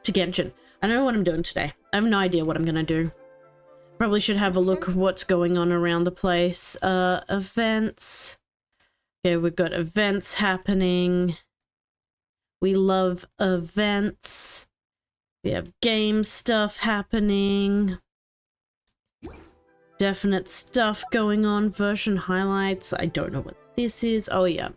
to Genshin. I don't know what I'm doing today. I have no idea what I'm gonna do. Probably should have a look at what's going on around the place. Events. Okay, we've got events happening. We love events. We have game stuff happening. Definite stuff going on. Version highlights. I don't know what this is. Oh, yeah.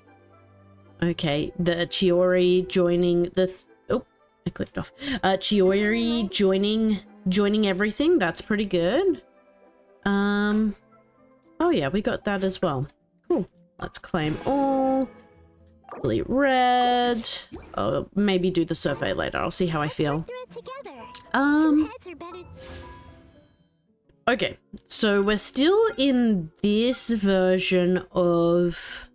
Okay, the Chiori joining the... oh, I clicked off. Chiori joining everything. That's pretty good. Oh, yeah, we got that as well. Cool. Let's claim all. Delete red. Oh, maybe do the survey later. I'll see how I feel. Okay, so we're still in this version of...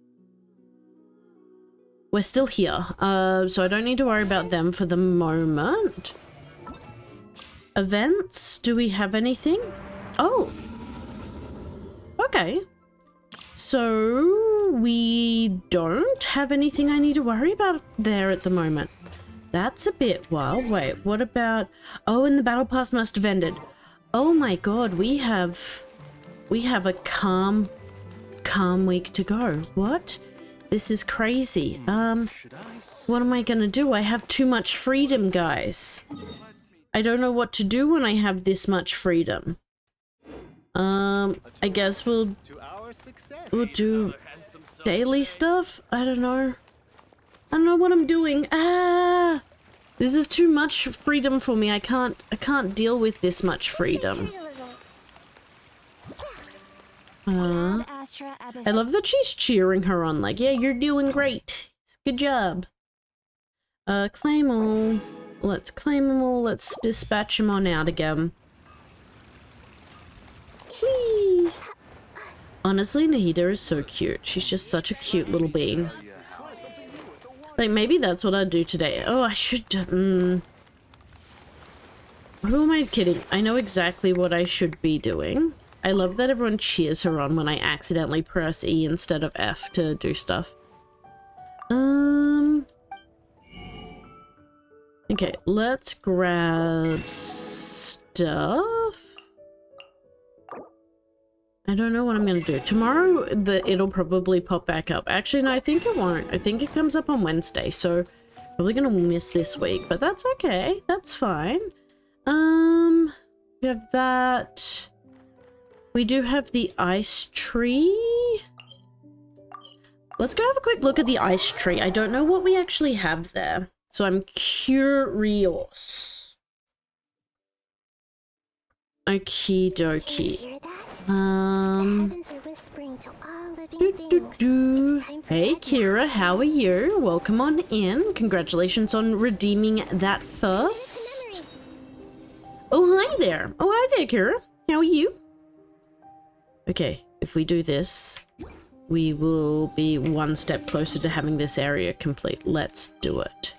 we're still here. So I don't need to worry about them for the moment. Events? Do we have anything? Oh. Okay. So we don't have anything I need to worry about there at the moment. That's a bit wild. Wait, what about... oh, and the battle pass must have ended. Oh my god, we have a calm week to go. What? This is crazy. What am I gonna do? I have too much freedom, guys. I don't know what to do when I have this much freedom. I guess we'll do daily stuff? I don't know. I don't know what I'm doing. Ah! This is too much freedom for me. I can't deal with this much freedom. I love that she's cheering her on, like, yeah, you're doing great. Good job. Claim all. Let's claim them all. Let's dispatch them on out again. Whee! Honestly, Nahida is so cute. She's just such a cute little being. Like, maybe that's what I'd do today. Oh, I should... Who am I kidding? I know exactly what I should be doing. I love that everyone cheers her on when I accidentally press E instead of F to do stuff. Okay, let's grab stuff. I don't know what I'm gonna do. Tomorrow, it'll probably pop back up. Actually, no, I think it won't. I think it comes up on Wednesday, so probably gonna miss this week, but that's okay. That's fine. We have that. We do have the ice tree. Let's go have a quick look at the ice tree. I don't know what we actually have there, so I'm curious. Okie dokie. Hey Kira, how are you? Welcome on in. Congratulations on redeeming that first. Oh, hi there. Oh, hi there, Kira. How are you? Okay, if we do this, we will be one step closer to having this area complete. Let's do it.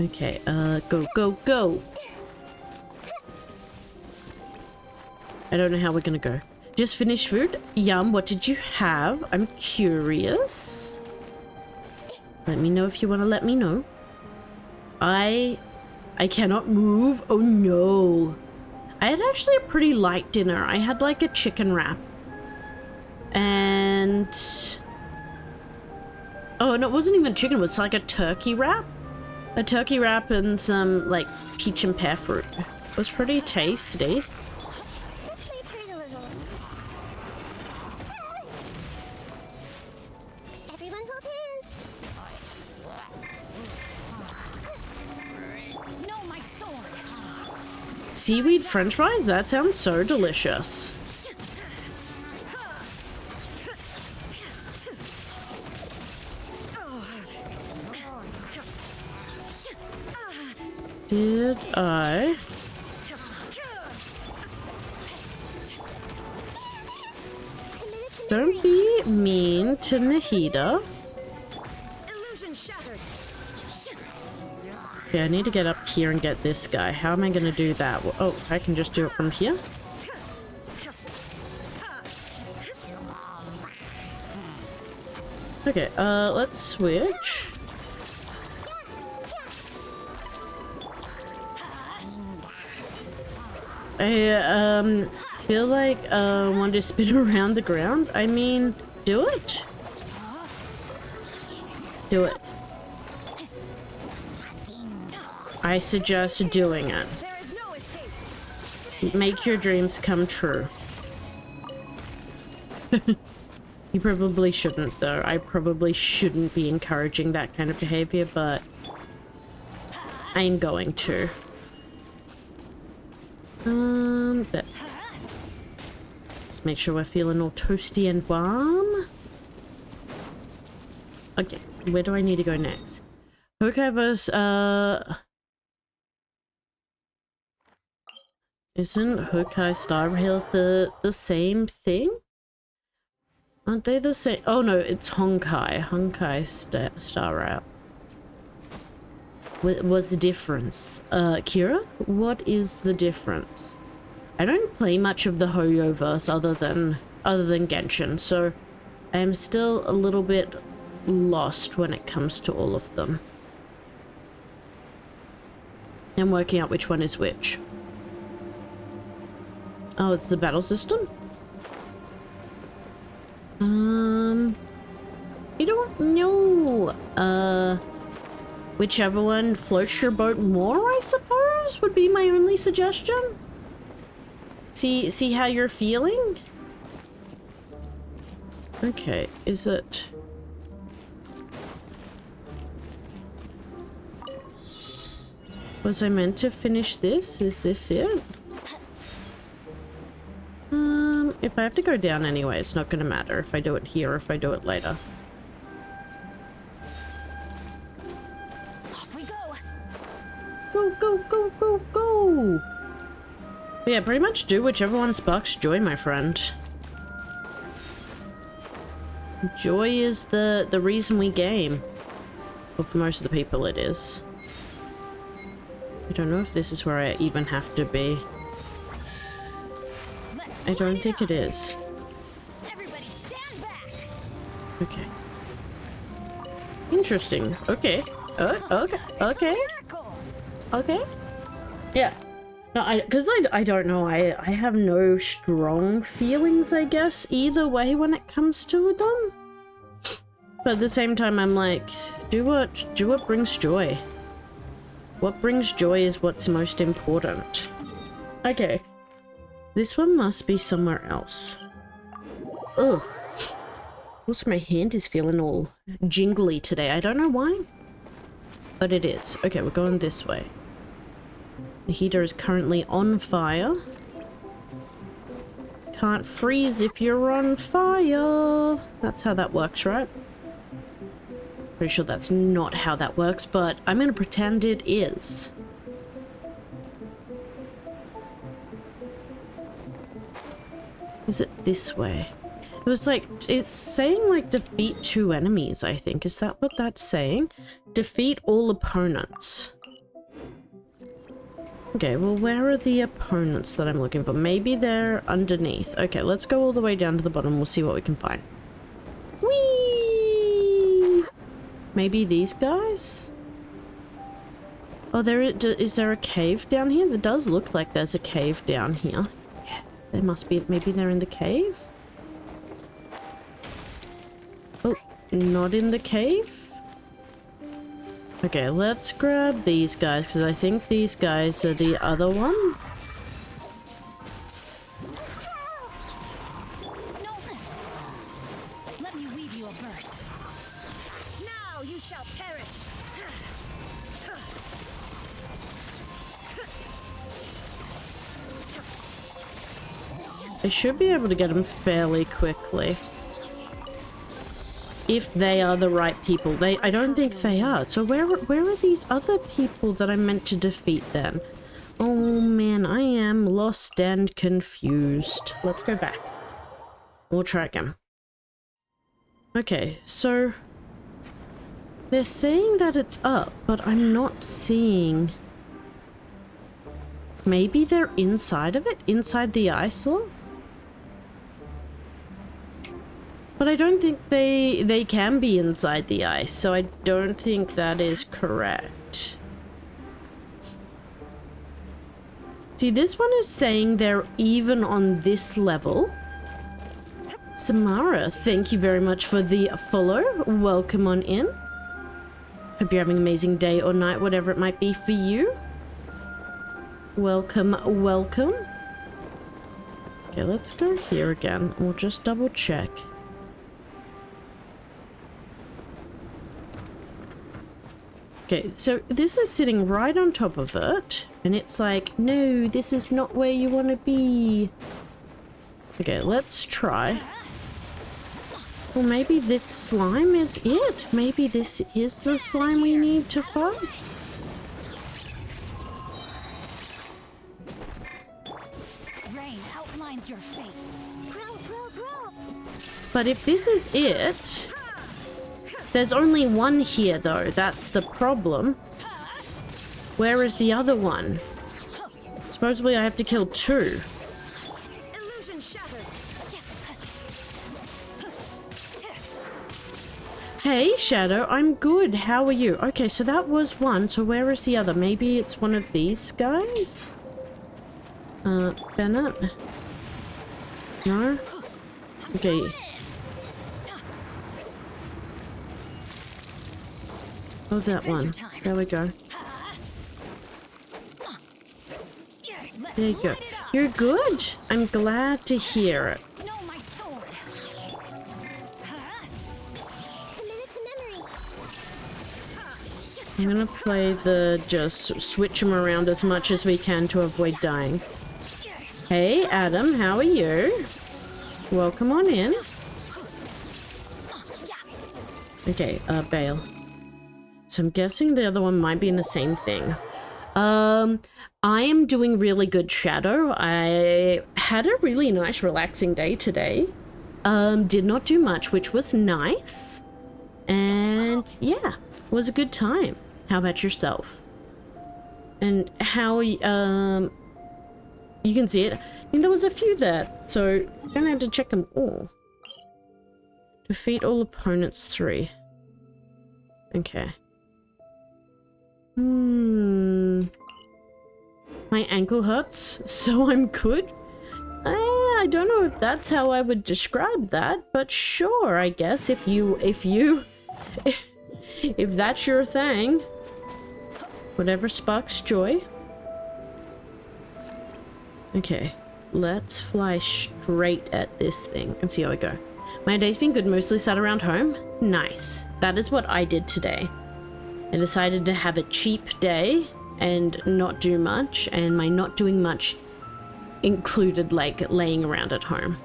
Okay, go, go, go. I don't know how we're gonna go. Just finished food? Yum, what did you have? I'm curious. Let me know if you want to let me know. I cannot move. Oh no. I had actually a pretty light dinner. I had like a chicken wrap. And... oh, no, it wasn't even chicken. It was like a turkey wrap. A turkey wrap and some like peach and pear fruit. It was pretty tasty. Seaweed french fries? That sounds so delicious. Did I? Don't be mean to Nahida. Okay, I need to get up here and get this guy. How am I going to do that? Oh, I can just do it from here? Okay, let's switch. I feel like want to spin around the ground. I mean, do it. Do it. I suggest doing it. Make your dreams come true. You probably shouldn't, though. I probably shouldn't be encouraging that kind of behavior, but I'm going to. There. Let's make sure we're feeling all toasty and warm. Okay, where do I need to go next? Hokai versus, isn't Hokai Star Rail the same thing? Aren't they the same? Oh no, it's Honkai. Honkai Star Rail. What's the difference? Kira? What is the difference? I don't play much of the Hoyoverse other than Genshin, so I am still a little bit lost when it comes to all of them. I'm working out which one is which. Oh, it's the battle system? I don't know. Whichever one floats your boat more, I suppose, would be my only suggestion. See how you're feeling? Okay, is it... Was I meant to finish this? Is this it? If I have to go down anyway, it's not gonna matter if I do it here or if I do it later. Off we go. Go, go, go, go, go! But yeah, pretty much do whichever one sparks joy, my friend. Joy is the reason we game. Well, for most of the people it is. I don't know if this is where I even have to be. I don't think it is. Everybody stand back. Okay. Interesting. Okay. Okay. Okay. Okay. Yeah. No, I don't know. I have no strong feelings, I guess, either way when it comes to them. But at the same time, I'm like, do what brings joy. What brings joy is what's most important. Okay. This one must be somewhere else. Ugh. Also, my hand is feeling all jingly today. I don't know why, but it is. Okay, we're going this way. The heater is currently on fire. Can't freeze if you're on fire. That's how that works, right? Pretty sure that's not how that works, but I'm gonna pretend it is. Is it this way? It was like, it's saying like defeat 2 enemies, I think. Is that what that's saying? Defeat all opponents. Okay, well, where are the opponents that I'm looking for? Maybe they're underneath. Okay, let's go all the way down to the bottom. We'll see what we can find. Whee! Maybe these guys? Oh, is there a cave down here? There does look like there's a cave down here. There must be, maybe they're in the cave? Oh, not in the cave? Okay, let's grab these guys, because I think these guys are the other one. No. Let me weave you a birth. Now you shall perish. I should be able to get them fairly quickly. If they are the right people. I don't think they are. So where are these other people that I'm meant to defeat then? Oh man, I am lost and confused. Let's go back. We'll try again. Okay, so they're saying that it's up, but I'm not seeing... Maybe they're inside of it? Inside the eyesore? But I don't think they can be inside the ice, so I don't think that is correct. See, this one is saying they're even on this level. Samara, thank you very much for the follow. Welcome on in. Hope you're having an amazing day or night, whatever it might be for you. Welcome, welcome. Okay, let's go here again. We'll just double check. Okay, so this is sitting right on top of it, and it's like, no, this is not where you want to be. Okay, let's try. Well, maybe this slime is it. Maybe this is the slime we need to fight. Rain outlines your fate. Grow, grow, grow. But if this is it, there's only one here though. That's the problem. Where is the other one? Supposedly I have to kill two. Illusion shattered. Hey, Shadow, I'm good. How are you? Okay, so that was one. So where is the other? Maybe it's one of these guys? Bennett? No? Okay. Oh, that one. There we go. There you go. You're good. I'm glad to hear it. No, my sword. Commit it to memory. I'm gonna play the just switch them around as much as we can to avoid dying. Hey, Adam, how are you? Welcome on in. Okay, Bale. So I'm guessing the other one might be in the same thing. I am doing really good, Shadow. I had a really nice relaxing day today. Did not do much, which was nice. And yeah, it was a good time. How about yourself? And how, you can see it. I think there was a few there, so I'm gonna have to check them all. Defeat all opponents 3. Okay. My ankle hurts, so I'm good. I don't know if that's how I would describe that, but sure, I guess if that's your thing. Whatever sparks joy. Okay, let's fly straight at this thing and see how we go. My day's been good, mostly sat around home. Nice. That is what I did today. I decided to have a cheap day and not do much, and my not doing much included like laying around at home.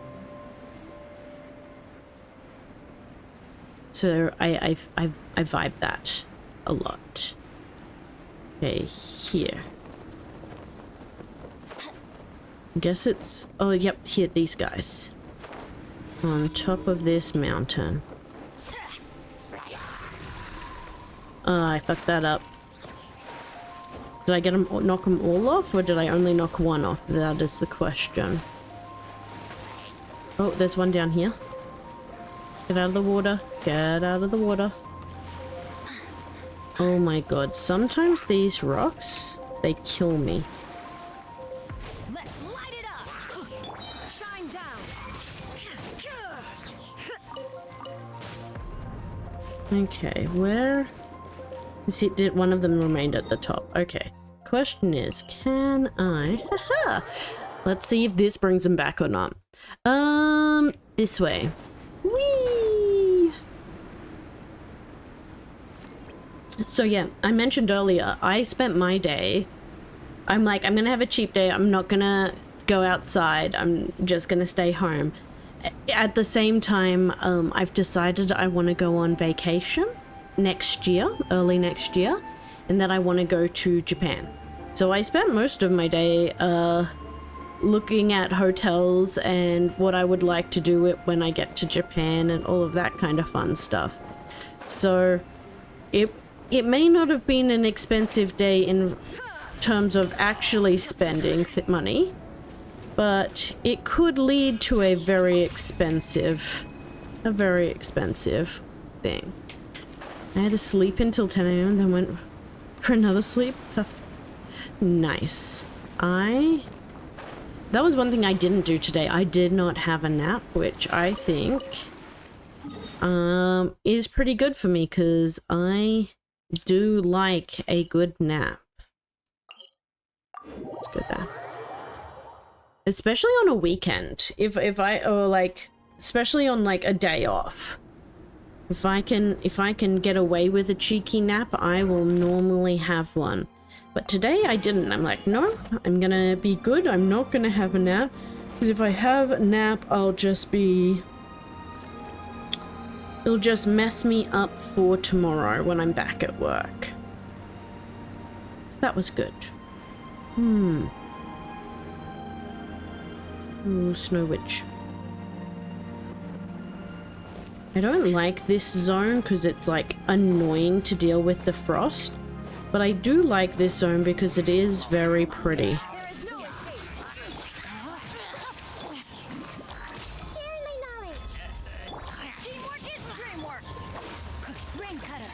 So I vibe that a lot. Okay, here. I guess it's, oh yep, here, these guys. On top of this mountain. I fucked that up. Did I get them, knock them all off, or did I only knock one off? That is the question. Oh, there's one down here. Get out of the water. Get out of the water. Oh my god. Sometimes these rocks, they kill me. Let's light it up. Shine down. Okay, where? See, did one of them remained at the top? Okay. Question is, can I? Haha. Let's see if this brings them back or not. This way. Whee! So yeah, I mentioned earlier, I spent my day. I'm like, I'm gonna have a cheap day. I'm not gonna go outside. I'm just gonna stay home. At the same time, I've decided I want to go on vacation next year, early next year, and that I want to go to Japan. So I spent most of my day looking at hotels and what I would like to do when I get to Japan and all of that kind of fun stuff. So it may not have been an expensive day in terms of actually spending money, but it could lead to a very expensive thing. I had to sleep until 10 a.m. and then went for another sleep. Nice. That was one thing I didn't do today. I did not have a nap, which I think is pretty good for me because I do like a good nap. Let's go there. Especially on a weekend. If I, or like, especially on like a day off. If I can get away with a cheeky nap, I will normally have one. But today I didn't. I'm like, no, I'm gonna be good. I'm not gonna have a nap. Because if I have a nap, it'll just mess me up for tomorrow when I'm back at work. So that was good. Ooh, Snow Witch. I don't like this zone because it's like annoying to deal with the frost. But I do like this zone because it is very pretty. There is no escape. Sharing my knowledge. Teamwork is dreamwork. Rain cutter.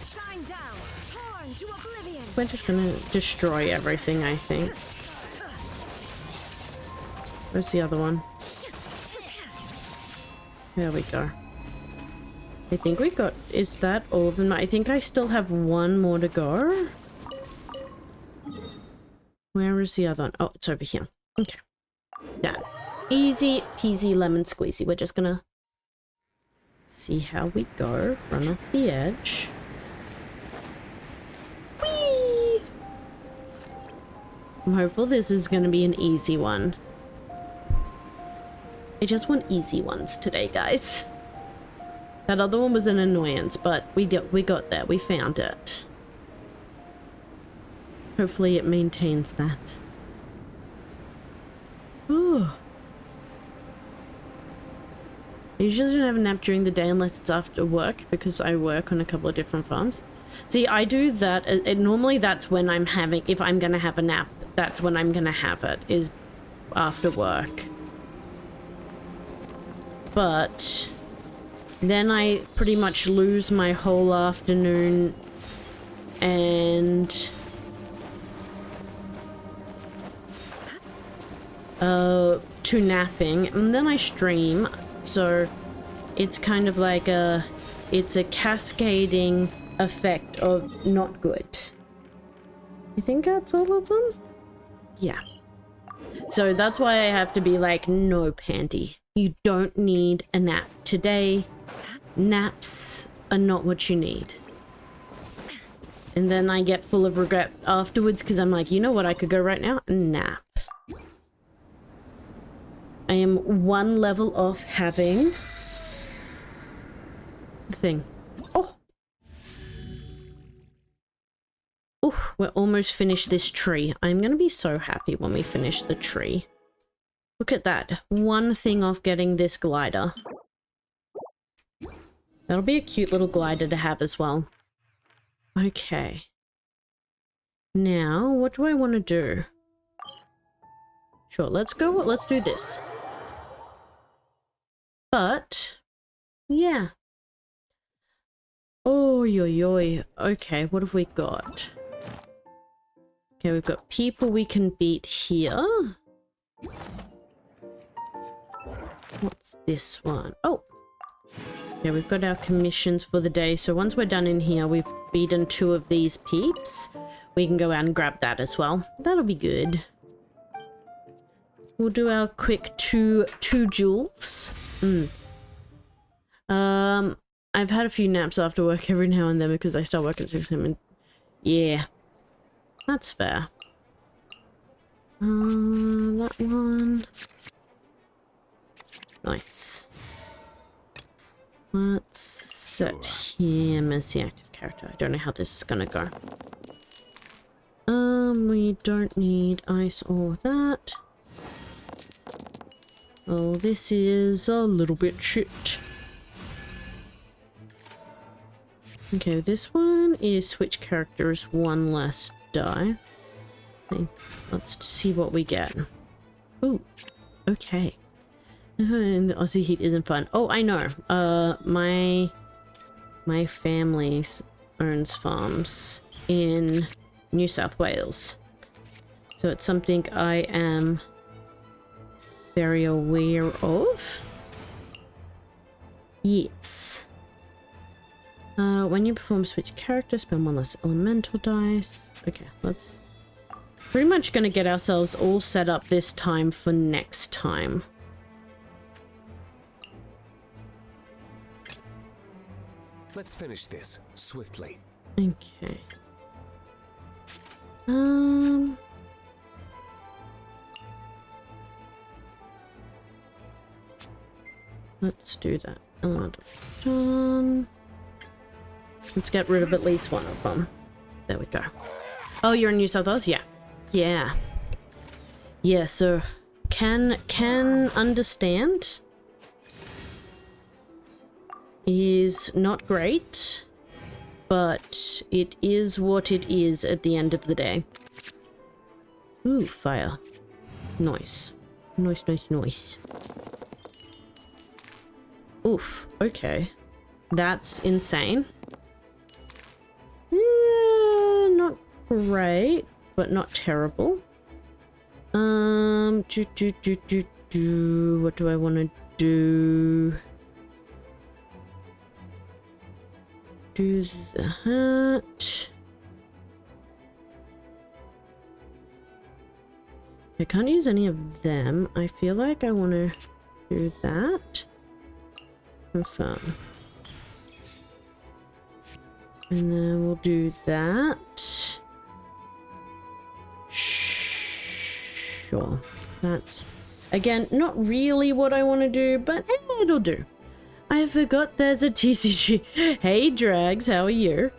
Shine down. Torn to oblivion. We're just gonna destroy everything, I think. Where's the other one? There we go. I think we got... Is that all of them? I think I still have one more to go. Where is the other one? Oh, it's over here. Okay. Yeah. Easy peasy lemon squeezy. We're just gonna see how we go. Run off the edge. Whee! I'm hopeful this is gonna be an easy one. I just want easy ones today, guys. That other one was an annoyance, but we got there. We found it. Hopefully it maintains that. Ooh. I usually don't have a nap during the day unless it's after work because I work on a couple of different farms. See, I do that. Normally that's when I'm having... If I'm going to have a nap, that's when I'm going to have it, is after work. But then I pretty much lose my whole afternoon and to napping, and then I stream, so it's kind of like it's a cascading effect of not good. You think that's all of them? Yeah. So that's why I have to be like, no, Pandy. You don't need a nap today. Naps are not what you need. And then I get full of regret afterwards because I'm like, you know what, I could go right now and nap. I am one level off having the thing. Oh! Oh, we're almost finished this tree. I'm gonna be so happy when we finish the tree. Look at that. One thing off getting this glider. That'll be a cute little glider to have as well. Okay. Now, what do I want to do? Sure, let's go. Let's do this. But, yeah. Oh, yo, yo. Okay, what have we got? Okay, we've got people we can beat here. What's this one? Oh! Yeah, we've got our commissions for the day. So once we're done in here, we've beaten 2 of these peeps. We can go out and grab that as well. That'll be good. We'll do our quick two jewels. I've had a few naps after work every now and then because I start working at 6 a.m. Yeah, that's fair. That one. Nice. Let's set him as the active character. I don't know how this is gonna go. We don't need ice or that. Oh, this is a little bit shit. Okay, this one is switch characters, 1 less die. Okay, let's see what we get. Ooh, okay. And the Aussie heat isn't fun. Oh, I know. My family owns farms in New South Wales. So it's something I am very aware of. Yes. When you perform switch character, spend one less elemental dice. Okay, let's... Pretty much gonna get ourselves all set up this time for next time. Let's finish this swiftly. Okay. Let's do that. Elemental done. Let's get rid of at least one of them. There we go. Oh, you're in New South Wales? Yeah. Yeah. Yeah, so can understand is not great, but it is what it is at the end of the day. Ooh, fire. Nice. Nice, nice, nice. Oof, okay. That's insane. Not great, but not terrible. What do I want to do? Do that. I can't use any of them. I feel like I want to do that. Confirm. And then we'll do that. Sure. That's, again, not really what I want to do, but it'll do. I forgot there's a TCG. Hey, Drags, how are you?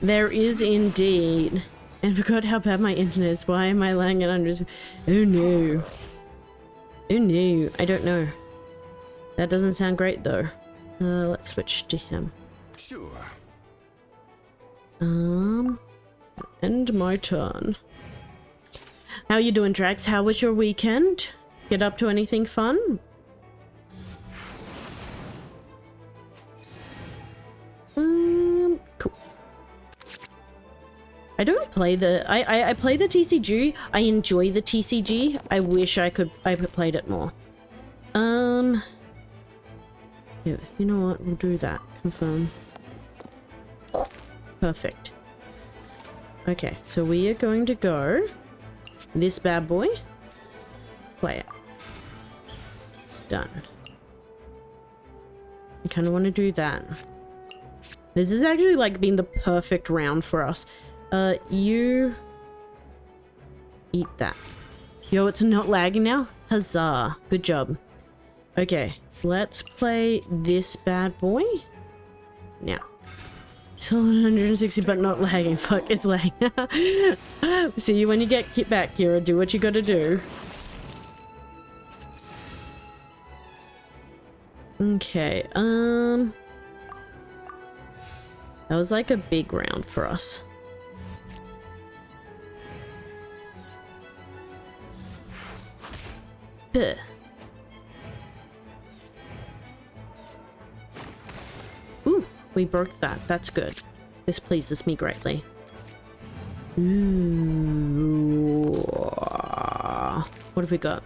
There is indeed. And forgot how bad my internet is. Why am I lying at hundreds? Oh no. Oh no. I don't know. That doesn't sound great though. Let's switch to him. Sure. End my turn. How you doing, Drax? How was your weekend? Get up to anything fun? Cool. I don't play the... I play the TCG. I enjoy the TCG. I wish I played it more. Yeah, you know what? We'll do that. Confirm. Perfect. Okay, so we are going to go this bad boy. Play it. Done. I kind of want to do that. This is actually like been the perfect round for us. You eat that. Yo, it's not lagging now. Huzzah. Good job. Okay, let's play this bad boy. Now. Still 160 but not lagging. Fuck, it's lagging. See you when you get back, Kira. Do what you gotta do. Okay, that was like a big round for us. Huh. Ooh, we broke that. That's good. This pleases me greatly. Ooh. What have we got?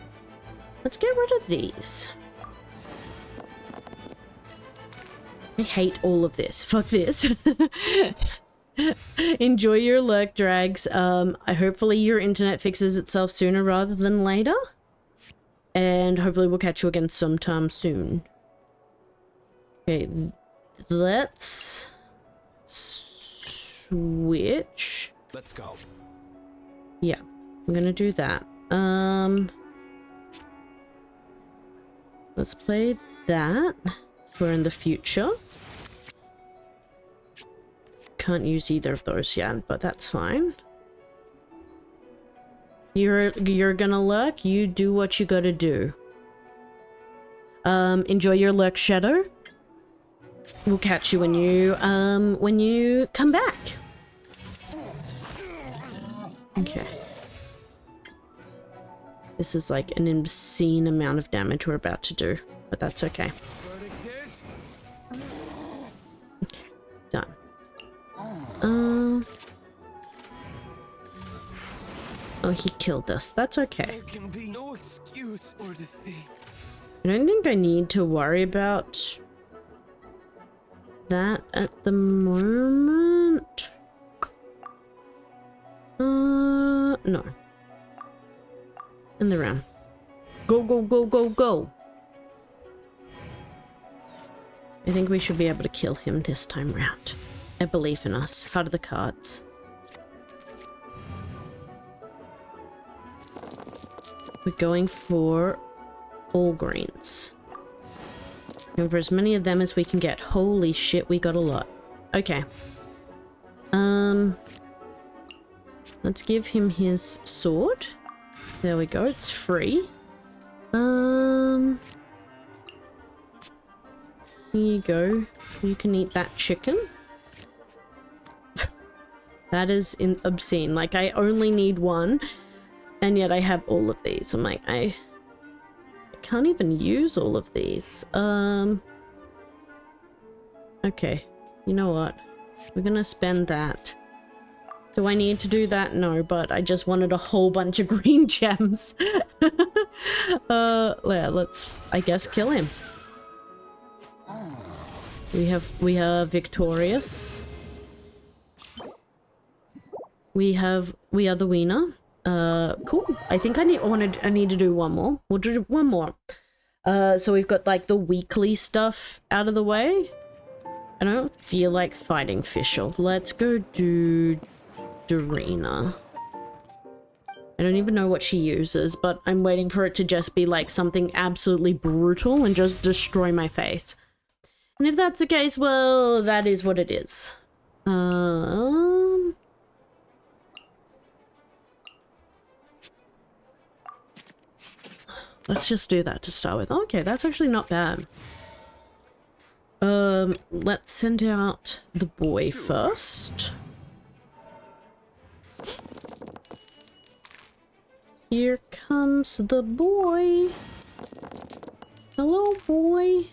Let's get rid of these. I hate all of this. Fuck this. Enjoy your lurk, Drags. Hopefully your internet fixes itself sooner rather than later. And hopefully we'll catch you again sometime soon. Okay, let's switch. Let's go. Yeah, I'm gonna do that. Let's play that for in the future. Can't use either of those yet, but that's fine. You're gonna lurk, you do what you gotta do. Enjoy your lurk, Shadow. We'll catch you when you come back. Okay. This is like an obscene amount of damage we're about to do, but that's okay. Okay, done. Oh, he killed us. That's okay. There can be no excuse or defeat. I don't think I need to worry about that at the moment. No. In the round. Go, go, go, go, go. I think we should be able to kill him this time round. I believe in us. Heart of the cards. We're going for all greens. And for as many of them as we can get. Holy shit, we got a lot. Okay. Let's give him his sword. There we go, it's free. Here you go. You can eat that chicken. That is obscene. Like, I only need one, and yet I have all of these. I'm like, I can't even use all of these. Okay, you know what? We're gonna spend that. Do I need to do that? No, but I just wanted a whole bunch of green gems. Yeah, let's, I guess, kill him. We are victorious. We are the winner. Cool. I think I need to do one more. We'll do one more. So we've got like the weekly stuff out of the way. I don't feel like fighting Fischl. Let's go do Dorina. I don't even know what she uses, but I'm waiting for it to just be like something absolutely brutal and just destroy my face. And if that's the case, well, that is what it is. Let's just do that to start with. Okay, that's actually not bad. Let's send out the boy first. Here comes the boy. Hello, boy.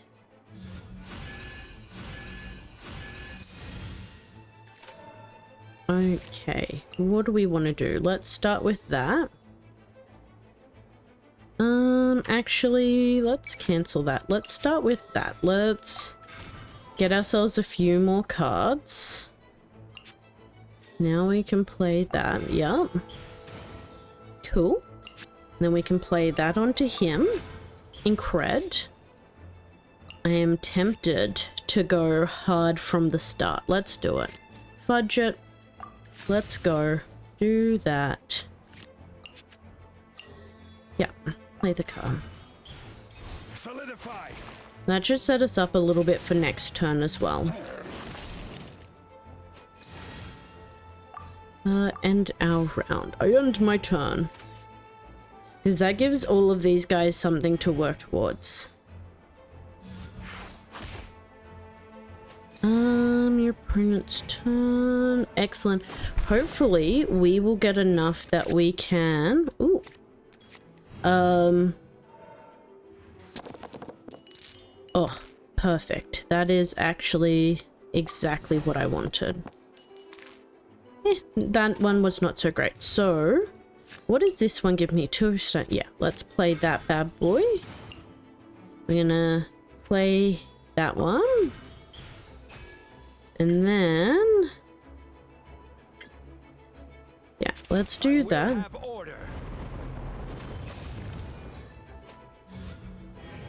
Okay, what do we want to do? Let's start with that. Actually, let's cancel that. Let's start with that. Let's get ourselves a few more cards. Now we can play that. Yup. Cool. Then we can play that onto him. Incred. I am tempted to go hard from the start. Let's do it. Fudge it. Let's go. Do that. Yeah. Play the card. Solidify. That should set us up a little bit for next turn as well. End our round. I end my turn. Because that gives all of these guys something to work towards. Your opponent's turn. Excellent. Hopefully, we will get enough that we can... Ooh. Oh, perfect. That is actually exactly what I wanted. That one was not so great. So, what does this one give me? 2 stone. Yeah, let's play that bad boy. We're gonna play that one. And then... yeah, let's do that.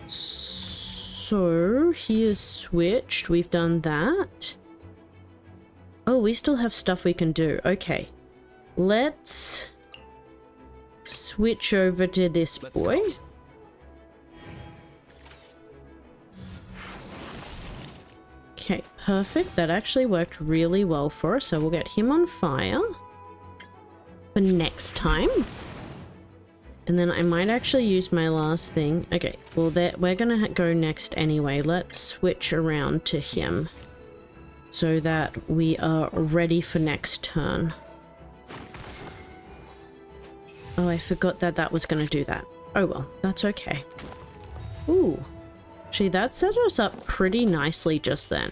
So, he is switched. We've done that. Oh, we still have stuff we can do. Okay. Let's switch over to this boy. Okay, perfect. That actually worked really well for us. So we'll get him on fire for next time. And then I might actually use my last thing. Okay, well, we're gonna go next anyway. Let's switch around to him so that we are ready for next turn. Oh, I forgot that that was gonna do that. Oh well, that's okay. Ooh. Actually, that set us up pretty nicely just then.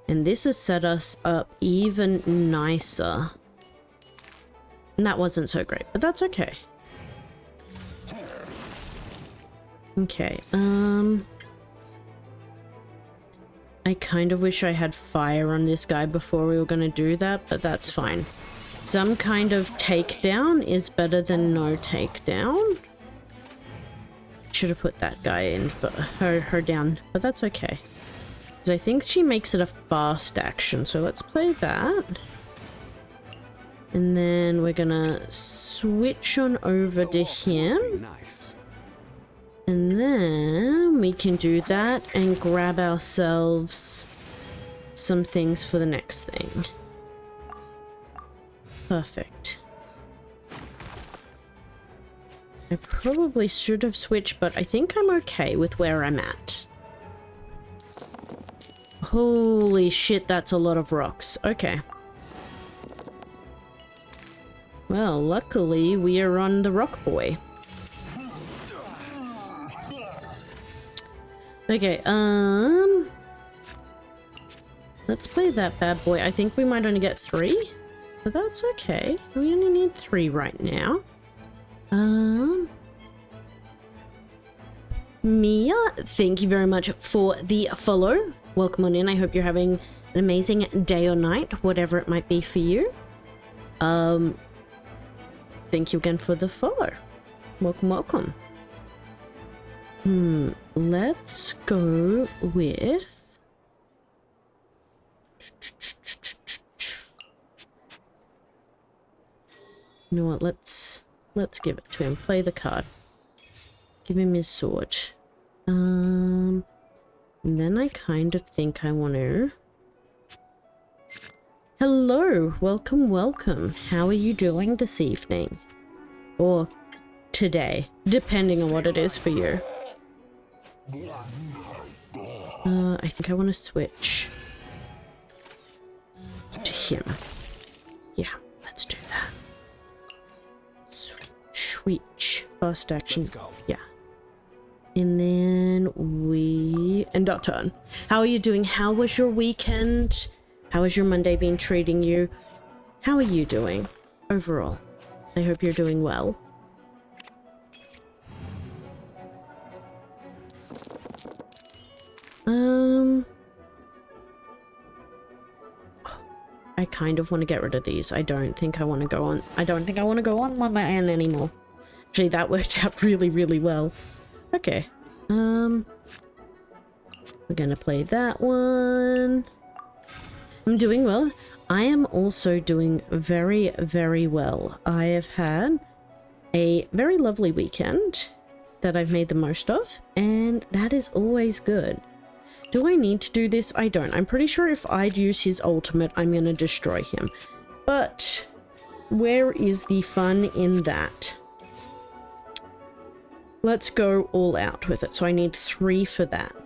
And this has set us up even nicer. And that wasn't so great, but that's okay. Okay, I kind of wish I had fire on this guy before we were gonna do that, but that's fine. Some kind of takedown is better than no takedown. Should have put that guy in, but her down, but that's okay. Because I think she makes it a fast action, so let's play that. And then we're gonna switch on over to him. Nice. And then we can do that and grab ourselves some things for the next thing. Perfect. I probably should have switched, but I think I'm okay with where I'm at. Holy shit, that's a lot of rocks. Okay. Well, luckily we are on the rock boy. Okay, let's play that bad boy. I think we might only get 3, but that's okay. We only need 3 right now. Mia, thank you very much for the follow. Welcome on in. I hope you're having an amazing day or night, whatever it might be for you. Thank you again for the follow. Welcome, welcome. Let's go with... You know what, let's give it to him. Play the card. Give him his sword. And then I kind of think I want to... Hello, welcome, welcome. How are you doing this evening? Or today, depending on what it is for you. I think I want to switch to him. Yeah, let's do that. Switch. Fast action. Let's go. Yeah. And then we end our turn. How are you doing? How was your weekend? How has your Monday been treating you? How are you doing overall? I hope you're doing well. I kind of want to get rid of these. I don't think I want to go on. I don't think I want to go on my man anymore. Actually, that worked out really, really well. Okay. We're gonna play that one. I'm doing well. I am also doing very, very well. I have had a very lovely weekend that I've made the most of, and that is always good. Do I need to do this? I don't. I'm pretty sure if I'd use his ultimate, I'm gonna destroy him. But where is the fun in that? Let's go all out with it. So I need 3 for that.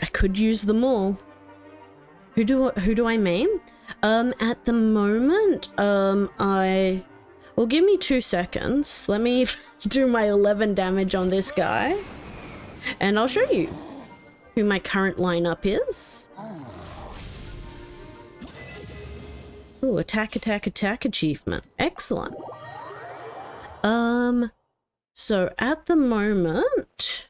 I could use them all. Who do I main? At the moment, well, give me 2 seconds. Let me do my 11 damage on this guy, and I'll show you who my current lineup is. Ooh, attack, attack, attack achievement. Excellent. So at the moment...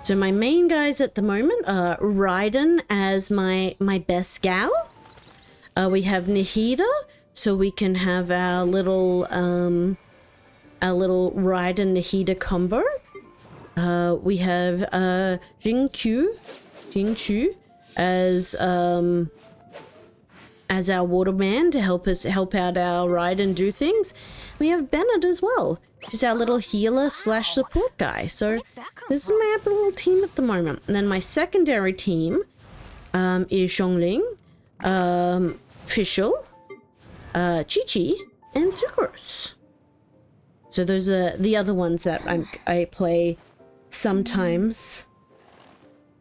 So my main guys at the moment are Raiden as my best gal. We have Nahida, so we can have our little Raiden Nahida combo. We have Jingchu as our waterman to help out our Raiden do things. We have Bennett as well, who's our little healer / support guy. So this is my little team at the moment. And then my secondary team is Zhongling, Fischl, Chi-Chi, and Sucrose. So those are the other ones that I play sometimes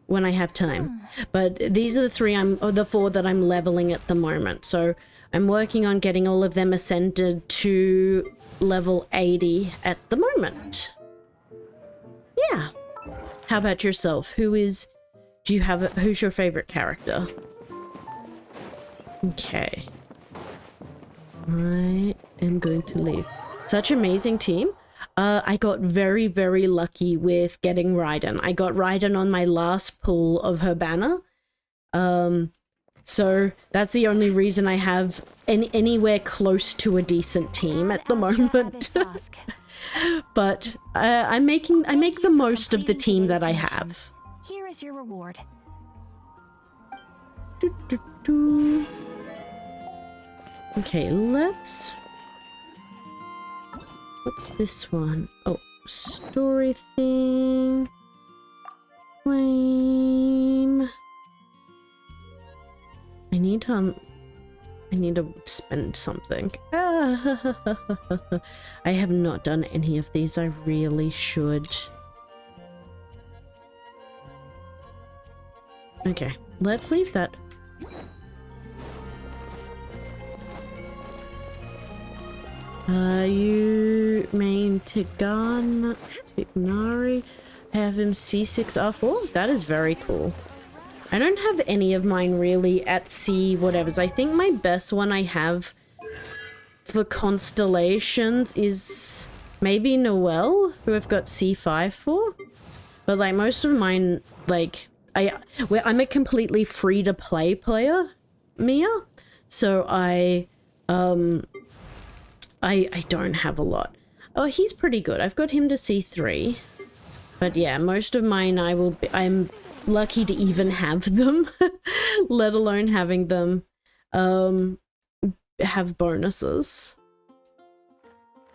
when I have time. But these are the 4 that I'm leveling at the moment. So I'm working on getting all of them ascended to level 80 at the moment. Yeah. How about yourself? Who is Do you have who's your favorite character? Okay. I am going to leave. Such amazing team. I got very, very lucky with getting Raiden. I got Raiden on my last pull of her banner. So that's the only reason I have anywhere close to a decent team at the moment. But I make the most of the team that I have. Here is your reward. Okay, let's... What's this one? Oh, story thing. Flame. I need to spend something. I have not done any of these. I really should. Okay, let's leave that. You main Tignari. Have him C6R4? That is very cool. I don't have any of mine really at C whatevers. I think my best one I have for constellations is maybe Noelle, who I've got C5 for. But like most of mine, like I'm a completely free-to-play player, Mia. So I don't have a lot. Oh, he's pretty good. I've got him to C3. But yeah, most of mine I'm lucky to even have them, let alone having them have bonuses.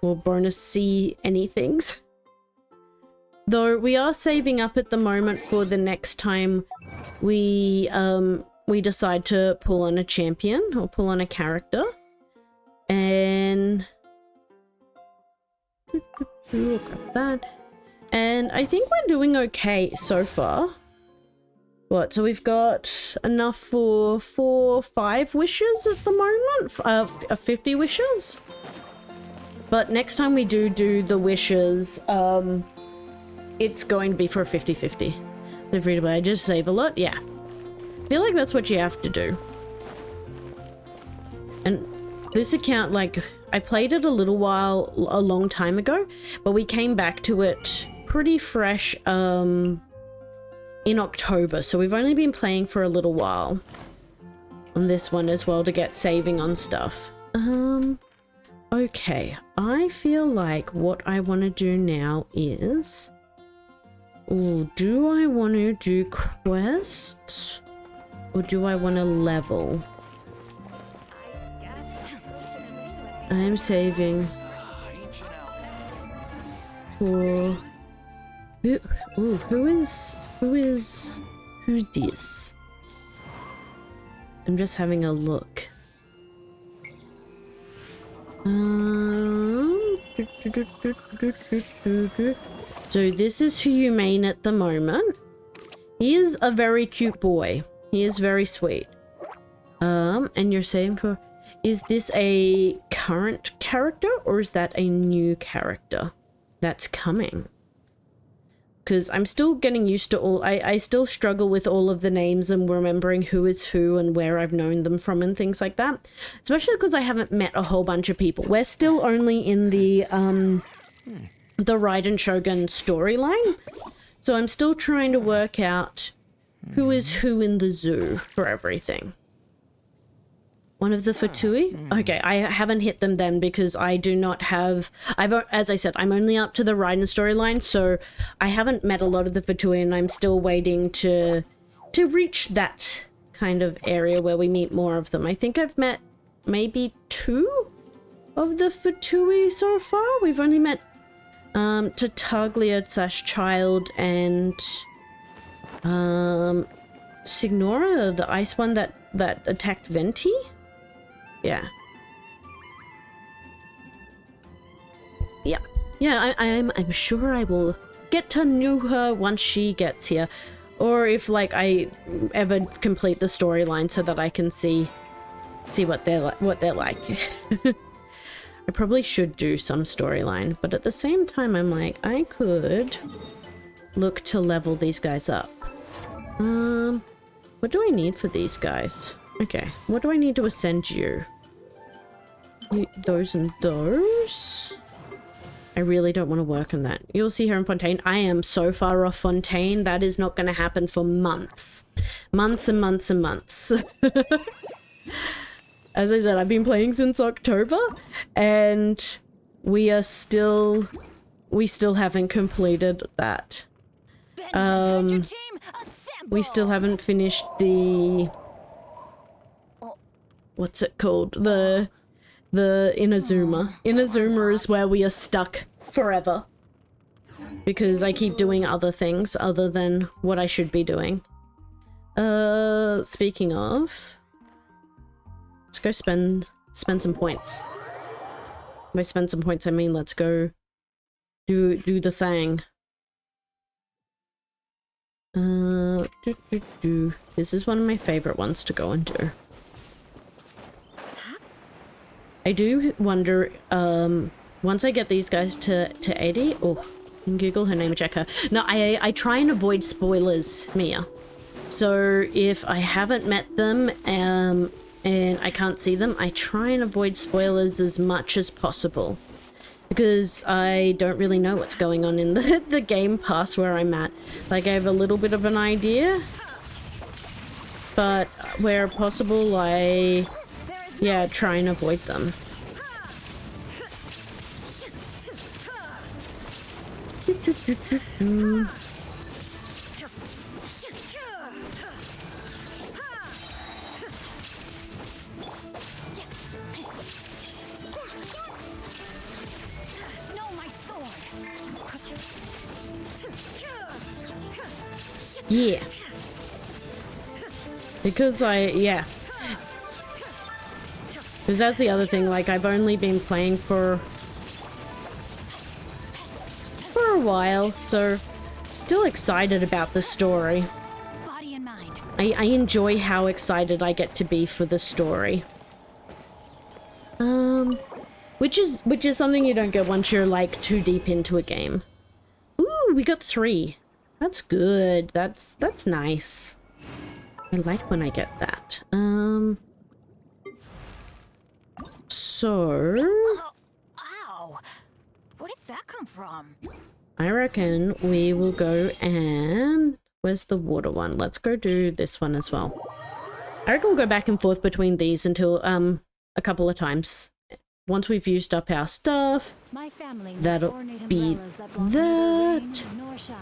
Or bonus C anythings. Though we are saving up at the moment for the next time we decide to pull on a champion or pull on a character. And look at that. And I think we're doing okay so far. What, so we've got enough for 5 wishes at the moment? 50 wishes? But next time we do the wishes, it's going to be for a 50-50. The free to play, just save a lot? Yeah. I feel like that's what you have to do. And this account, like, I played it a long time ago, but we came back to it pretty fresh, in October, so we've only been playing for a little while on this one as well to get saving on stuff. Okay, I feel like what I want to do now is... Ooh, do I want to do quests? Or do I want to level? I am saving for... Who's this? I'm just having a look. So this is who you main at the moment. He is a very cute boy. He is very sweet. And you're saying for... Is this a current character or is that a new character that's coming? Because I'm still getting used to all... I still struggle with all of the names and remembering who is who and where I've known them from and things like that. Especially because I haven't met a whole bunch of people. We're still only in the Raiden Shogun storyline. So I'm still trying to work out who is who in the zoo for everything. One of the Fatui? Okay, I haven't hit them then because I do not have... as I said, I'm only up to the Raiden storyline, so I haven't met a lot of the Fatui and I'm still waiting to reach that kind of area where we meet more of them. I think I've met maybe 2 of the Fatui so far. We've only met Tartaglia/Child and Signora, the ice one that attacked Venti. Yeah. Yeah, I'm sure I will get to know her once she gets here. Or if, like, I ever complete the storyline so that I can see what they're like. I probably should do some storyline, but at the same time, I'm like, I could look to level these guys up. What do I need for these guys? Okay, what do I need to ascend you? Those and those? I really don't want to work on that. You'll see her in Fontaine. I am so far off Fontaine. That is not going to happen for months. Months and months and months. As I said, I've been playing since October, and we still haven't completed that. We still haven't finished the... What's it called? The Inazuma. Inazuma is where we are stuck forever. Because I keep doing other things other than what I should be doing. Speaking of... Let's go spend some points. By spend some points, I mean let's go do the thing. This is one of my favorite ones to go and do. I do wonder, once I get these guys to 80, oh, you can Google her name and check her. No, I try and avoid spoilers, Mia. So if I haven't met them, and I can't see them, I try and avoid spoilers as much as possible. Because I don't really know what's going on in the game past where I'm at. Like, I have a little bit of an idea. But where possible, yeah, try and avoid them. Yeah. Because yeah. Because that's the other thing, like, I've only been playing for a while, so still excited about the story. Body and mind. I enjoy how excited I get to be for the story. Which is something you don't get once you're, like, too deep into a game. Ooh, we got 3. That's good. That's nice. I like when I get that. So... Ow! Where did that come from? I reckon we will go and... Where's the water one? Let's go do this one as well. I reckon we'll go back and forth between these until, a couple of times. Once we've used up our stuff, My family that'll be that. Nor shine.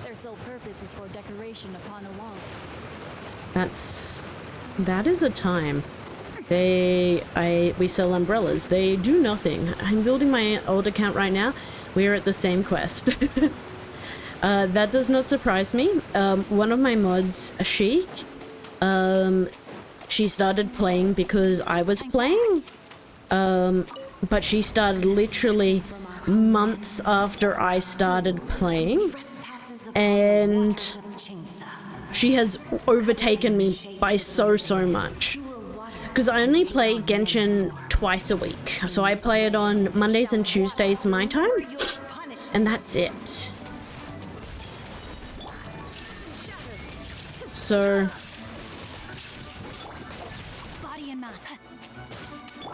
Their sole purpose is for decoration upon a wall. That is a time. We sell umbrellas. They do nothing. I'm building my old account right now. We are at the same quest. That does not surprise me. One of my mods, Sheik, she started playing because I was playing. But she started literally months after I started playing. And she has overtaken me by so much. Because I only play Genshin twice a week. So I play it on Mondays and Tuesdays my time. And that's it. So...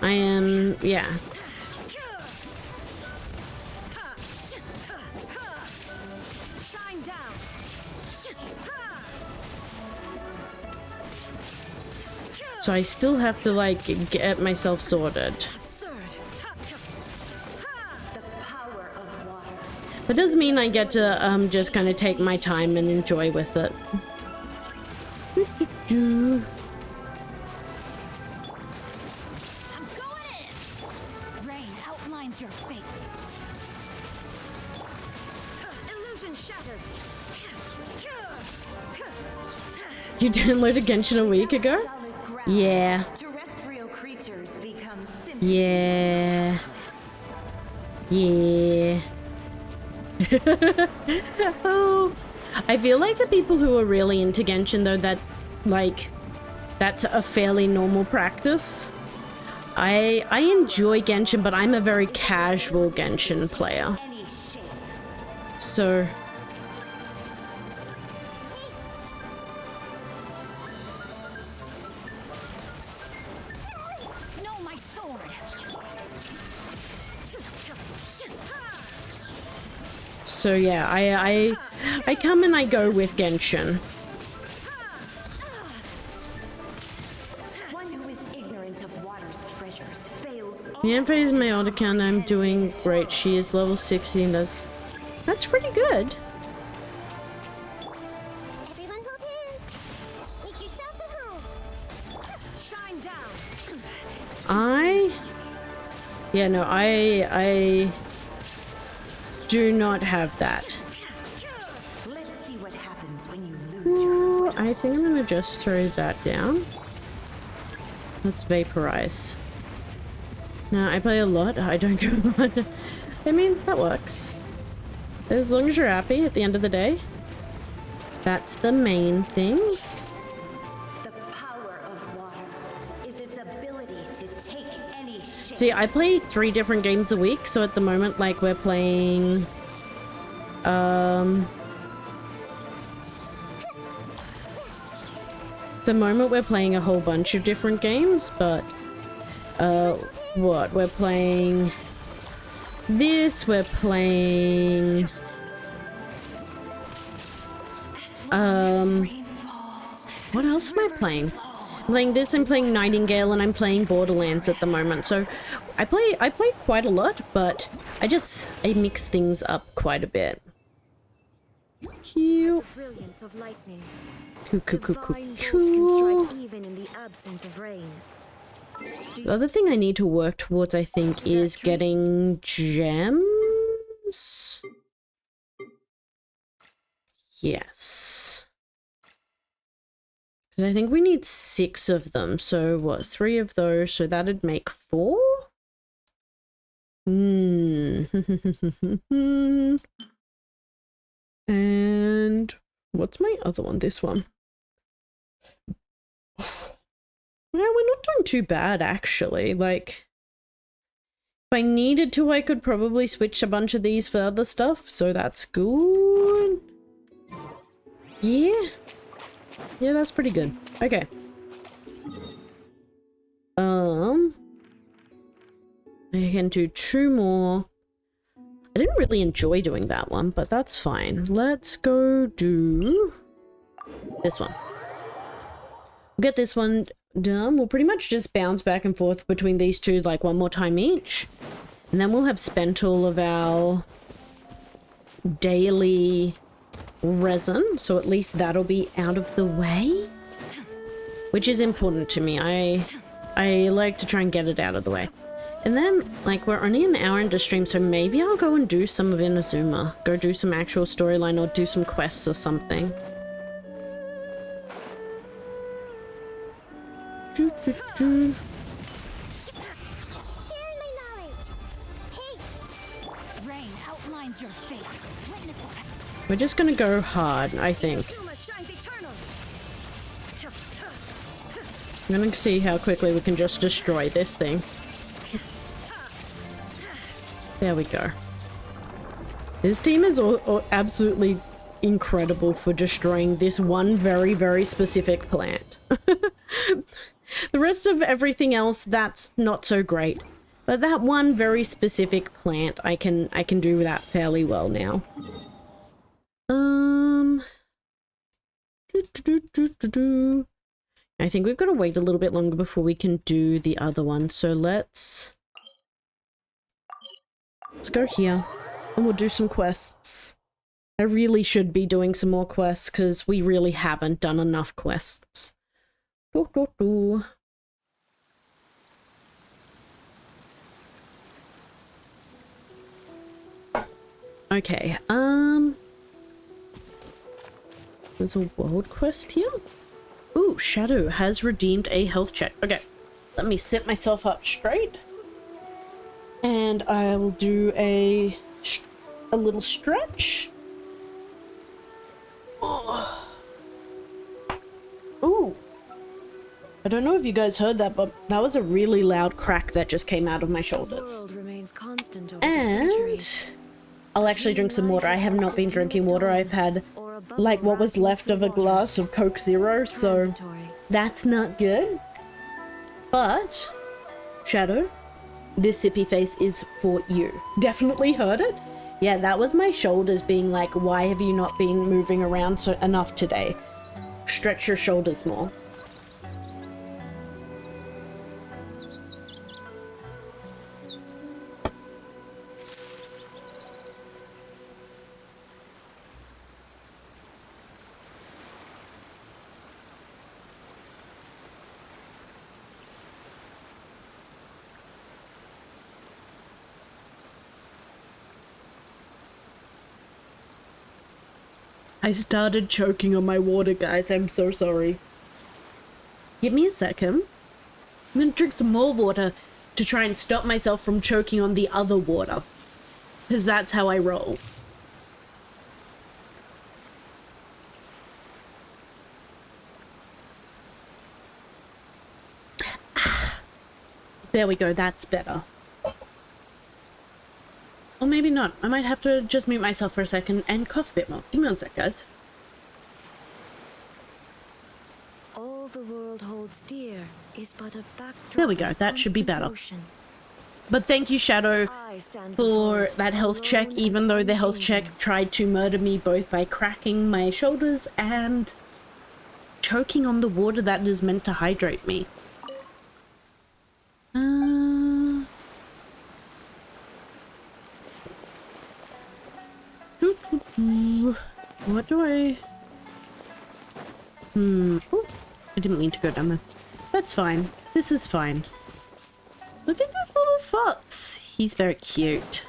I am... yeah. So I still have to, like, get myself sorted. That does mean I get to, just kind of take my time and enjoy with it. Rain outlines your fate. Illusion shattered. You downloaded Genshin a week ago? Yeah. Terrestrial creatures become Yeah. Yeah. Oh, I feel like the people who are really into Genshin, though, that, like, that's a fairly normal practice. I enjoy Genshin, but I'm a very casual Genshin player. So yeah, I come and I go with Genshin. One who is ignorant of water's treasures fails. Yanfei is my old account. I'm doing great. She is level 60 and does. That's pretty good. Everyone hold hands. Make yourselves at home. Shine down. Yeah, no, I do not have that. Let's see what happens when you lose your Ooh, I think I'm gonna just throw that down. Let's vaporize. No, I play a lot. I don't go on. I mean, that works. As long as you're happy at the end of the day. That's the main things. The power of water is its ability to take any shape. See, I play 3 different games a week, so at the moment, like, we're playing... the moment we're playing a whole bunch of different games, but... what? We're playing... this, we're playing... what else am I playing? I'm playing this, I'm playing Nightingale, and I'm playing Borderlands at the moment. So I play quite a lot, but I mix things up quite a bit. Cute. Brilliance of lightning. Cool. Divine bolts can strike even in the absence of rain. The other thing I need to work towards, I think, is getting gems. Yes. Because I think we need 6 of them. So what, 3 of those? So that'd make 4? And what's my other one? This one. Yeah, we're not doing too bad, actually. Like, if I needed to, I could probably switch a bunch of these for other stuff, so that's good. Yeah. Yeah, that's pretty good. Okay. I can do 2 more. I didn't really enjoy doing that one, but that's fine. Let's go do this one. We'll get this one done. We'll pretty much just bounce back and forth between these two like 1 more time each. And then we'll have spent all of our daily resin, so at least that'll be out of the way. Which is important to me. I like to try and get it out of the way. And then, like, we're only an hour into stream, so maybe I'll go and do some of Inazuma. Go do some actual storyline or do some quests or something. Sharing my knowledge. Hey. Rain outlines your fate. Witness it. We're just gonna go hard, I think. Kuma shines eternal. I'm gonna see how quickly we can just destroy this thing. There we go. This team is absolutely incredible for destroying this one very, very specific plant. The rest of everything else, that's not so great. But that one very specific plant, I can do that fairly well now. I think we've got to wait a little bit longer before we can do the other one. So let's go here and we'll do some quests. I really should be doing some more quests because we really haven't done enough quests. Okay, there's a world quest here. Ooh, Shadow has redeemed a health check. Okay, let me sit myself up straight. And I will do a little stretch. Oh. Ooh. I don't know if you guys heard that, but that was a really loud crack that just came out of my shoulders. World remains constant over And the centuries. I'll actually drink some water. I have not been drinking water. I've had like what was left of a glass of Coke Zero, so that's not good. But, Shadow, this sippy face is for you. Definitely heard it. Yeah, that was my shoulders being like, why have you not been moving around enough today? Stretch your shoulders more. I started choking on my water, guys. I'm so sorry. Give me a second. I'm gonna drink some more water to try and stop myself from choking on the other water. Because that's how I roll. There we go, that's better. Or maybe not. I might have to just mute myself for a second and cough a bit more. Give me one sec, guys. All the world holds dear is but a backdrop. There we go, that should be better. But thank you, Shadow, for that health check, even though the health check tried to murder me both by cracking my shoulders and choking on the water that is meant to hydrate me. What do I... Oh, I didn't mean to go down there. That's fine. This is fine. Look at this little fox. He's very cute.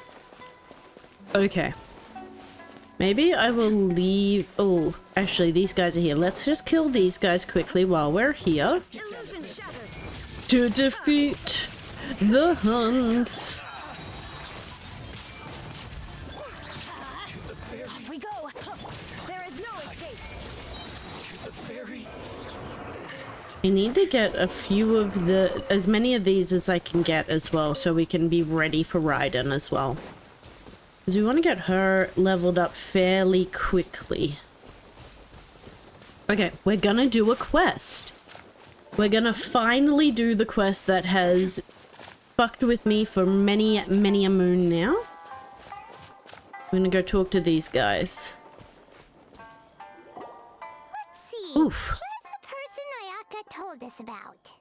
Okay. Maybe I will leave... Oh, actually, these guys are here. Let's just kill these guys quickly while we're here. To defeat the Huns. Off we go. There is no escape. I need to get a few of the... as many of these as I can get as well, so we can be ready for Raiden as well. Because we want to get her leveled up fairly quickly. Okay, we're gonna do a quest. We're gonna finally do the quest that has fucked with me for many a moon now. I'm gonna go talk to these guys. Let's see. Oof. Who's the person Ayaka told us about?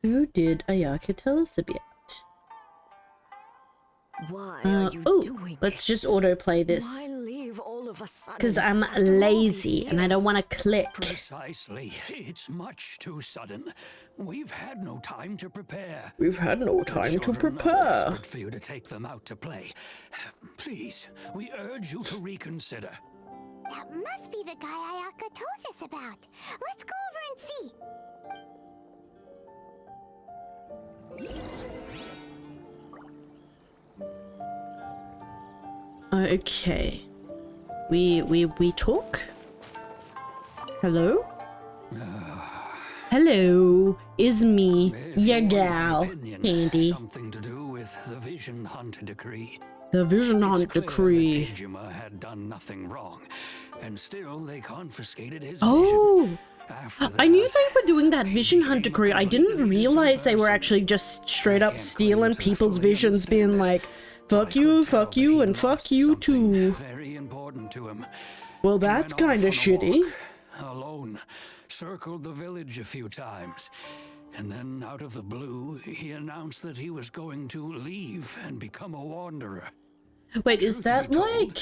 Who did Ayaka tell us about? Why are you doing let's this? just autoplay this. Why leave all of a sudden? Because I'm after all these lazy and I don't years? want to click. Precisely. It's much too sudden. We've had no time to prepare. We've had no The time to children are prepare. desperate for you to take them out to play. Please, we urge you to reconsider. That must be the guy Ayaka told us about. Let's go over and see. Okay. We talk? Hello? Hello, is me, If your in my gal, opinion, Candy. Something to do with the Vision Hunt decree. The Vision It's Hunt clear decree. that Tejima had done nothing wrong, and still they confiscated his Oh, vision. After I knew that, they were doing that Vision Hunt decree. I didn't realize they were actually just straight up stealing people's visions, being like, fuck you, and fuck you too. Very important to him. Well, He that's went off kind on of a shitty. walk, alone, circled the village a few times, and then out of the blue, he announced that he was going to leave and become a wanderer. Wait, is Truth that be told, like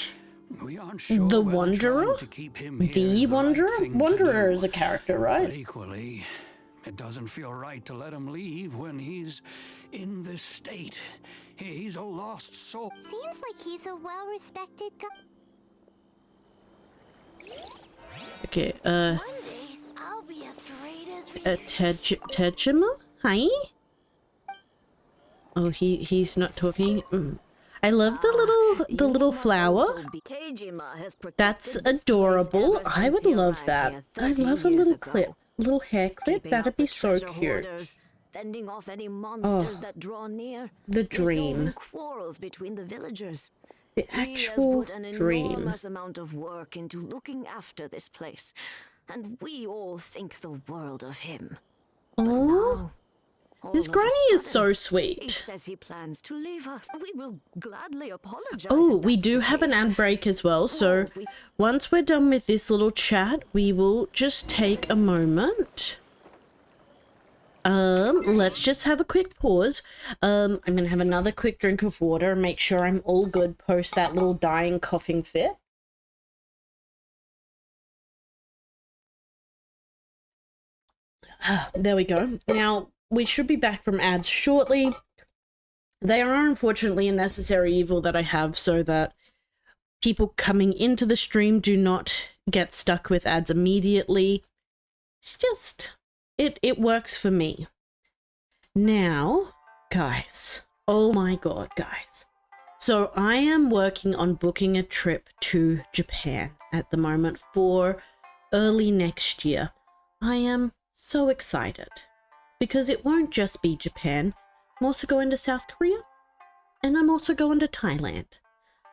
we aren't sure the whether Wanderer? trying to keep him here the is right Wanderer? thing to Wanderer do. is a character, But right? equally, it doesn't feel right to let him leave when he's in this state. He's a lost soul. Seems like he's a well-respected guy. Okay, One day, I'll be as great as Tejima? Hi? Oh, he's not talking. I love the little flower. That's adorable. I would love that. I love a little clip, little hair clip. That'd be so cute. Fending off any monsters that draw near. The dream. Resolving quarrels between the villagers. The He has actual put an dream. enormous amount of work into looking after this place, and we all think the world of him. Oh, Now, His all of a granny is sudden. so He sweet. says he plans to leave us. We will gladly apologize. Oh, if we that's do the have an case. ad break as well, so Oh, we- once we're done with this little chat, we will just take a moment. Let's just have a quick pause. I'm gonna have another quick drink of water and make sure I'm all good post that little dying coughing fit. There we go. Now, we should be back from ads shortly. They are unfortunately a necessary evil that I have so that people coming into the stream do not get stuck with ads immediately. It's just, it works for me. Now, guys, oh my god, guys. So I am working on booking a trip to Japan at the moment for early next year. I am so excited because it won't just be Japan. I'm also going to South Korea and I'm also going to Thailand.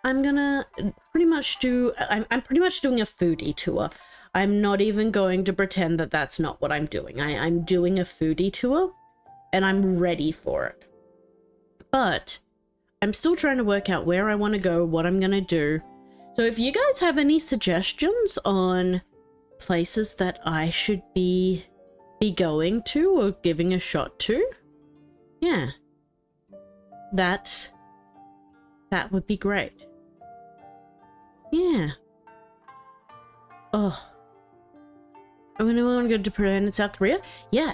I'm gonna pretty much I'm pretty much doing a foodie tour. I'm not even going to pretend that that's not what I'm doing. I'm doing a foodie tour and I'm ready for it. But I'm still trying to work out where I want to go, what I'm gonna do. So if you guys have any suggestions on places that I should be going to or giving a shot to, yeah, that would be great. Yeah. Oh. I mean, I want to go to Japan and South Korea. Yeah,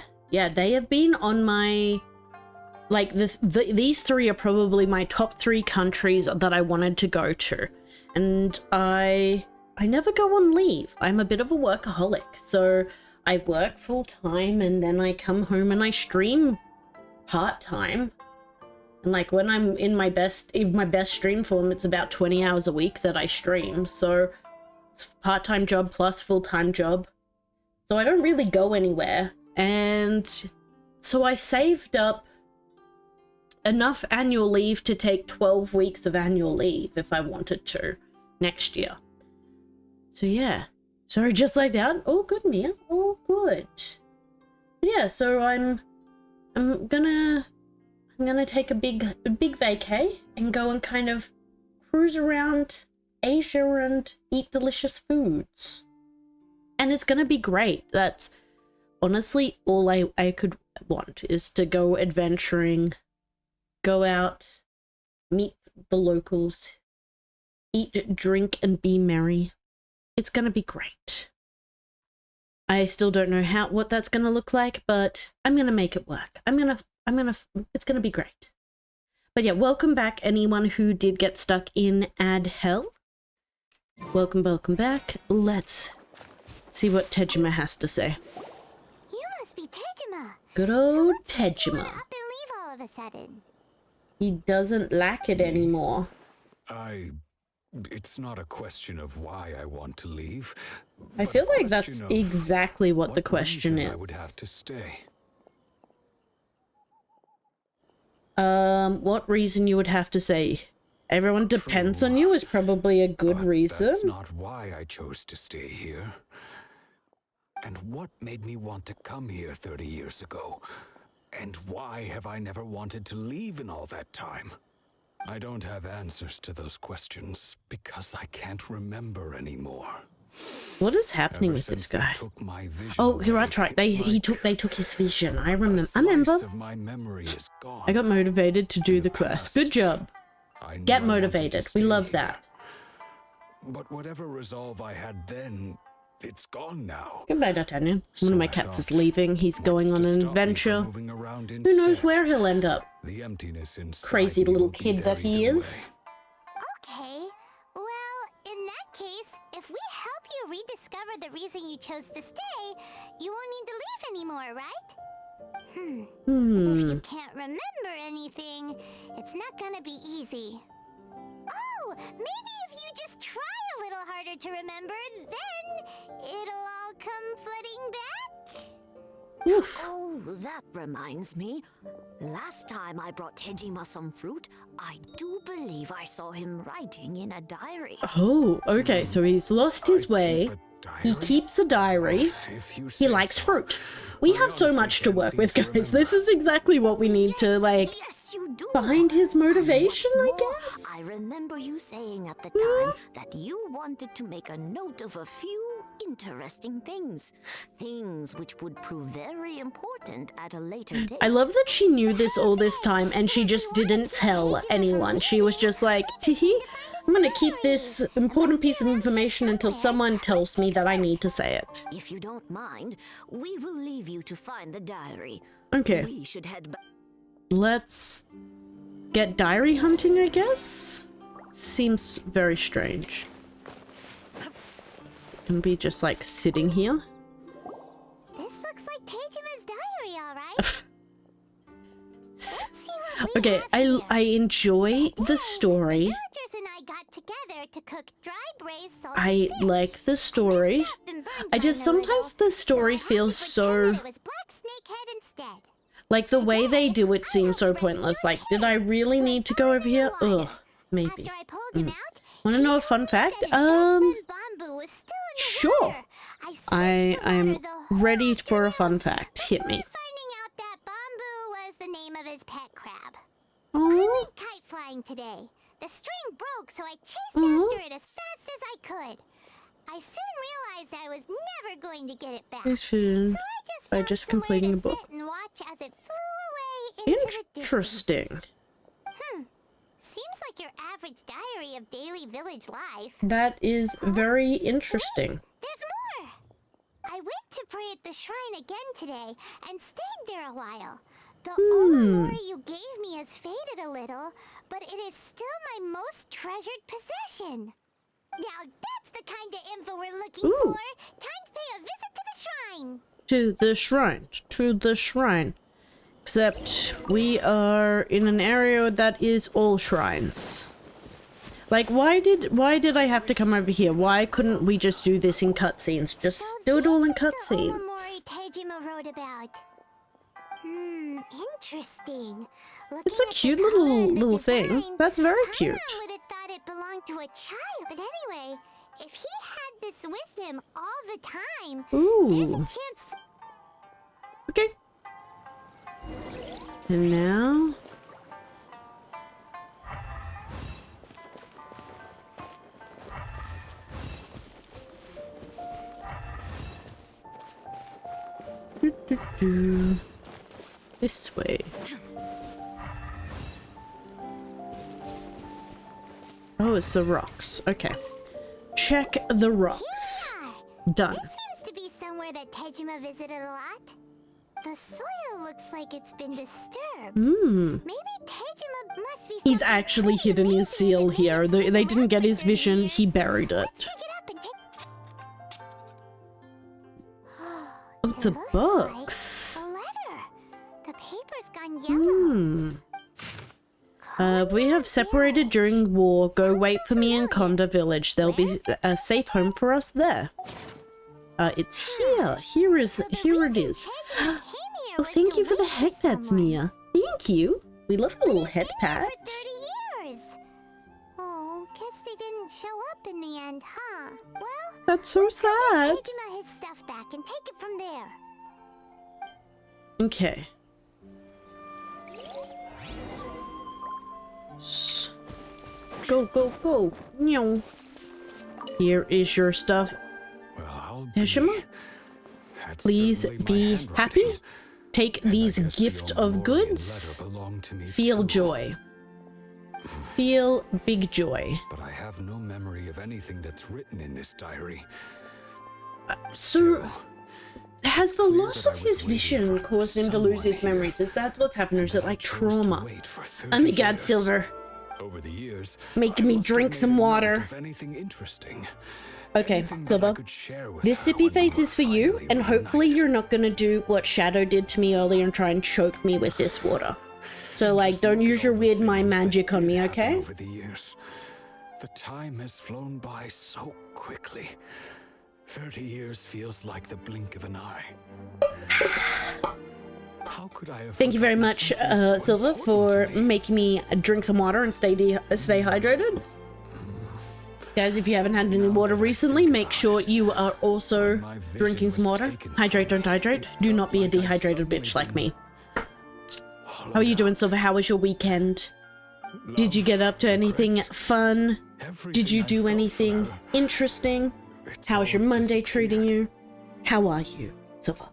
they have been on my, like, these three are probably my top 3 countries that I wanted to go to. And I never go on leave. I'm a bit of a workaholic. So I work full time and then I come home and I stream part time. And like when I'm in my best stream form, it's about 20 hours a week that I stream. So it's a part-time job plus full-time job. So I don't really go anywhere. And so I saved up enough annual leave to take 12 weeks of annual leave if I wanted to next year. So yeah. Sorry, just like that. Oh, good, Mia. Oh, good. But yeah, so I'm gonna take a big vacay and go and kind of cruise around Asia and eat delicious foods. And it's gonna be great. That's honestly all I could want, is to go adventuring, go out, meet the locals, eat, drink, and be merry. It's gonna be great. I still don't know what that's gonna look like, but I'm gonna make it work. It's gonna be great. But yeah, welcome back anyone who did get stuck in ad hell. Welcome back. Let's see what Tejima has to say. You must be Tejima. Good old What's made you Tejima. wanna up and leave all of a sudden? He doesn't lack it anymore. It's not a question of why I want to leave. I but feel a like that's question of exactly what the question reason is. I would have to stay. What reason you would have to say? Everyone depends True, on you is probably a good But reason. that's not why I chose to stay here. And what made me want to come here 30 years ago? And why have I never wanted to leave in all that time? I don't have answers to those questions because I can't remember anymore. What is happening Ever with this since they guy? took my vision Oh, away, that's right. They it's like took his vision. I a remember. slice of my memory is gone. I got motivated to do In the the quest. past, Good job. I knew Get I wanted to motivated. We stay love here. that. But whatever resolve I had then, it's gone now. Goodbye, D'Artagnan. One So of my I cats is thought, leaving. He's what's going on to an stop me from adventure. moving around Who knows instead? where he'll end up? The emptiness inside Crazy me little will be kid there that he either is. Okay. Well, in that case, if we help you rediscover the reason you chose to stay, you won't need to leave anymore, right? If you can't remember anything, it's not gonna be easy. Oh, maybe if you just try a little harder to remember, then it'll all come flooding back. Oh, that reminds me. Last time I brought Tejima some fruit, I do believe I saw him writing in a diary. Oh, okay. So he's lost his I way. keep a He keeps a diary. If you He say likes so. fruit. We have so much to work with, guys. This is exactly what we need to, like, Yes, you do. find his motivation, I What's more, guess. I remember you saying at the time that you wanted to make a note of a few interesting things. Things which would prove very important at a later date. I love that she knew this all this time and she just didn't tell anyone. She was just like, Tihi, I'm gonna keep this important piece of information until someone tells me that I need to say it. If you don't mind, we will leave you to find the diary. Okay, We should head back. let's get diary hunting, I guess? Seems very strange. Can we just, like, sitting here? This looks like Teijima's diary, alright? Okay, I enjoy the story. Villagers and I got together to cook dry braised salted I fish. like the story. It's been burned I just mine a sometimes little, the story so I had to feels pretend so that it was black snakehead instead. like the way they do it seems so pointless. Like, did I really need to go over here? Ugh, maybe. After I pulled him out, Want to he know a told fun me fact? that his best friend Bambu was still in the Sure. water. I I'm searched the water the whole ready for a fun afternoon fact. Hit me. before finding out that Bambu was the name of his pet crab. I Oh, went kite flying today. The string broke, so I chased Aw. after it as fast as I could. I soon realized I was never going to get it back. I should. So I just By found just somewhere completing to a book. sit and watch as it flew away into the distance. Interesting. Seems like your average diary of daily village life. That is very interesting. There's more! I went to pray at the shrine again today and stayed there a while. The omamori you gave me has faded a little, but it is still my most treasured possession. Now that's the kind of info we're looking Ooh. for. Time to pay a visit to the shrine. To the shrine. To the shrine. Except we are in an area that is all shrines. Like, why did I have to come over here? Why couldn't we just do this in cutscenes? Just do it all in The cutscenes. omamori Tejima wrote about. Interesting. It's a cute little thing. That's very cute. I would have thought it belonged to a child, but anyway, if he had this with him all the time, there's a Ooh. chance. Okay. And now... This way. Oh, it's the rocks. Okay. Check the rocks. Done. This seems to be somewhere that Tejima visited a lot. The soil looks like it's been disturbed. Maybe Tejima must be. He's something actually pretty hidden his amazing seal that made here. it They stick didn't around get for his 30 vision. He years. buried it. Let's pick it up and take. Oh, it's a It looks box. like a letter. The paper's gone yellow. We have separated during war. Go wait for me in Konda village. There'll be a safe home for us there. It's here. Here it is. Oh, thank you for the head pats, Mia. Thank you. We love a little head pat. For 30 years. Oh, guess they didn't show up in the end, huh? Well, That's so sad. Tejima his stuff back and take it from there. Okay. Go, go, go. Meow. Here is your stuff. Well, I'll Teshima, That's please certainly my be handwriting. happy. Take And I these guess the gift of Omamorian goods. letter belonged to me Feel too. joy. Feel big joy. But I have no memory of anything that's written in this diary. So, has the Clear loss that I of was his waiting vision for caused him to lose his someone here. memories? Is that what's happened, or is it like I chose to trauma? wait for 30 Oh my god, years. Silver. Over the years, Make I me must have drink made some a note water. of anything interesting. Okay, Anything that I Silver. could share with This her sippy when we face were is for you, finally and hopefully reunited. you're not gonna do what Shadow did to me earlier and try and choke me with this water. So, like, Just don't look at use your all the weird mind things that magic on did me, happen okay? Over the years, the time has flown by so quickly. 30 years feels like the blink of an eye. How could I have Thank you very forgotten much, something so Silver, important for to me? making me drink some water and stay hydrated. Guys, if you haven't had any water recently, make sure you are also drinking some water. Hydrate, don't hydrate. Do not be a dehydrated bitch like me. How are you doing, Silver? How was your weekend? Did you get up to anything fun? Did you do anything interesting? How's your Monday treating you? How are you, Silver?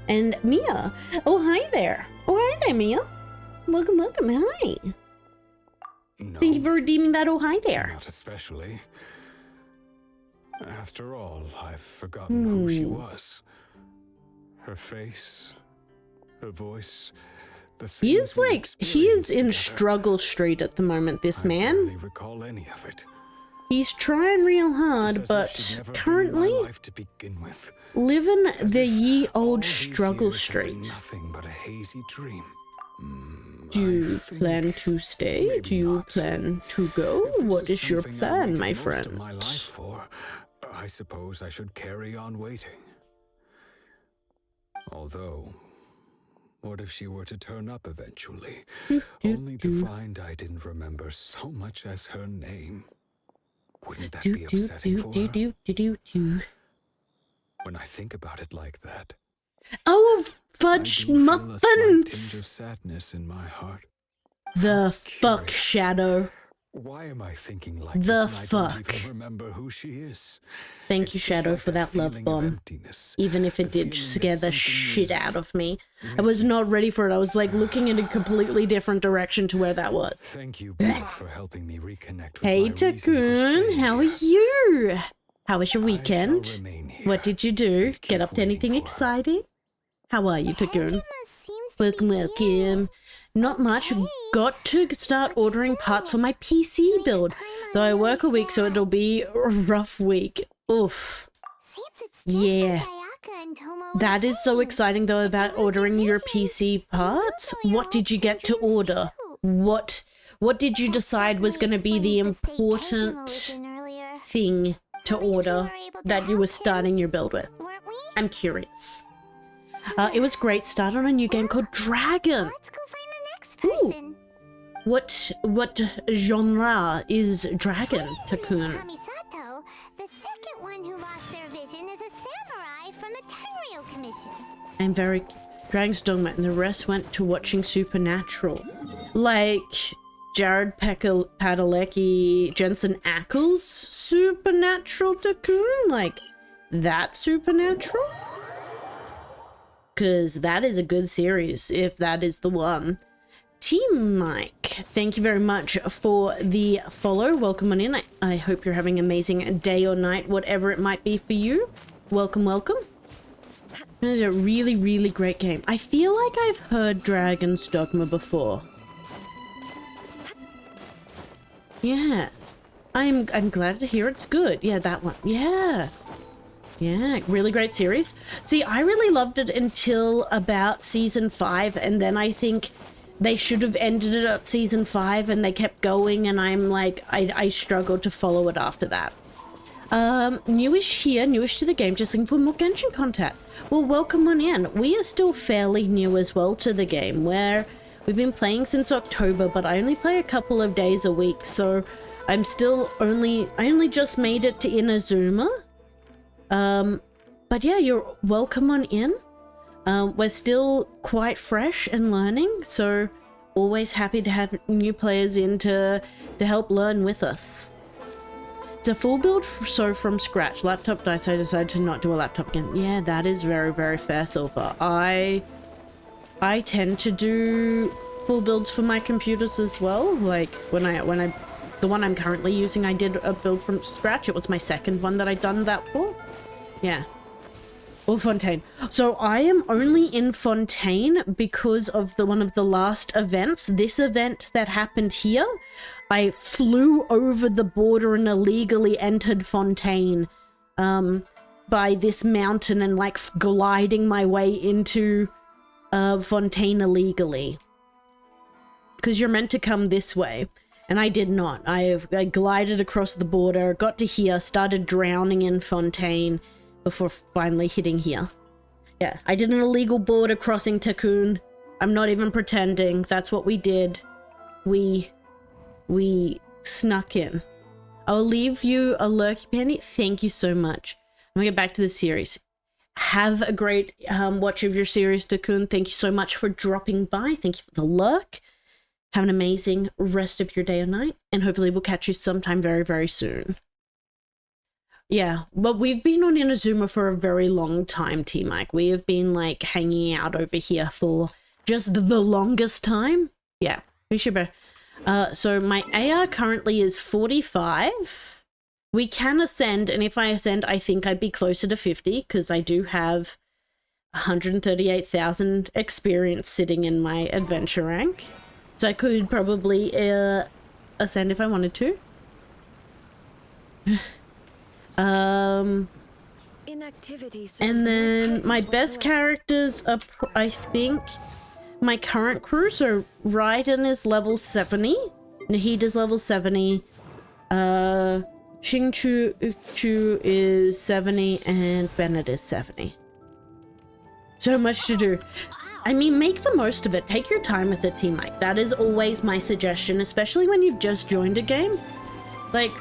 And Mia. Oh, hi there. Oh, hi there, Mia. Welcome, welcome. Hi. No, Thank you for redeeming that. Oh, hi there. not especially. After all, I've forgotten who she was. Her face, her voice, the things He is we like, he is experienced in together. struggle street at the moment, this I man. barely recall any of it. He's trying real It's hard, as if but she'd never been in my currently life to begin with. living As the if ye all old these struggle years had been street. nothing but a hazy dream. Do you I think plan to stay? maybe Do you not. plan to go? If this What is your something I plan, waited my most friend? of my life for, I suppose I should carry on waiting. Although, what if she were to turn up eventually, only to find I didn't remember so much as her name? Wouldn't that be upsetting for her? When I think about it like that, Oh, I fudge do feel a slight tinge of muffins! sadness in my heart. The fuck, Curious. Shadow. Why am I thinking like The this? And I don't fuck. even remember who she is. Thank It's you, just Shadow, like for that love feeling of bomb. emptiness. Even if it The did feeling scare that the something shit is out of me. I was not ready for it. I was like looking in a completely different direction to where that was. Thank you both for helping me reconnect with Hey, my reason for Takun, staying how are here. you? How was your I shall weekend? remain here What did you do? and Get keep up to anything waiting for her. exciting? How are you, Takun? Pendulum seems to Welcome, be welcome. Not much. Okay. Got to start ordering parts for my PC build. Though I work a week, so it'll be a rough week. Oof. Seems it's just Yeah. like Ayaka and Tomo were That is so saying. exciting though about If you lose ordering your vision, PC parts. your What did you hopes get and to dreams order? too. What did you That decide was going certainly to be the explains the state Kojima important was in earlier. thing to At least we order were able to that you were help him, starting your build with? weren't we? I'm curious. It was great. Started on a new game called Dragon. Let's go find the next Ooh. person. What genre is Dragon, Takun? Kamisato, the second one who lost their vision, is a samurai from the Tenryou Commission. I'm very Dragon's Dogma, and the rest went to watching Supernatural. Like Jared Padalecki, Jensen Ackles Supernatural, Takun? Like that Supernatural? Because that is a good series, if that is the one. Team Mike, thank you very much for the follow. Welcome on in. I hope you're having an amazing day or night, whatever it might be for you. Welcome, welcome. It is a really, really great game. I feel like I've heard Dragon's Dogma before. Yeah. I'm glad to hear it's good. Yeah, that one. Yeah. Yeah, really great series. See, I really loved it until about season 5, and then I think they should have ended it at season 5 and they kept going, and I'm like, I struggled to follow it after that. Newish here, newish to the game, just looking for more Genshin content. Well, welcome on in. We are still fairly new as well to the game, where we've been playing since October, but I only play a couple of days a week, so I'm still I only just made it to Inazuma. But yeah, you're welcome on in. We're still quite fresh and learning, so always happy to have new players in to help learn with us. It's a full build, so from scratch. Laptop died, so I decided to not do a laptop again. Yeah, that is very, very fair, Silver. I tend to do full builds for my computers as well. Like when I the one I'm currently using, I did a build from scratch. It was my second one that I'd done that for. Yeah. Or Fontaine. So I am only in Fontaine because of one of the last events. This event that happened here, I flew over the border and illegally entered Fontaine by this mountain and like gliding my way into Fontaine illegally. Because you're meant to come this way. And I did not. I glided across the border, got to here, started drowning in Fontaine before finally hitting here. Yeah, I did an illegal border crossing, Takun. I'm not even pretending. That's what we did. We snuck in. I'll leave you a lurky, Pandy. Thank you so much. I'm gonna get back to the series. Have a great watch of your series, Dakun. Thank you so much for dropping by. Thank you for the lurk. Have an amazing rest of your day or night, and hopefully we'll catch you sometime very, very soon. Yeah, but we've been on Inazuma for a very long time, T-Mike. We have been, like, hanging out over here for just the longest time. Yeah, we should be. So my AR currently is 45. We can ascend, and if I ascend, I think I'd be closer to 50, because I do have 138,000 experience sitting in my adventure rank. So I could probably ascend if I wanted to. And then my best characters are, I think, my current crew. So Raiden is level 70, Nahida's level 70, Xingqiu is 70, and Bennett is 70. So much to do. I mean, make the most of it. Take your time with it, Team Mike. That is always my suggestion, especially when you've just joined a game. Like,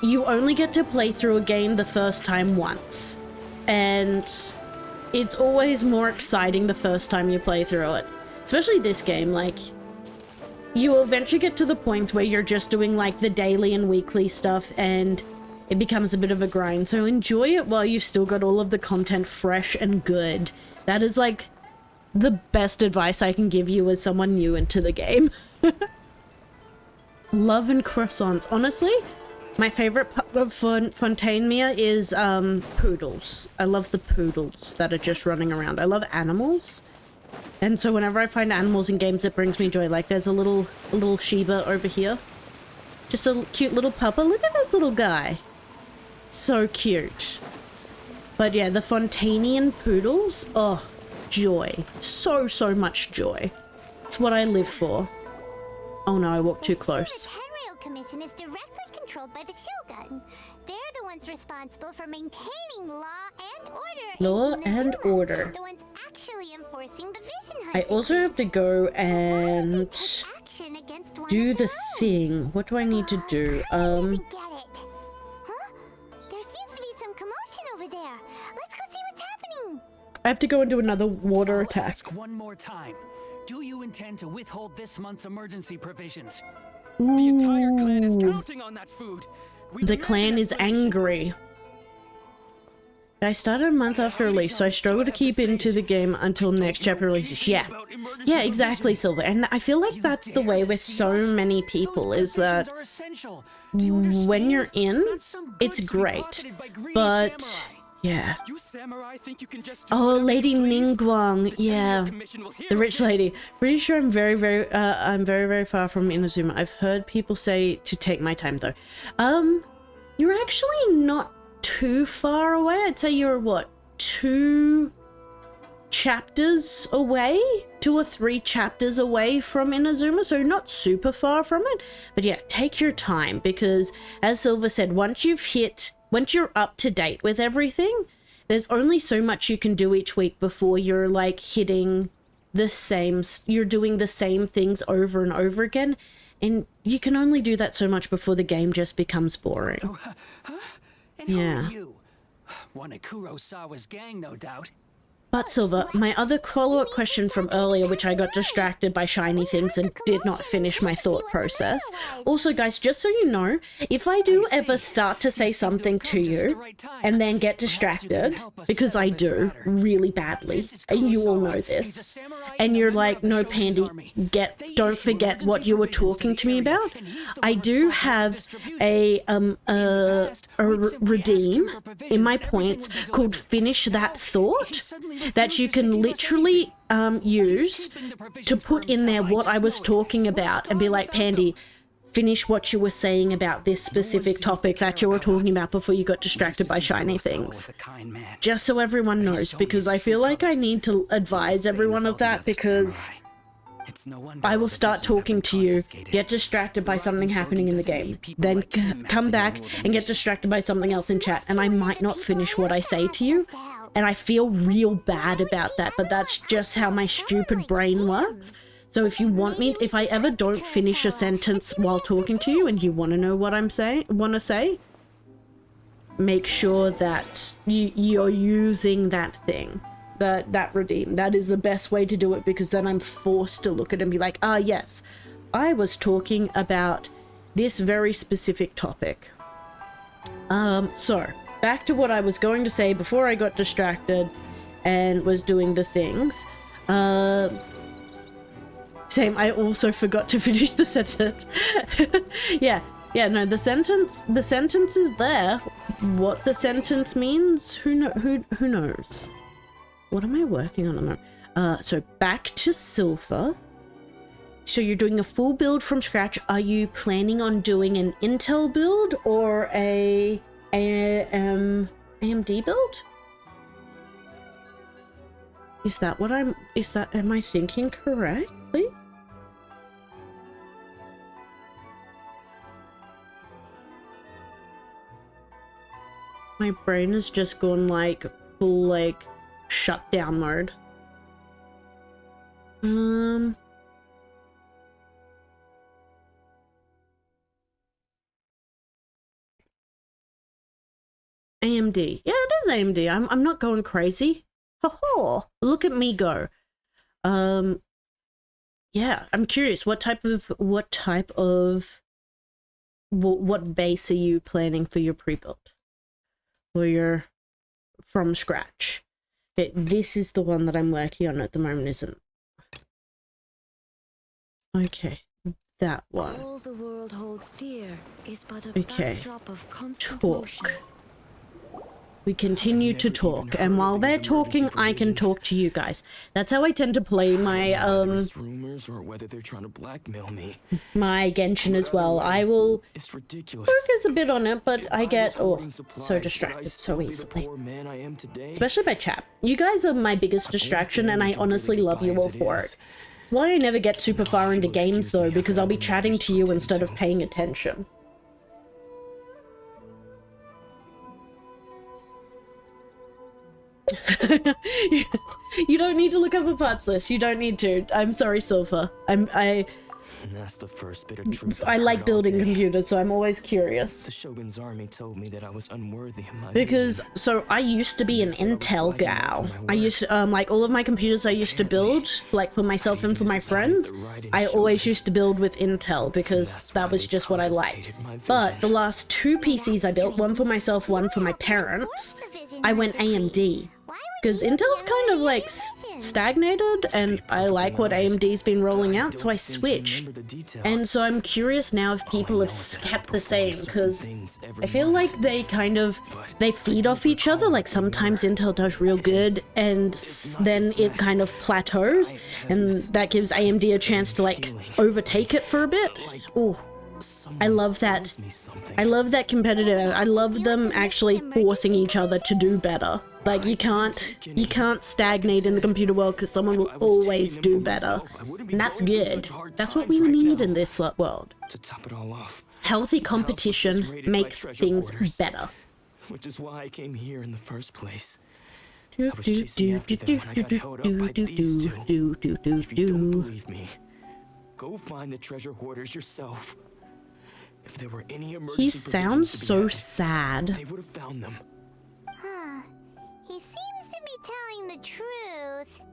you only get to play through a game the first time once. And it's always more exciting the first time you play through it. Especially this game, like, you will eventually get to the point where you're just doing, like, the daily and weekly stuff, and it becomes a bit of a grind. So enjoy it while you've still got all of the content fresh and good. That is, like, the best advice I can give you as someone new into the game. Love and croissants. Honestly, my favorite part of Fontainebleau is poodles. I love the poodles that are just running around. I love animals. And so whenever I find animals in games, it brings me joy. Like, there's a little Shiba over here. Just a cute little puppa. Look at this little guy. So cute. But yeah, the Fontainian poodles, oh, joy. So much joy. It's what I live for. Oh no, I walked too close. The Tenryou Commission is directly controlled by the Shogun. They're the ones responsible for maintaining law and order. Law and order. The ones actually enforcing the vision I hunt. also have to go and Action against one do of the their own. thing. What do I need to do? I don't get it. Huh? There seems to be some commotion over there. Let's go see what's happening. I have to go and do another water attack. Ask one more time. Do you intend to withhold this month's emergency provisions? The entire clan is counting on that food. We The demand clan an is explanation. angry. I started a month after release, so I struggle to keep into the game until next chapter releases. Yeah. Yeah, exactly, Silver. And I feel like that's the way with so many people, is that when you're in, it's great. But yeah. You samurai think you can just Oh, Lady Ningguang, yeah, the rich lady. Pretty sure I'm very, very far from Inazuma. I've heard people say to take my time though. You're actually not too far away. I'd say you're what, 2 chapters away, 2 or 3 chapters away from Inazuma, so not super far from it. But yeah, take your time, because as Silver said, once you're up to date with everything, there's only so much you can do each week before you're like hitting the same, you're doing the same things over and over again. And you can only do that so much before the game just becomes boring. And who Yeah. are you? One of Kurosawa's gang, no doubt. But Silver, my other follow-up question from earlier, which I got distracted by shiny things and did not finish my thought process. Also, guys, just so you know, if I do ever start to say something to you and then get distracted, because I do really badly, and you all know this, and you're like, no, Pandy, don't forget what you were talking to me about, I do have a redeem in my points called Finish That Thought, that you can literally use to put in there what I was talking about and be like, Pandy, finish what you were saying about this specific topic that you were talking about before you got distracted by shiny things. Just so everyone knows, because I feel like I need to advise everyone of that, because I will start talking to you, get distracted by something happening in the game, then come back and get distracted by something else in chat, and I might not finish what I say to you. And I feel real bad about that, but that's just how my stupid brain works. So if you want me, if I ever don't finish a sentence while talking to you and you want to know what I'm want to say, make sure that you're using that thing, that redeem. That is the best way to do it, because then I'm forced to look at it and be like, ah, yes, I was talking about this very specific topic. So back to what I was going to say before I got distracted and was doing the things. Same, I also forgot to finish the sentence. Yeah, no, the sentence is there. What the sentence means, who knows? What am I working on at the moment? So back to silver. So you're doing a full build from scratch. Are you planning on doing an Intel build or a AMD build? Am I thinking correctly? My brain has just gone like full like shutdown mode. AMD. Yeah, it is AMD. I'm not going crazy. Ho, look at me go. Yeah, I'm curious. What base are you planning for your pre-build? Or your from scratch? Okay, this is the one that I'm working on at the moment, isn't it? Okay, that one. All the world holds dear is but a Okay, backdrop of constant motion. talk. We continue to talk, and while they're talking, I can talk to you guys. That's how I tend to play my rumors or whether they're trying to blackmail me. my Genshin as well. I will focus a bit on it, but I get so distracted so easily. Especially by chat. You guys are my biggest distraction, and I honestly love you all for it. That's why I never get super far into games though, because I'll be chatting to you instead of paying attention. You don't need to look up a parts list. You don't need to. I'm sorry, Silver. And that's the first bit of truth I like building computers, so I'm always curious. The Shogun's army told me that I was unworthy of my Because, so I used to be an Intel gal. I used to, like all of my computers I used to build, like for myself and for my friends, I always used to build with Intel because that was just what I liked. But the last 2 PCs I built, one for myself, one for my parents, I went AMD. Because Intel's kind of like stagnated, and I like what AMD's been rolling out, so I switched. And so I'm curious now if people have kept the same, because I feel like they feed off each other. Like sometimes Intel does real good, and then it kind of plateaus, and that gives AMD a chance to like overtake it for a bit. Ooh. I love that. I love that competitive. I love them actually forcing each other to do better. Like you can't stagnate in the computer world because someone will always do better. And that's good. That's what we need in this world. Healthy competition makes things better. Which is why I came here in the first place. Do I was chasing after them when I got held up by these two. If you don't believe me, go find the treasure hoarders yourself. If there were any emergency He sounds so had, sad. they would have found them. He seems to be telling the truth.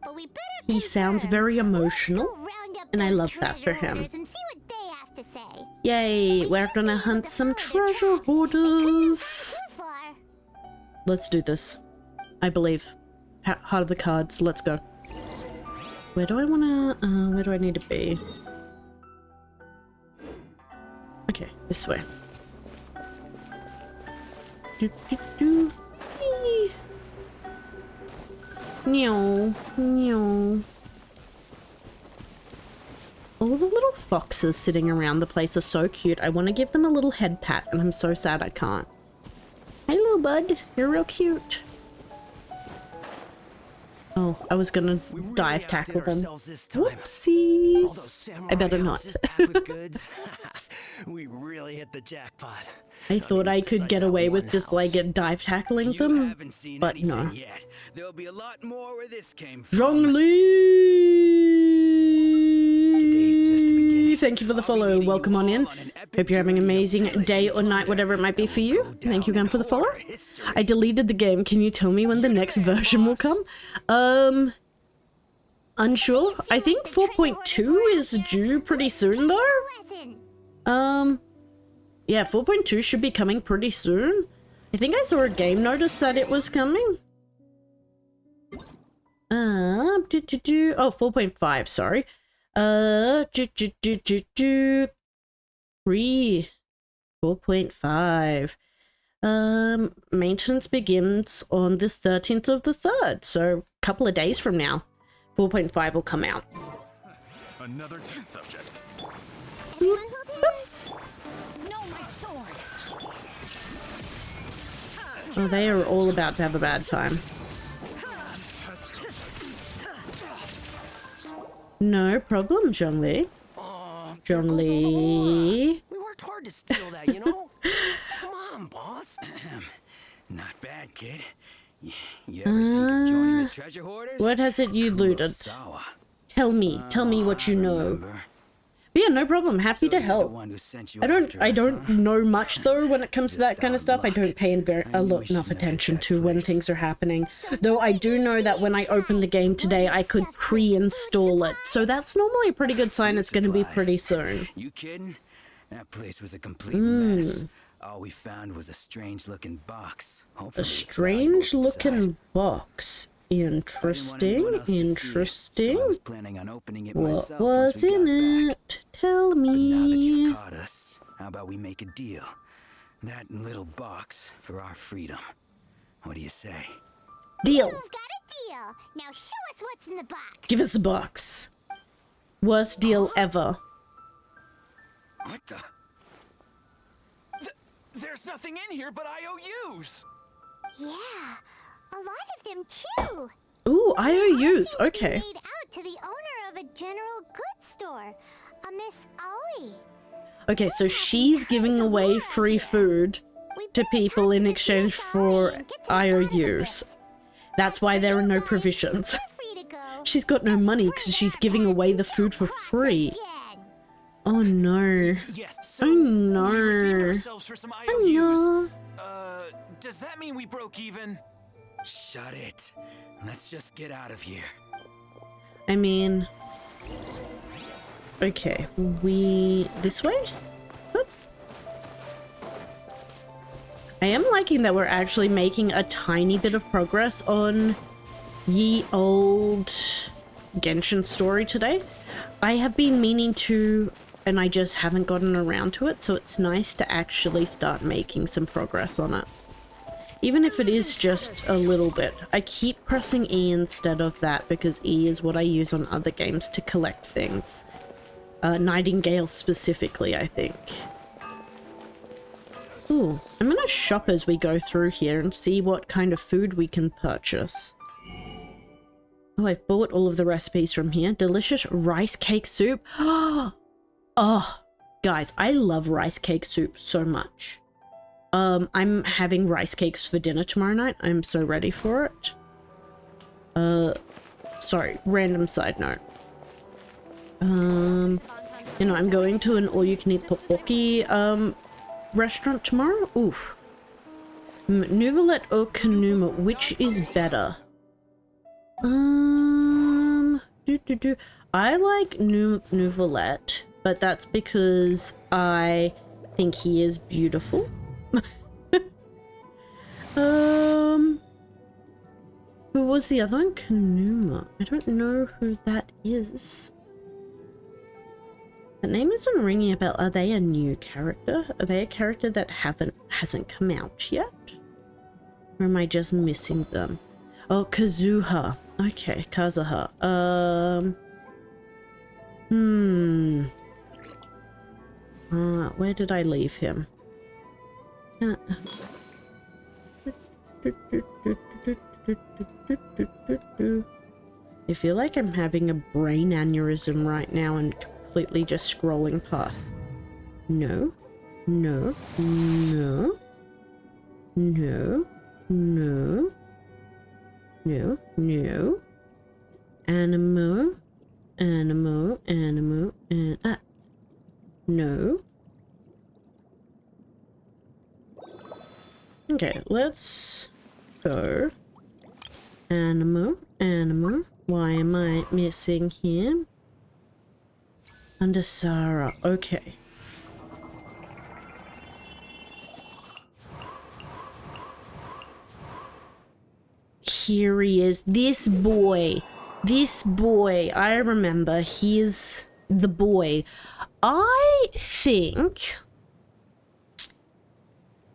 But we better He sounds very emotional, go round up and I those love that for treasure him. hoarders and see what they have to say. Yay, we're gonna hunt some treasure hoarders. Let's do this. I believe. Heart of the cards, let's go. Where do I need to be? Okay, this way. Meow, meow. All the little foxes sitting around the place are so cute. I want to give them a little head pat, and I'm so sad I can't. Hey, little bud. You're real cute. Oh, I was gonna dive tackle them. Whoopsies. I better not. We really hit the jackpot. I thought I could get away with just like dive tackling them, but no. Yet. There'll be a lot more where this came from. Zhongli! Thank you for the follow. Welcome on in. Hope you're having an amazing day or night, whatever it might be for you. Thank you again for the follow. I deleted the game. Can you tell me when the next version will come? Unsure. I think 4.2 is due pretty soon though. Yeah, 4.2 should be coming pretty soon. I think I saw a game notice that it was coming. Oh, 4.5, sorry. 4.5. Maintenance begins on the 13th of the 3rd, so a couple of days from now. 4.5 will come out. Another test subject. No, my sword. Oh, they are all about to have a bad time. No problem, Zhongli. Zhongli. We worked hard to steal that, you know? Come on, boss. Not bad, kid. You ever think of joining the treasure hoarders? What has it you looted? Kurosawa. Tell me what you know. Remember. But yeah, no problem. Happy to So he's the help. one who sent you I after don't us, huh? know much though when it comes to that Just kind of our stuff. I luck. don't pay I knew we enough shouldn't have hit attention that to when place. things are happening. Though I do know that when I open the game today, I could pre-install it. So that's normally a pretty good sign it's going to be pretty soon. You kidding? That place was a complete mess. All we found was a strange-looking box. Hopefully A it's strange valuable inside. looking box. I didn't want anyone else to see it, Interesting. so I was planning on opening it What myself once was we in got back. it? Tell But now that me. you've caught us, how about we make a deal? That little box for our freedom. What do you say? Deal. You've got a deal. Now show us what's in the box. Give us a box. Worst deal ever. What the? There's nothing in here but IOUs. Yeah, a lot of them too. Ooh, IOUs. They Okay. made out to the owner of a general goods store, a Miss Aoi. Okay, so she's giving away free food to people in exchange for IOUs. That's why there are no provisions. She's got no money because she's giving away the food for free. Oh no. Yes, so Oh we no. redeemed ourselves for some Oh IOUs. no. Does that mean we broke even? Shut it. Let's just get out of here. I mean... Okay, this way? What? I am liking that we're actually making a tiny bit of progress on ye old Genshin story today. I have been meaning to, and I just haven't gotten around to it, so it's nice to actually start making some progress on it. Even if it is just a little bit. I keep pressing E instead of that because E is what I use on other games to collect things. Nightingale specifically, I think. Ooh, I'm gonna shop as we go through here and see what kind of food we can purchase. Oh, I've bought all of the recipes from here. Delicious rice cake soup. Oh, guys, I love rice cake soup so much. I'm having rice cakes for dinner tomorrow night. I'm so ready for it. Sorry, random side note. You know, I'm going to an all-you-can-eat tteokbokki, restaurant tomorrow. Oof. Nouvellette or Kanuma, which is better? I like Nouvellette, but that's because I think he is beautiful. Who was the other one? Kanuma. I don't know who that is. The name isn't ringing a bell. Are they a new character? Are they a character that hasn't come out yet? Or am I just missing them? Oh, Kazuha. Okay, Kazuha. Where did I leave him? I feel like I'm having a brain aneurysm right now and completely just scrolling past. No. No. No. No. No. No. No. Animo. Animo. Animo. And No. Okay, let's go. Animal, animal. Why am I missing here? Under Sarah. Okay. Here he is. This boy. This boy. I remember. He's the boy. I think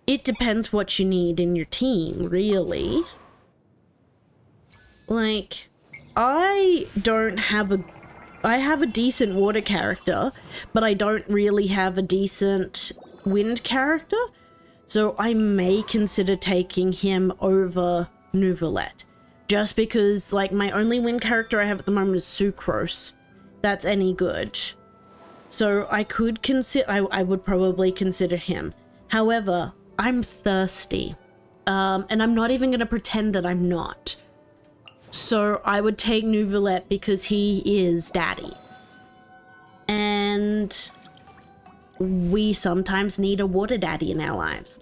it depends what you need in your team, really. Like, I have a decent water character, but I don't really have a decent wind character. So I may consider taking him over Nouvelette. Just because, like, my only wind character I have at the moment is Sucrose. That's any good. So I could consider, I would probably consider him. However, I'm thirsty. And I'm not even going to pretend that I'm not. So I would take Nouvelette because he is daddy. And we sometimes need a water daddy in our lives.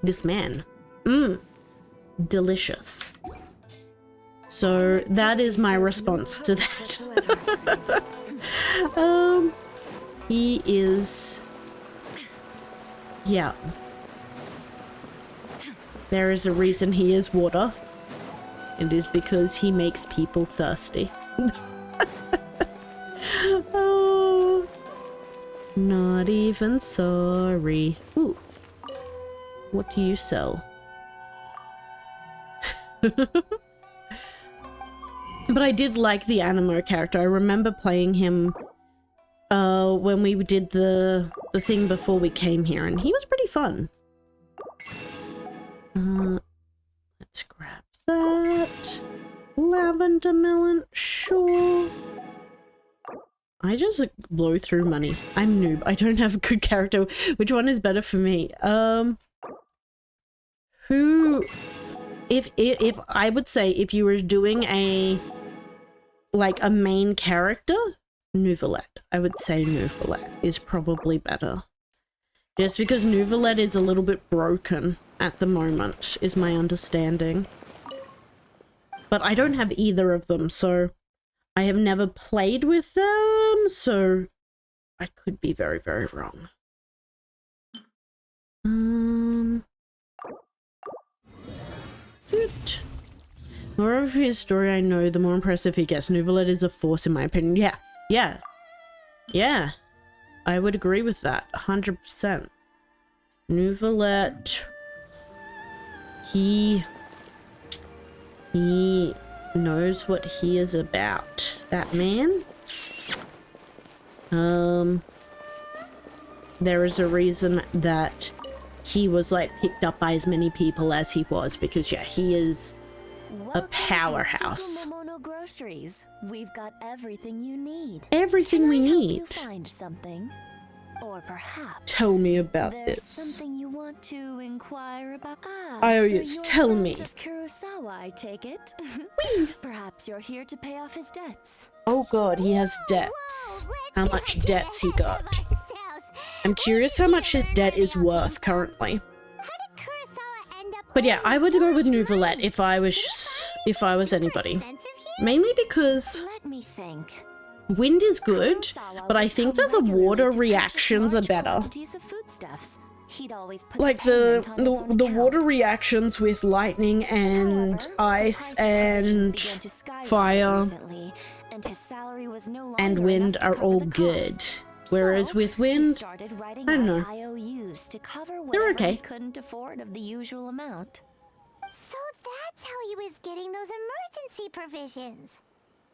This man. Delicious. So that is my response to that. He is... Yeah. There is a reason he is water. It is because he makes people thirsty. Oh, not even sorry. Ooh. What do you sell? But I did like the Animo character. I remember playing him when we did the thing before we came here, and he was pretty fun. Let's grab that. Lavender melon, sure. I just blow through money. I'm noob. I don't have a good character. Which one is better for me? Who... If I would say if you were doing a main character, Nouvelette. I would say Nouvelette is probably better. Just because Nouvelette is a little bit broken at the moment, is my understanding. But I don't have either of them, so I have never played with them, so I could be very, very wrong. Good. The more of his story I know, the more impressive he gets. Nouvelette is a force in my opinion. Yeah. I would agree with that, 100%. Nouvelette... He knows what he is about. That man? There is a reason that he was, like, picked up by as many people as he was, because, yeah, he is a powerhouse. Groceries. We've got everything you need. Everything we need. You find something, or perhaps tell me about there's this. something you want to inquire about. Yes, tell me. Of Kurosawa, I take it. Perhaps you're here to pay off his debts. Oh god, he has debts. How much debts he got? I'm curious how much his debt is worth currently. But yeah, I would go with Nouvelette if I was anybody. Mainly because Let me think. wind is good, but I think that the water reactions are better. Like the water reactions with lightning and ice and fire and wind are all good. Whereas with wind, I don't know. They're okay. Couldn't afford of the usual amount. So that's how he was getting those emergency provisions.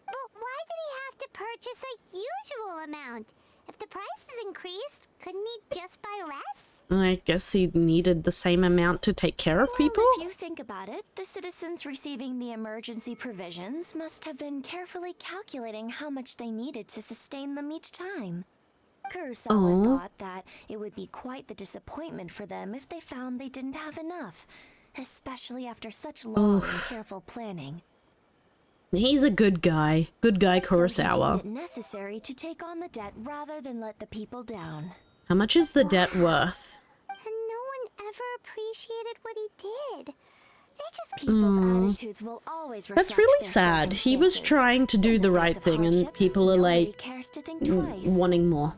But why did he have to purchase a usual amount? If the prices increased, couldn't he just buy less? I guess he needed the same amount to take care of people? If you think about it, the citizens receiving the emergency provisions must have been carefully calculating how much they needed to sustain them each time. Kurosawa thought that it would be quite the disappointment for them if they found they didn't have enough, especially after such long and careful planning. He's a good guy. Good guy So he Kurosawa. deemed it necessary to take on the debt rather than let the people down. How much is the debt worth? And no one ever appreciated what he did. They just People's attitudes will always reflect That's really their sad. He was circumstances. trying to do In the face right of thing and hardship, people are nobody like cares to think twice. wanting more.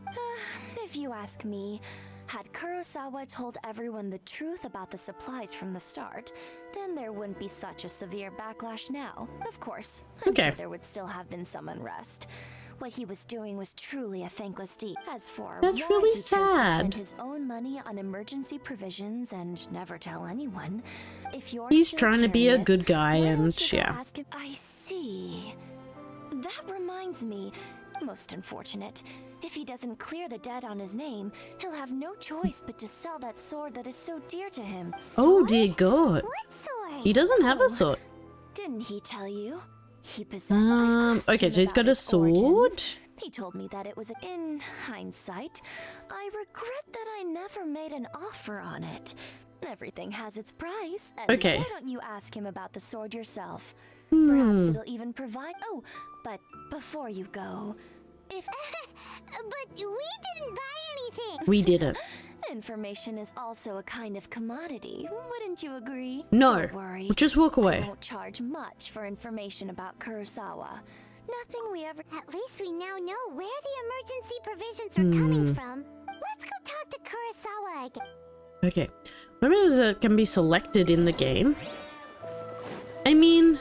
If you ask me, had Kurosawa told everyone the truth about the supplies from the start, then there wouldn't be such a severe backlash now. Of course, I'm Okay. sure there would still have been some unrest. What he was doing was truly a thankless deed. As for That's why really he chose to sad. spend his own money on emergency provisions and never tell anyone, if you're He's still trying to be a curious, good guy why and don't you go yeah. ask him? I see. That reminds me. Most unfortunate. If he doesn't clear the debt on his name, he'll have no choice but to sell that sword that is so dear to him. Oh dear God. What sword? He doesn't have a sword. Didn't he tell you? He possesses. I've asked Okay, him so he's about got a his origins. sword. He told me that it was in hindsight. I regret that I never made an offer on it. Everything has its price. And Okay. why don't you ask him about the sword yourself? Perhaps it'll even provide. Oh, but before you go, if But we didn't buy anything. We did it. information is also a kind of commodity, wouldn't you agree? No. Don't worry. Just walk I away. won't charge much for information about Kurosawa. Nothing we ever. At least we now know where the emergency provisions are coming from. Let's go talk to Kurosawa again. Okay. What is it can be selected in the game? I mean,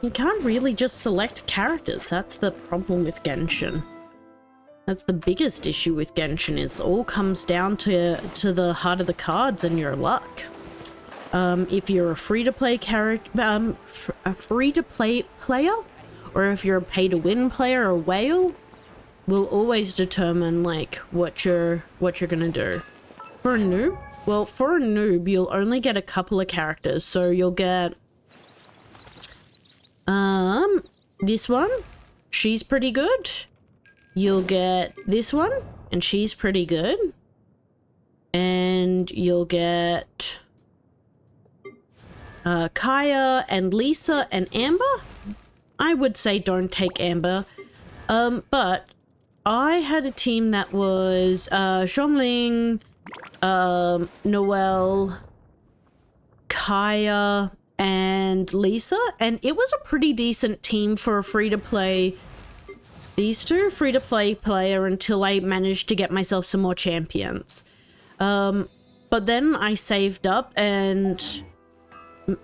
you can't really just select characters. That's the problem with Genshin. That's the biggest issue with Genshin. It all comes down to the heart of the cards and your luck. If you're a free-to-play character, a free-to-play player, or if you're a pay-to-win player or whale, will always determine like what you're gonna do. For a noob, well, for a noob, you'll only get a couple of characters. So you'll get this one. She's pretty good. You'll get this one, and she's pretty good. And you'll get Kaya and Lisa and Amber. I would say don't take Amber. But I had a team that was Zhongling, Noelle, Kaya, and Lisa, and it was a pretty decent team for a free-to-play. These two free-to-play player until I managed to get myself some more champions. But then I saved up and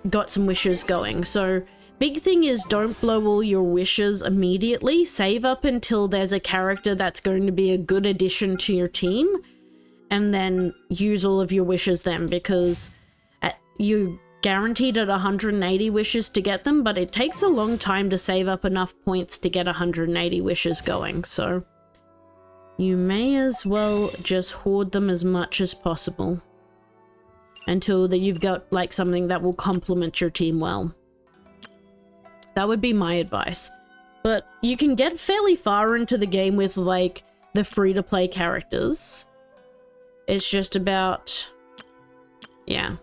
got some wishes going. So big thing is don't blow all your wishes immediately. Save up until there's a character that's going to be a good addition to your team, and then use all of your wishes then, because you guaranteed at 180 wishes to get them, but it takes a long time to save up enough points to get 180 wishes going, so you may as well just hoard them as much as possible until that you've got like something that will complement your team well. That would be my advice. But you can get fairly far into the game with like the free-to-play characters. It's just about, yeah.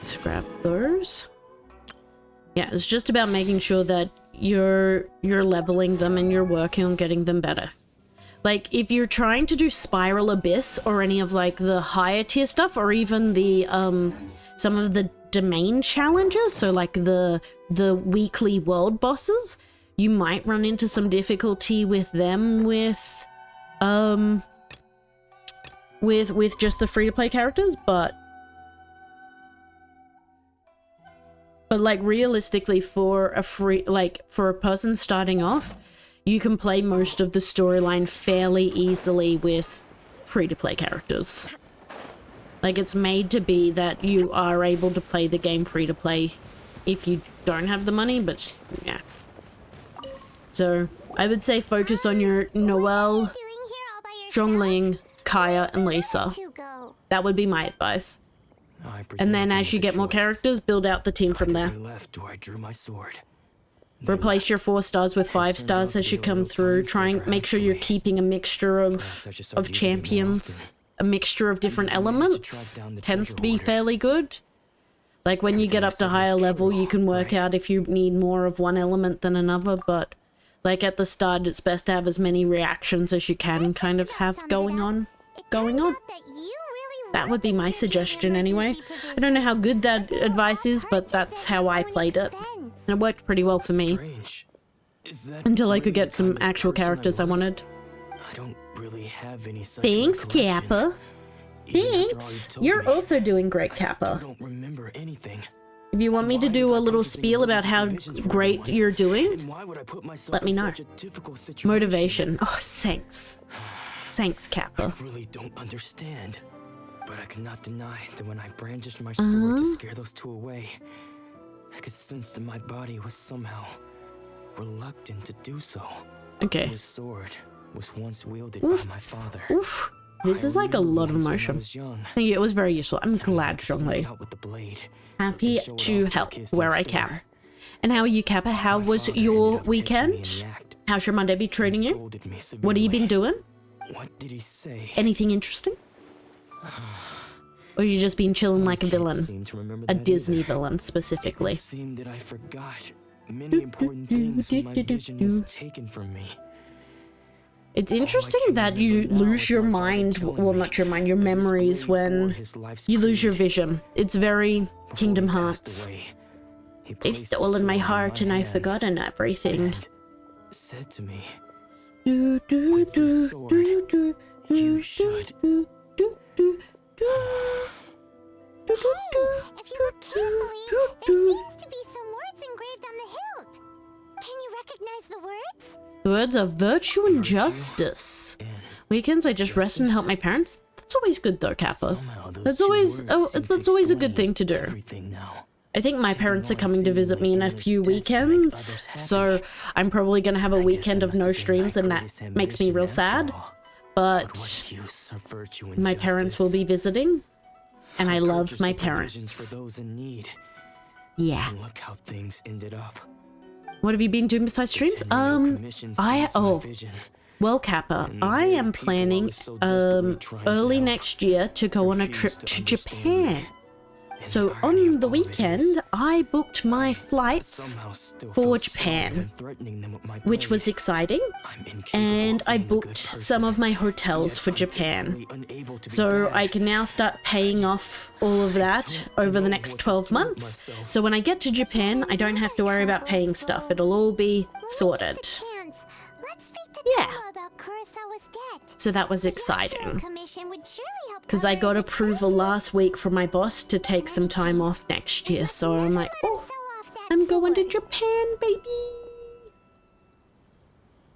Scrap those. Yeah, it's just about making sure that you're leveling them and you're working on getting them better. Like, if you're trying to do Spiral Abyss or any of like the higher tier stuff, or even the some of the domain challenges, so like the weekly world bosses, you might run into some difficulty with them with just the free-to-play characters, but like realistically for a person starting off, you can play most of the storyline fairly easily with free-to-play characters. Like, it's made to be that you are able to play the game free-to-play if you don't have the money, but yeah. So, I would say focus on your Noelle, Zhongling, Kaya, and Lisa. That would be my advice. And then as you get more characters, build out the team from there. Replace your 4 stars with 5 stars as you come through. Try and make sure you're keeping a mixture of champions. a mixture of different elements tends to be fairly good. Like when you get up to higher level, you can work out if you need more of one element than another, but like at the start, it's best to have as many reactions as you can kind of have going on. That would be my suggestion anyway. I don't know how good that advice is, but that's how I played it. And it worked pretty well for me. Until I could get some actual characters I wanted. I don't really have any such Thanks, recollection. Kappa. Thanks. You're also doing great, Kappa. I don't remember anything. If you want me to do a little spiel about how great you're doing, Why would I put myself let me in know. such a difficult situation? Motivation. Oh, thanks. Thanks, Kappa. I really don't understand. But I cannot deny that when I brandished my sword to scare those two away, I could sense that my body was somehow reluctant to do so. Okay. This sword was once wielded by my father. Oof. This is like a lot of emotion. Thank you, it was very useful. I'm glad, Zhongli. Happy to help where I can. And how are you, Kappa? How was your weekend? How's your Monday be treating you? What have you been doing? What did he say? Anything interesting? Or you just been chilling like a villain? A Disney villain, specifically. It seemed that I forgot many important things when my vision was taken from me. It's interesting that you lose your mind, well, not your mind, your memories when you lose your vision. It's very Kingdom Hearts. They've stolen my heart and I've forgotten everything. Said to me, With this sword, you should. If you look carefully, there seems to be some words engraved on the hilt. Can you recognize the words? The words are virtue and justice. Weekends I just rest and help my parents. That's always good though, Kappa. That's always a good thing to do. I think my parents are coming to visit me in a few weekends, so I'm probably gonna have a weekend of no streams and that makes me real sad. But my parents will be visiting, and I love my parents. Yeah. Look how things ended up. What have you been doing besides streams? Well, Kappa, I am planning early next year to go on a trip to Japan. So on the weekend, I booked my flights for Japan, which was exciting, and I booked some of my hotels for Japan. So I can now start paying off all of that over the next 12 months. So when I get to Japan, I don't have to worry about paying stuff. It'll all be sorted. Yeah. So that was exciting. Because I got approval last week from my boss to take some time off next year. So I'm like, oh, I'm going to Japan, baby.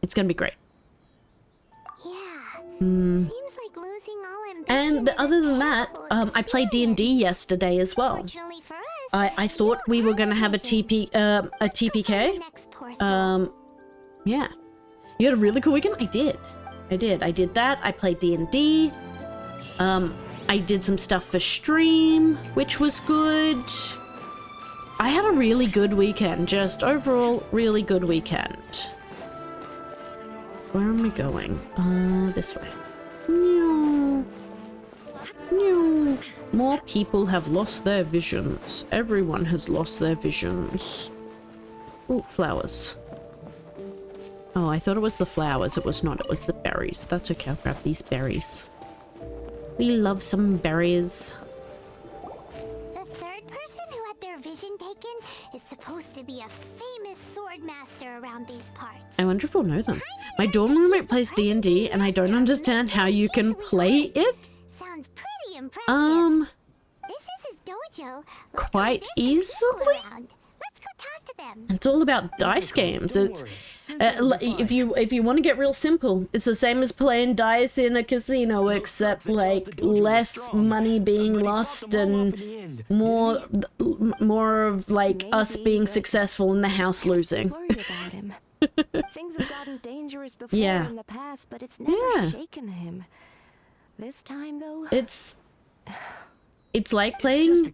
It's going to be great. Seems like losing all ambition. And other than that, I played D&D yesterday as well. I thought we were going to have a TPK. Yeah. You had a really cool weekend? I did. I did that. I played D&D. I did some stuff for stream, which was good. I had a really good weekend. Just overall, really good weekend. Where am I going? This way. No. No. More people have lost their visions. Everyone has lost their visions. Oh, flowers. Oh, I thought it was the flowers. It was not. It was the berries. That's okay. I'll grab these berries. We love some berries. The third person who had their vision taken is supposed to be a famous sword master around these parts. I wonder if we'll know them. My dorm roommate plays D&D, and I don't understand how you can play it. Sounds pretty impressive. This is his dojo. Quite easily. Let's go talk to them. It's all about dice games. It's if you want to get real simple, it's the same as playing dice in a casino, except like less money being lost and more of like us being successful and the house losing. Things have gotten dangerous before in the past, but it's never shaken him. This time, though, it's like playing.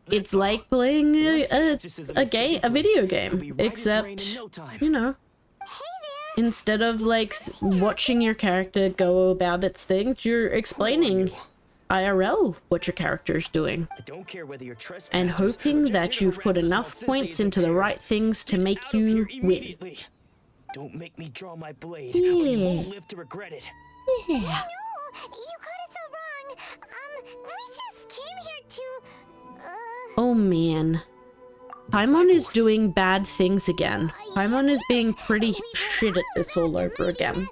It's like playing a video game, except you know. Hey there! Instead of like watching your character go about its thing, you're explaining IRL what your character is doing. I don't care whether you're trespassers And or hoping just that here you've to put ransom enough small points sensei's into the affairs. right things to Get make out of you here win. immediately. Don't make me draw my blade, or you won't live to regret it. Yeah. No, you got it so wrong. We just came here to. Oh man. Paimon is doing bad things again. Paimon is being pretty shit at this all over again.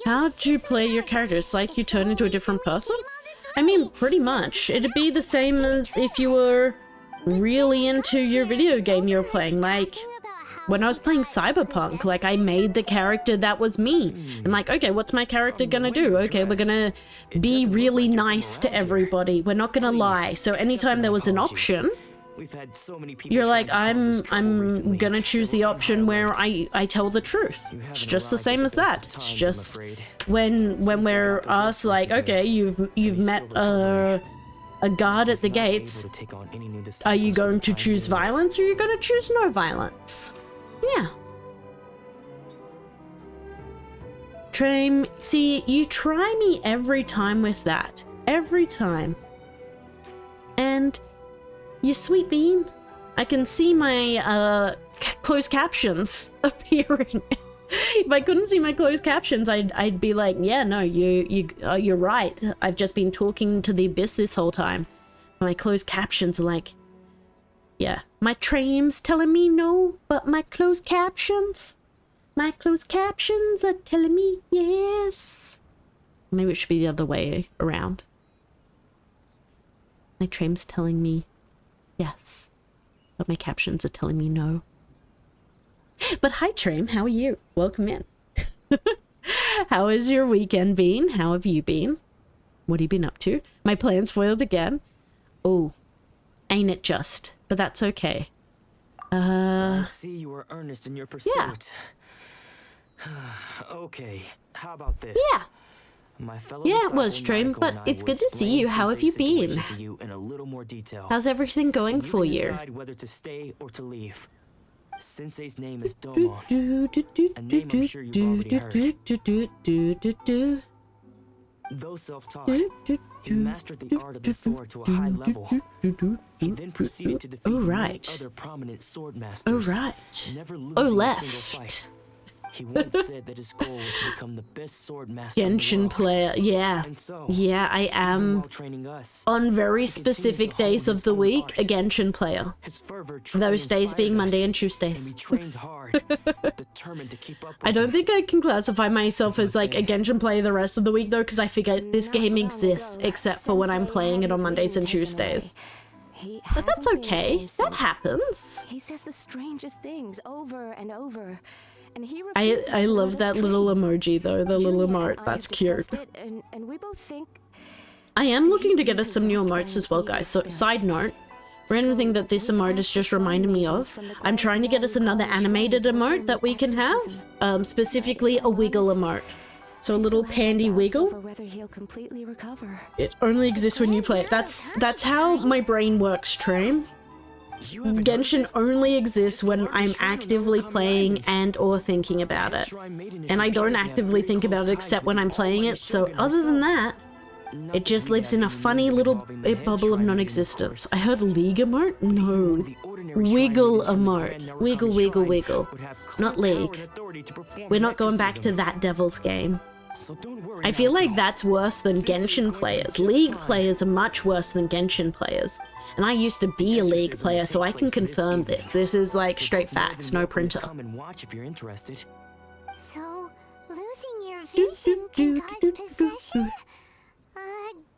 How do you play your character? It's like you turn into a different person? I mean, pretty much. It'd be the same as if you were really into your video game you were playing. Like, when I was playing Cyberpunk, like, I made the character that was me. And like, okay, what's my character gonna do? Okay, we're gonna be really nice to everybody. We're not gonna lie. So anytime there was an option, you're like, I'm gonna choose the option where I tell the truth. It's just the same as that. It's just when we're asked, like, okay, you've met a guard at the gates. Are you going to choose violence or are you going to choose no violence? Yeah. See, you try me every time with that. Every time. And you sweet bean, I can see my closed captions appearing. If I couldn't see my closed captions, I'd be like, yeah, no, you're right. I've just been talking to the abyss this whole time. My closed captions are like, yeah, my train's telling me no, but my closed captions are telling me yes. Maybe it should be the other way around. My train's telling me yes, but my captions are telling me no. But hi, Tram, how are you? Welcome in. How has your weekend been? How have you been? What have you been up to? My plans foiled again. Oh, ain't it just? But that's okay. I see you were earnest in your pursuit. Yeah. Okay, how about this? Yeah. My fellow Yeah, it was, disciple Tram, Naoko but and I it's will good to see explain you. How have you Sensei's been? situation to you in a little more detail. How's everything going And for you? you? Can decide whether to stay or to leave. Sensei's name is Domon. A name I'm sure you've already heard. Though self-taught, he mastered the art of the sword to a high level. He then proceeded to defeat many other prominent sword masters. Oh, right. Never losing Oh, a single left. fight. He once said that his goal was to become the best sword master in the Genshin world. player, yeah. And so, Yeah, I even am, while training us, on very he continued specific to days hone of his the own week, art. a Genshin player. His fervor Those days being inspired Monday us, and Tuesdays. and we trained hard, determined to keep up with I don't him. think I can classify myself as like a Genshin player the rest of the week though, because I figure this game exists except for when I'm playing it on Mondays and Tuesdays. But that's okay. That happens. He says the strangest things over and over. And he I love that little emoji though, the little emote. That's cute. And we both think I am looking to get us some new emotes as well, guys. So, side note, random thing that this emote is just reminded me of, I'm trying to get us another animated emote that we can have, specifically a wiggle emote. So a little pandy wiggle. whether he'll completely recover. It only exists when you play it. That's how my brain works, Tram. Genshin only exists when I'm actively playing and or thinking about it. And I don't actively think about it except when I'm playing it, so other than that, it just lives in a funny little bubble of non-existence. I heard League emote? No. Wiggle emote. Wiggle, wiggle, wiggle. Not League. We're not going back to that devil's game. I feel like that's worse than Genshin players. League players are much worse than Genshin players. And I used to be a League player, so I can confirm this. This is like straight facts, no printer. Come and watch if you're interested. So, losing your vision can cause possession?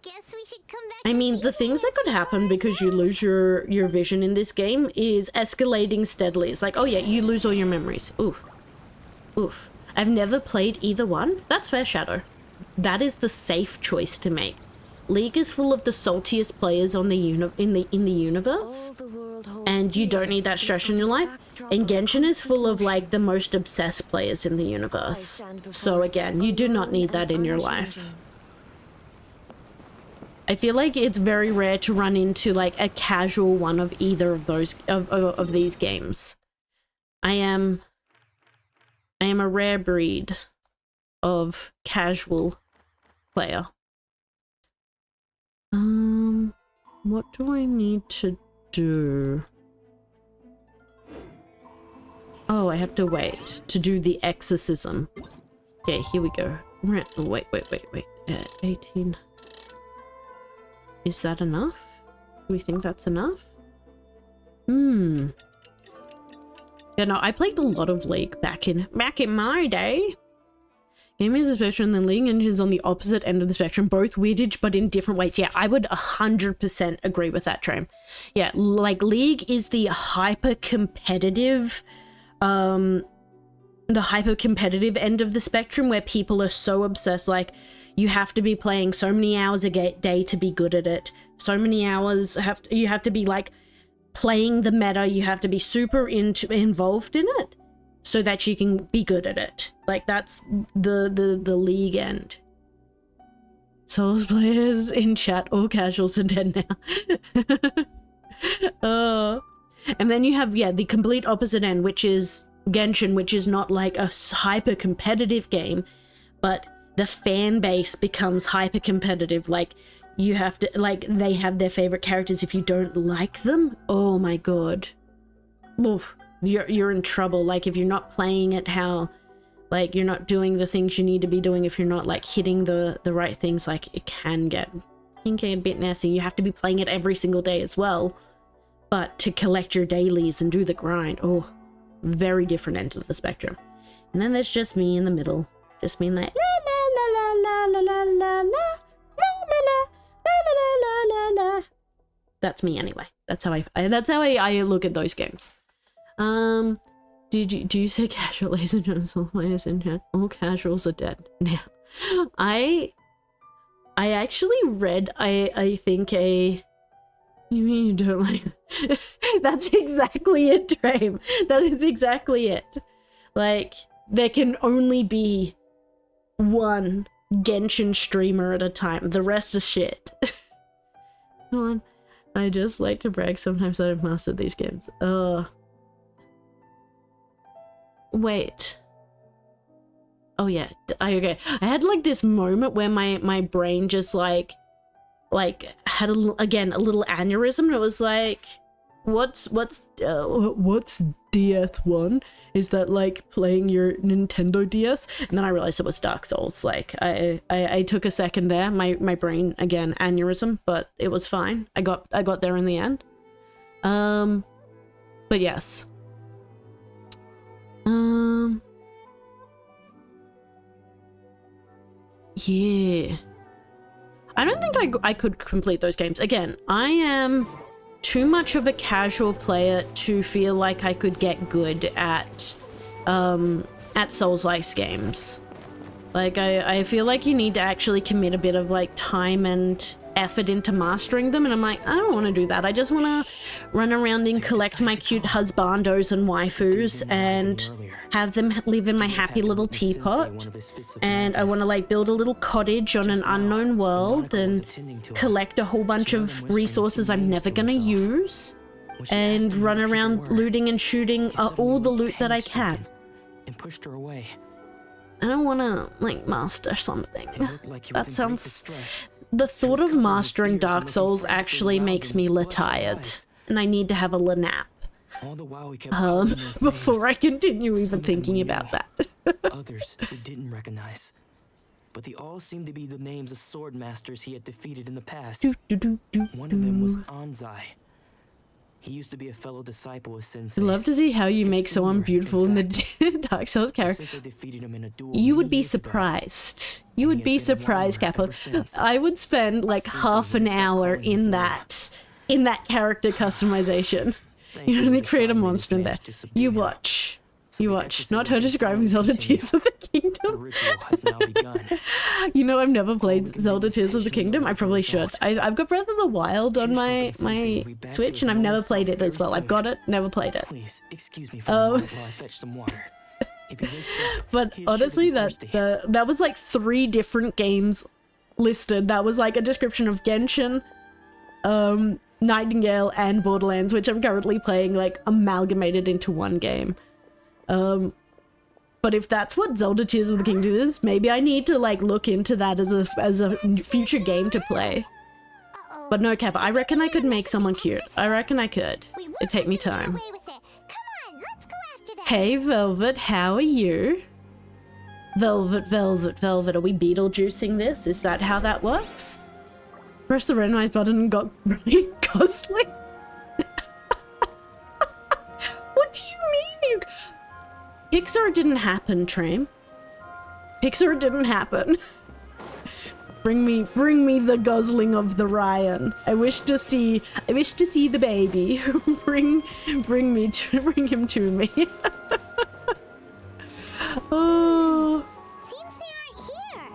Guess we should come back. I mean, the things that could happen because you lose your vision in this game is escalating steadily. It's like, oh yeah, you lose all your memories. Oof. Oof. I've never played either one. That's fair, Shadow. That is the safe choice to make. League is full of the saltiest players on the in the universe, and you don't need that stress in your life. And Genshin is full of like the most obsessed players in the universe. So again, you do not need that in your life. I feel like it's very rare to run into like a casual one of either of those of these games. I am I am a rare breed of casual player. What do I need to do? Oh, I have to wait to do the exorcism. Okay, here we go. Wait. 18. Is that enough? Do we think that's enough? Yeah, no, I played a lot of League back in my day. Gaming is a spectrum, then League Engine is on the opposite end of the spectrum, both weirdage but in different ways. Yeah, I would 100% agree with that, Tram. Yeah, like League is the hyper-competitive, end of the spectrum where people are so obsessed, like, you have to be playing so many hours a day to be good at it. So many hours, you have to be, like, playing the meta, you have to be super involved in it so that you can be good at it. Like, that's the League end. Souls players in chat, all casuals are dead now. And then you have, yeah, the complete opposite end, which is Genshin, which is not like a hyper competitive game, but the fan base becomes hyper competitive. Like, you have to, like, they have their favorite characters. If you don't like them, oh my god, oof, you're in trouble. Like, if you're not playing it how, like, you're not doing the things you need to be doing, if you're not, like, hitting the right things, like, it can get a bit nasty. You have to be playing it every single day as well, but to collect your dailies and do the grind, oh, very different ends of the spectrum. And then there's just me in the middle, just being like, la la la la la la la la la la la la. That's me anyway. That's how I look at those games. Do you say casual, ladies and gentlemen? All players in chat, all casuals are dead now. I actually read, I think you mean you don't like that's exactly it, Drame. That is exactly it. Like, there can only be one Genshin streamer at a time. The rest is shit. Come on. I just like to brag sometimes that I've mastered these games. Wait. Oh yeah. Okay. I had like this moment where my brain just like had a little aneurysm, and it was like, what's DS1? Is that like playing your Nintendo DS? And then I realized it was Dark Souls. Like, I took a second there. My brain, again, aneurysm, but it was fine. I got there in the end. But yes. Yeah. I don't think I could complete those games. Again, I am too much of a casual player to feel like I could get good at Souls-like games. Like, I feel like you need to actually commit a bit of, like, time and effort into mastering them, and I'm like, I don't want to do that. I just want to run around and collect my cute husbandos and waifus and have them live in my happy little teapot, and I want to, like, build a little cottage on an unknown world and collect a whole bunch of resources I'm never gonna use and run around looting and shooting all the loot that I can. And pushed her away. I don't want to, like, master something. That sounds... The thought of mastering Dark Souls actually makes me tired, and I need to have a nap before I continue even thinking about that. Others who didn't recognize, but they all seemed to be the names of sword masters he had defeated in the past. One of them was Anzai. He used to be a fellow disciple of Sensei. I'd love to see how you make someone beautiful in the Dark Souls character. You would be surprised. You would be surprised, Kappa. I would spend like half an hour in that character customization. You know, they create a monster in there. You watch. You watch. Not her describing Zelda Tears of the Kingdom. You know, I've never played Zelda Tears of the Kingdom. I probably should. I've got Breath of the Wild on my Switch, and I've never played it as well. I've got it, never played it. Please, excuse me for a moment while I fetch some water. But honestly, that was like 3 different games listed. That was like a description of Genshin, Nightingale, and Borderlands, which I'm currently playing, like, amalgamated into one game. But But if that's what Zelda Tears of the Kingdom is, maybe I need to like look into that as a future game to play. But no, Kappa, I reckon I could make someone cute. I reckon I could. It'd take me time. Hey, Velvet, how are you? Velvet, Velvet, Velvet. Are we Beetlejuicing this? Is that how that works? Press the randomize button and got Ryan Gosling. What do you mean? Pixar didn't happen, Tram. Pixar didn't happen. Bring me the Gosling of the Ryan. I wish to see the baby. bring him to me. Oh. Seems they aren't here.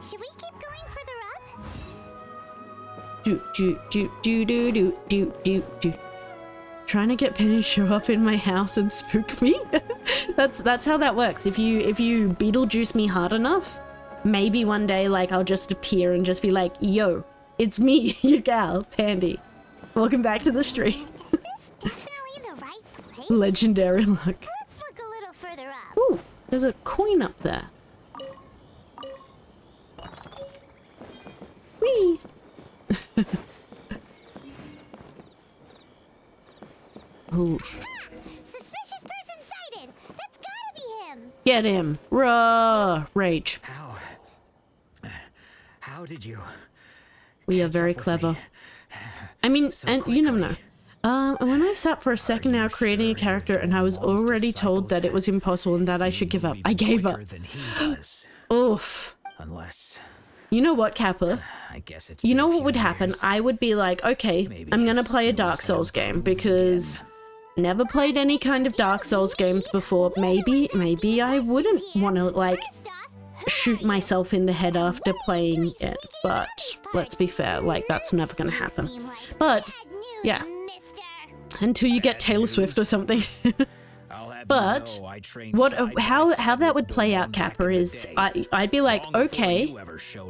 Should we keep going further up? Do. Trying to get Penny to show up in my house and spook me. that's how that works. If you Beetlejuice me hard enough, maybe one day like I'll just appear and just be like, yo, it's me, your gal, Pandy. Welcome back to the stream. Is this definitely the right place? Legendary luck. Let's look a little further up. Ooh, there's a coin up there. Whee! Ooh. Suspicious person sighted. That's gotta be him. Get him. Raw rage. How did you? We are very clever. I mean, and you never know. When I sat for a second now creating a character and I was already told that it was impossible and that I should give up, I gave up. Oof. Unless, you know what, Kappa? I guess it's you know what would happen? I would be like, okay, I'm gonna play a Dark Souls game because never played any kind of Dark Souls games before. Maybe I wouldn't want to like shoot myself in the head after playing it, but let's be fair, like that's never gonna happen. But yeah, until you get Taylor Swift or something. But how that would play out, Kappa, is I'd be like, okay,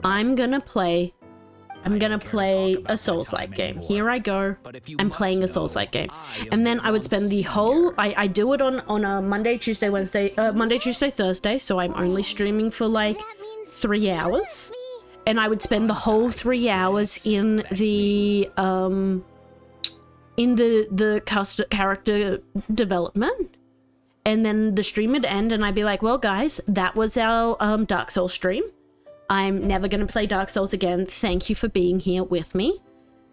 I'm gonna play a Souls-like game. Here I go. I'm playing a Souls-like game. And then I would spend the whole... I do it on a Monday, Tuesday, Thursday. So I'm only streaming for like 3 hours. And I would spend the whole 3 hours in the character development. And then the stream would end and I'd be like, well, guys, that was our Dark Souls stream. I'm never going to play Dark Souls again. Thank you for being here with me.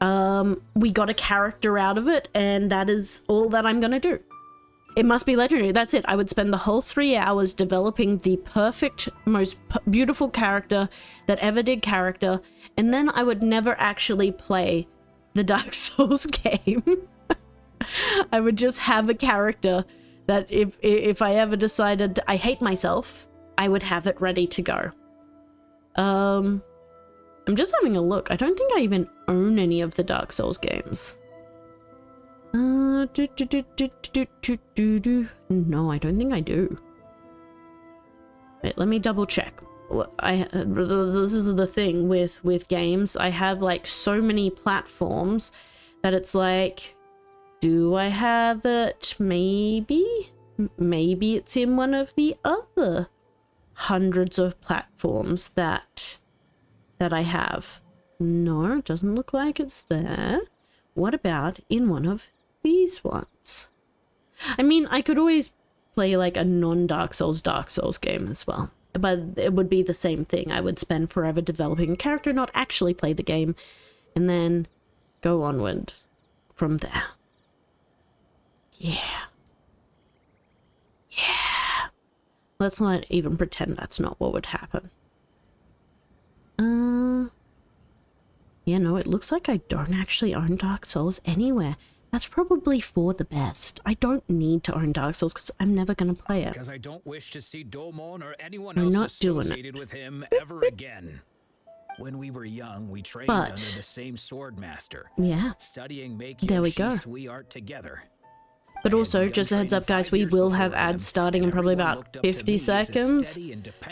We got a character out of it, and that is all that I'm going to do. It must be legendary. That's it. I would spend the whole 3 hours developing the perfect, most beautiful character that ever did character, and then I would never actually play the Dark Souls game. I would just have a character that if I ever decided I hate myself, I would have it ready to go. I'm just having a look. I don't think I even own any of the Dark Souls games. No, I don't think I do. Wait, let me double check. This is the thing with games. I have like so many platforms that it's like, do I have it? Maybe it's in one of the other hundreds of platforms that I have. No, it doesn't look like it's there. What about in one of these ones? I mean, I could always play like a non-Dark Souls game as well, but it would be the same thing. I would spend forever developing a character, not actually play the game, and then go onward from there. Yeah. Let's not even pretend that's not what would happen. Yeah, no, it looks like I don't actually own Dark Souls anywhere. That's probably for the best. I don't need to own Dark Souls because I'm never going to play it. Because I don't wish to see Domon or anyone We're else not doing associated with him ever again. When we were young, we trained under the same sword master. Yeah. Studying Meikyo there we go. Shisui art together. But also, just a heads up guys, we will have ads starting in probably about 50 seconds.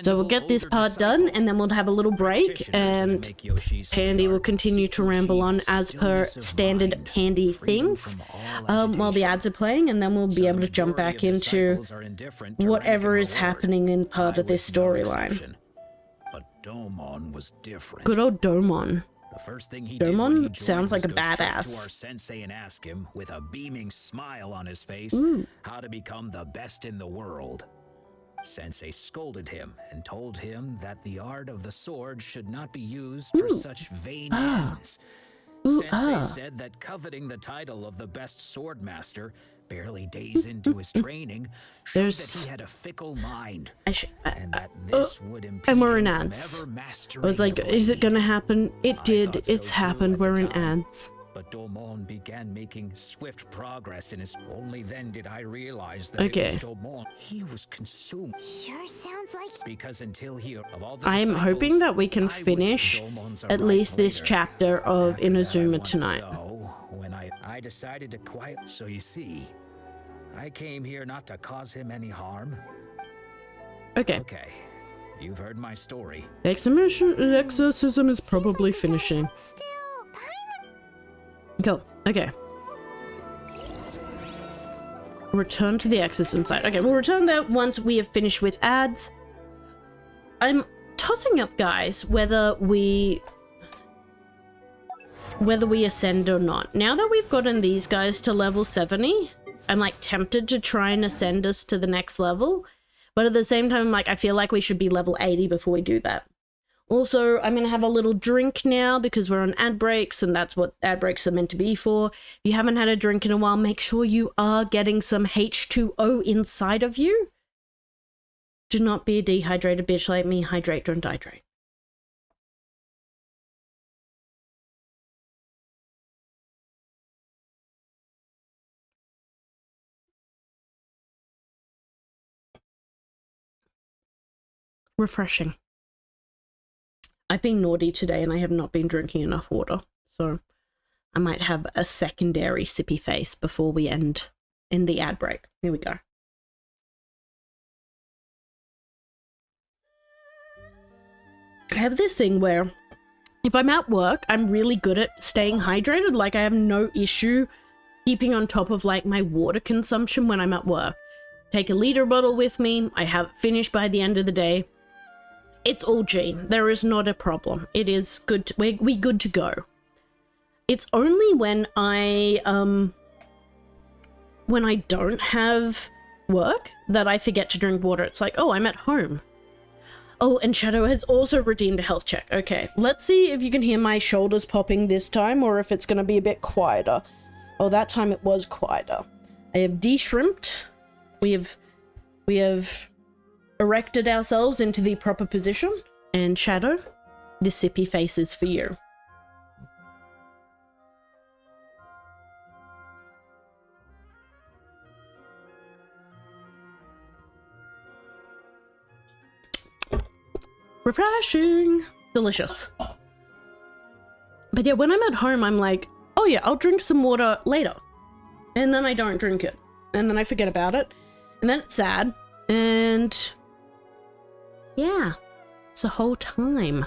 So we'll get this part done and then we'll have a little break and Pandy will continue to ramble on as per standard Pandy things while the ads are playing, and then we'll be able to jump back into whatever is happening in part of this storyline. But Domon was different. Good old Domon. The first thing he Domon did when he joined sounds like was a go straight badass. to our sensei and ask him, with a beaming smile on his face, how to become the best in the world. Sensei scolded him and told him that the art of the sword should not be used for such vain ends. Sensei said that coveting the title of the best sword master barely days into his training showed that he had a fickle mind, and that this would impede and we're in him from ads. ever I mastering was like, the is it blade. gonna happen? It I did. thought so It's too happened. at the We're in time. ads. But Domon began making swift progress in his. Only then did I realize that Okay. it was Domon. He was consumed. Sure sounds like Because until he, of all the I am hoping disciples, that we can I was finish Domon's at right least this later. chapter of After that, I Inazuma wanted- tonight. So, when I decided to quiet. So you see, I came here not to cause him any harm. Okay. Okay, you've heard my story. Exorcism is probably finishing. still kind Go. Okay. Return to the exorcism site. Okay, we'll return there once we have finished with ads. I'm tossing up, guys, whether we ascend or not. Now that we've gotten these guys to level 70, I'm like tempted to try and ascend us to the next level. But at the same time, like, I feel like we should be level 80 before we do that. Also, I'm going to have a little drink now because we're on ad breaks, and that's what ad breaks are meant to be for. If you haven't had a drink in a while, make sure you are getting some H2O inside of you. Do not be a dehydrated bitch like me. Hydrate, don't dihydrate. Refreshing. I've been naughty today and I have not been drinking enough water, so I might have a secondary sippy face before we end in the ad break. Here we go. I have this thing where if I'm at work, I'm really good at staying hydrated. Like, I have no issue keeping on top of like my water consumption when I'm at work. Take a liter bottle with me. I have it finished by the end of the day. It's all G. There is not a problem. It is good. We good to go. It's only when I don't have work that I forget to drink water. It's like, oh, I'm at home. Oh, and Shadow has also redeemed a health check. Okay, let's see if you can hear my shoulders popping this time or if it's going to be a bit quieter. Oh, that time it was quieter. I have de-shrimped. We have erected ourselves into the proper position. And Shadow, this sippy face is for you. Refreshing. Delicious. But yeah, when I'm at home, I'm like, oh yeah, I'll drink some water later. And then I don't drink it. And then I forget about it. And then it's sad. And yeah, it's a whole time.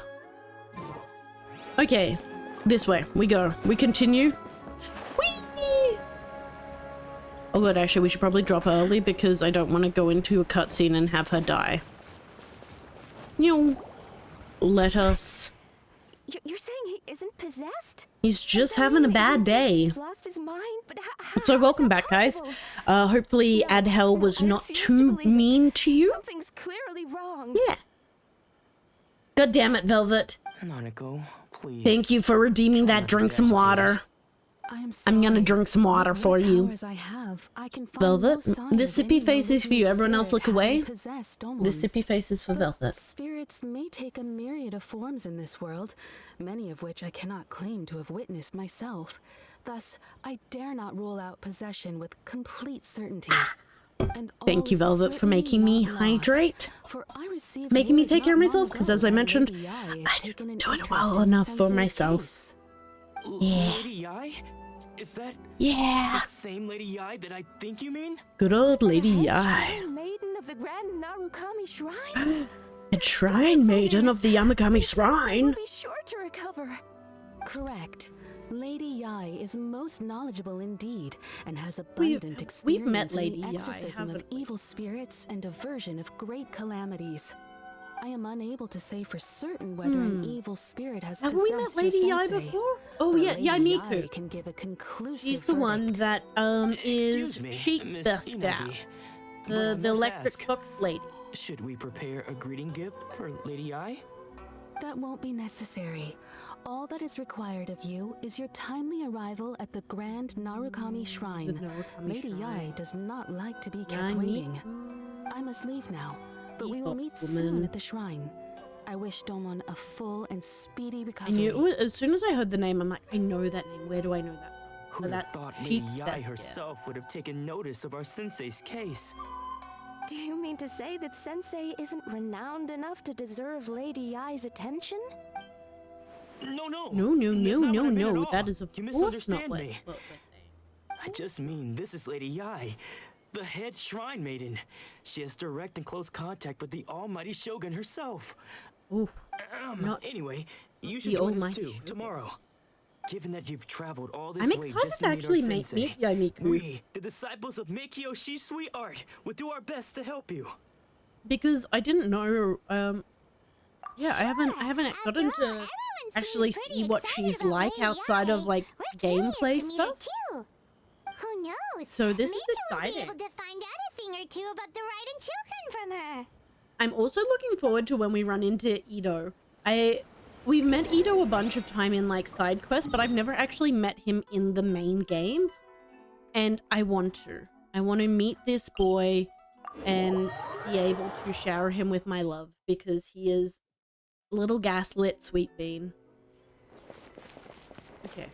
Okay, this way we go. We continue. Whee! Oh god, actually we should probably drop early because I don't want to go into a cutscene and have her die. Let us. You're saying he isn't possessed? He's just having a bad day. Lost his mind, but how So welcome back, guys. Hopefully Adhel was not too mean to you. Something's clearly wrong. Yeah. God damn it, Velvet. Nanako, please. Thank you for redeeming that. Drink some water. I'm gonna drink some water for you. Velvet, this sippy face is for you. Everyone else look away. This sippy face is for Velvet. Spirits may take a myriad of forms in this world, many of which I cannot claim to have witnessed myself. Thus, I dare not rule out possession with complete certainty. And Thank you, Velvet, for making me hydrate. Making me take care of myself, because as I mentioned, I didn't do it well enough for myself. Yeah. Lady Yi? Is that Yeah. the same Lady Yai that I think you mean? Good old Lady The Yai. Shrine Maiden of the Grand Narukami Shrine? A shrine maiden of the Yamagami Sensei Shrine. will be sure to recover. Correct. Lady Yai is most knowledgeable indeed and has abundant experience we've met in Lady the Yai, exorcism of haven't we? evil spirits and aversion of great calamities. I am unable to say for certain whether an evil spirit has Haven't we met possessed Lady your Yai sensei, before? Oh but yeah, Lady Yai Yai Miku. can give a conclusive She's the one verdict. that is Excuse me, Sheet's Miss best gal. Inagi, but I The must electric ask, box lady. should we prepare a greeting gift for Lady Yai? That won't be necessary. All that is required of you is your timely arrival at the Grand Narukami Shrine. Narukami Lady Shrine. Yai does not like to be Yai kept waiting. Miku. I must leave now, but we Ye will meet fox soon woman. at the shrine. I wish Domon a full and speedy I recovery. knew it was, as soon as I heard the name, I'm like, I know that name. Where do I know that? Who So would have that's thought Lady Sheet's Yai best gal. herself would have taken notice of our sensei's case? Do you mean to say that Sensei isn't renowned enough to deserve Lady Yai's attention? No, no. No, no, That's no, not no, what I mean at no. all. That is of You course not misunderstand what me. we're saying. I just mean this is Lady Yai, the head shrine maiden. She has direct and close contact with the almighty Shogun herself. Ooh, not Anyway, you should the join us almighty too, Shogun. tomorrow. Given that you've traveled all this I'm way excited just to to actually meet our meet sensei, Yai Miku. we, the disciples of Meikyo Shisui Art, will do our best to help you. Because I didn't know. Yeah, I haven't After gotten all, to everyone actually seems see pretty what excited she's about like Lady outside Yai. of like We're curious gameplay to meet stuff. her too. Who knows? So this is Maybe we'll exciting. be able to find out a thing or two about the Raiden children from her. I'm also looking forward to when we run into Ito. We've met Ito a bunch of time in like side quests, but I've never actually met him in the main game. And I want to. I want to meet this boy and be able to shower him with my love because he is a little gaslit sweet bean. Okay.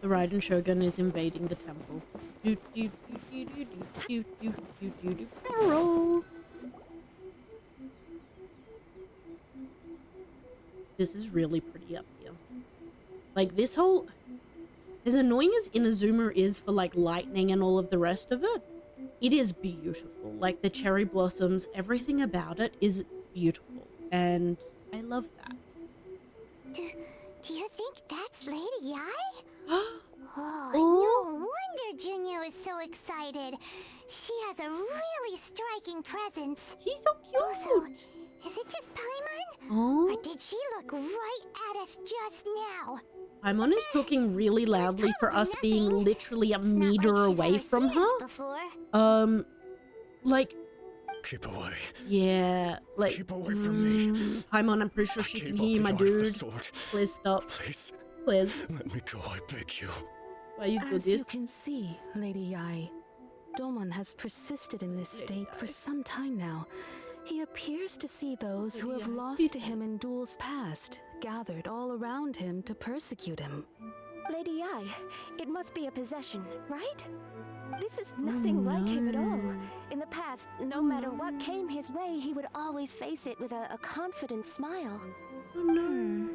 The Raiden Shogun is invading the temple. Do do do do do do do do do barrel. This is really pretty up here. Like this whole, as annoying as Inazuma is for like lightning and all of the rest of it, it is beautiful. Like the cherry blossoms, everything about it is beautiful, and I love that. Do you think that's Lady Yai? Oh. No wonder Junyo is so excited. She has a really striking presence. She's so cute. Also, is it just Paimon? Oh. Or did she look right at us just now? Paimon is talking really loudly for us being nothing. literally a It's not meter like she's away ever from seen us her. before. Like, Keep away. yeah, like, Keep away from me. Paimon, I'm pretty sure I she gave can up hear you, the my art of the dude. sword. Please stop. Please, Please. let me go, I beg you. Why you do As you this? can see, Lady Yai, Domon has persisted in this state for some time now. He appears to see those who have lost to him in duels past, gathered all around him to persecute him. Lady Yai, it must be a possession, right? This is nothing like him at all. In the past, no matter what came his way, he would always face it with a confident smile. Oh no.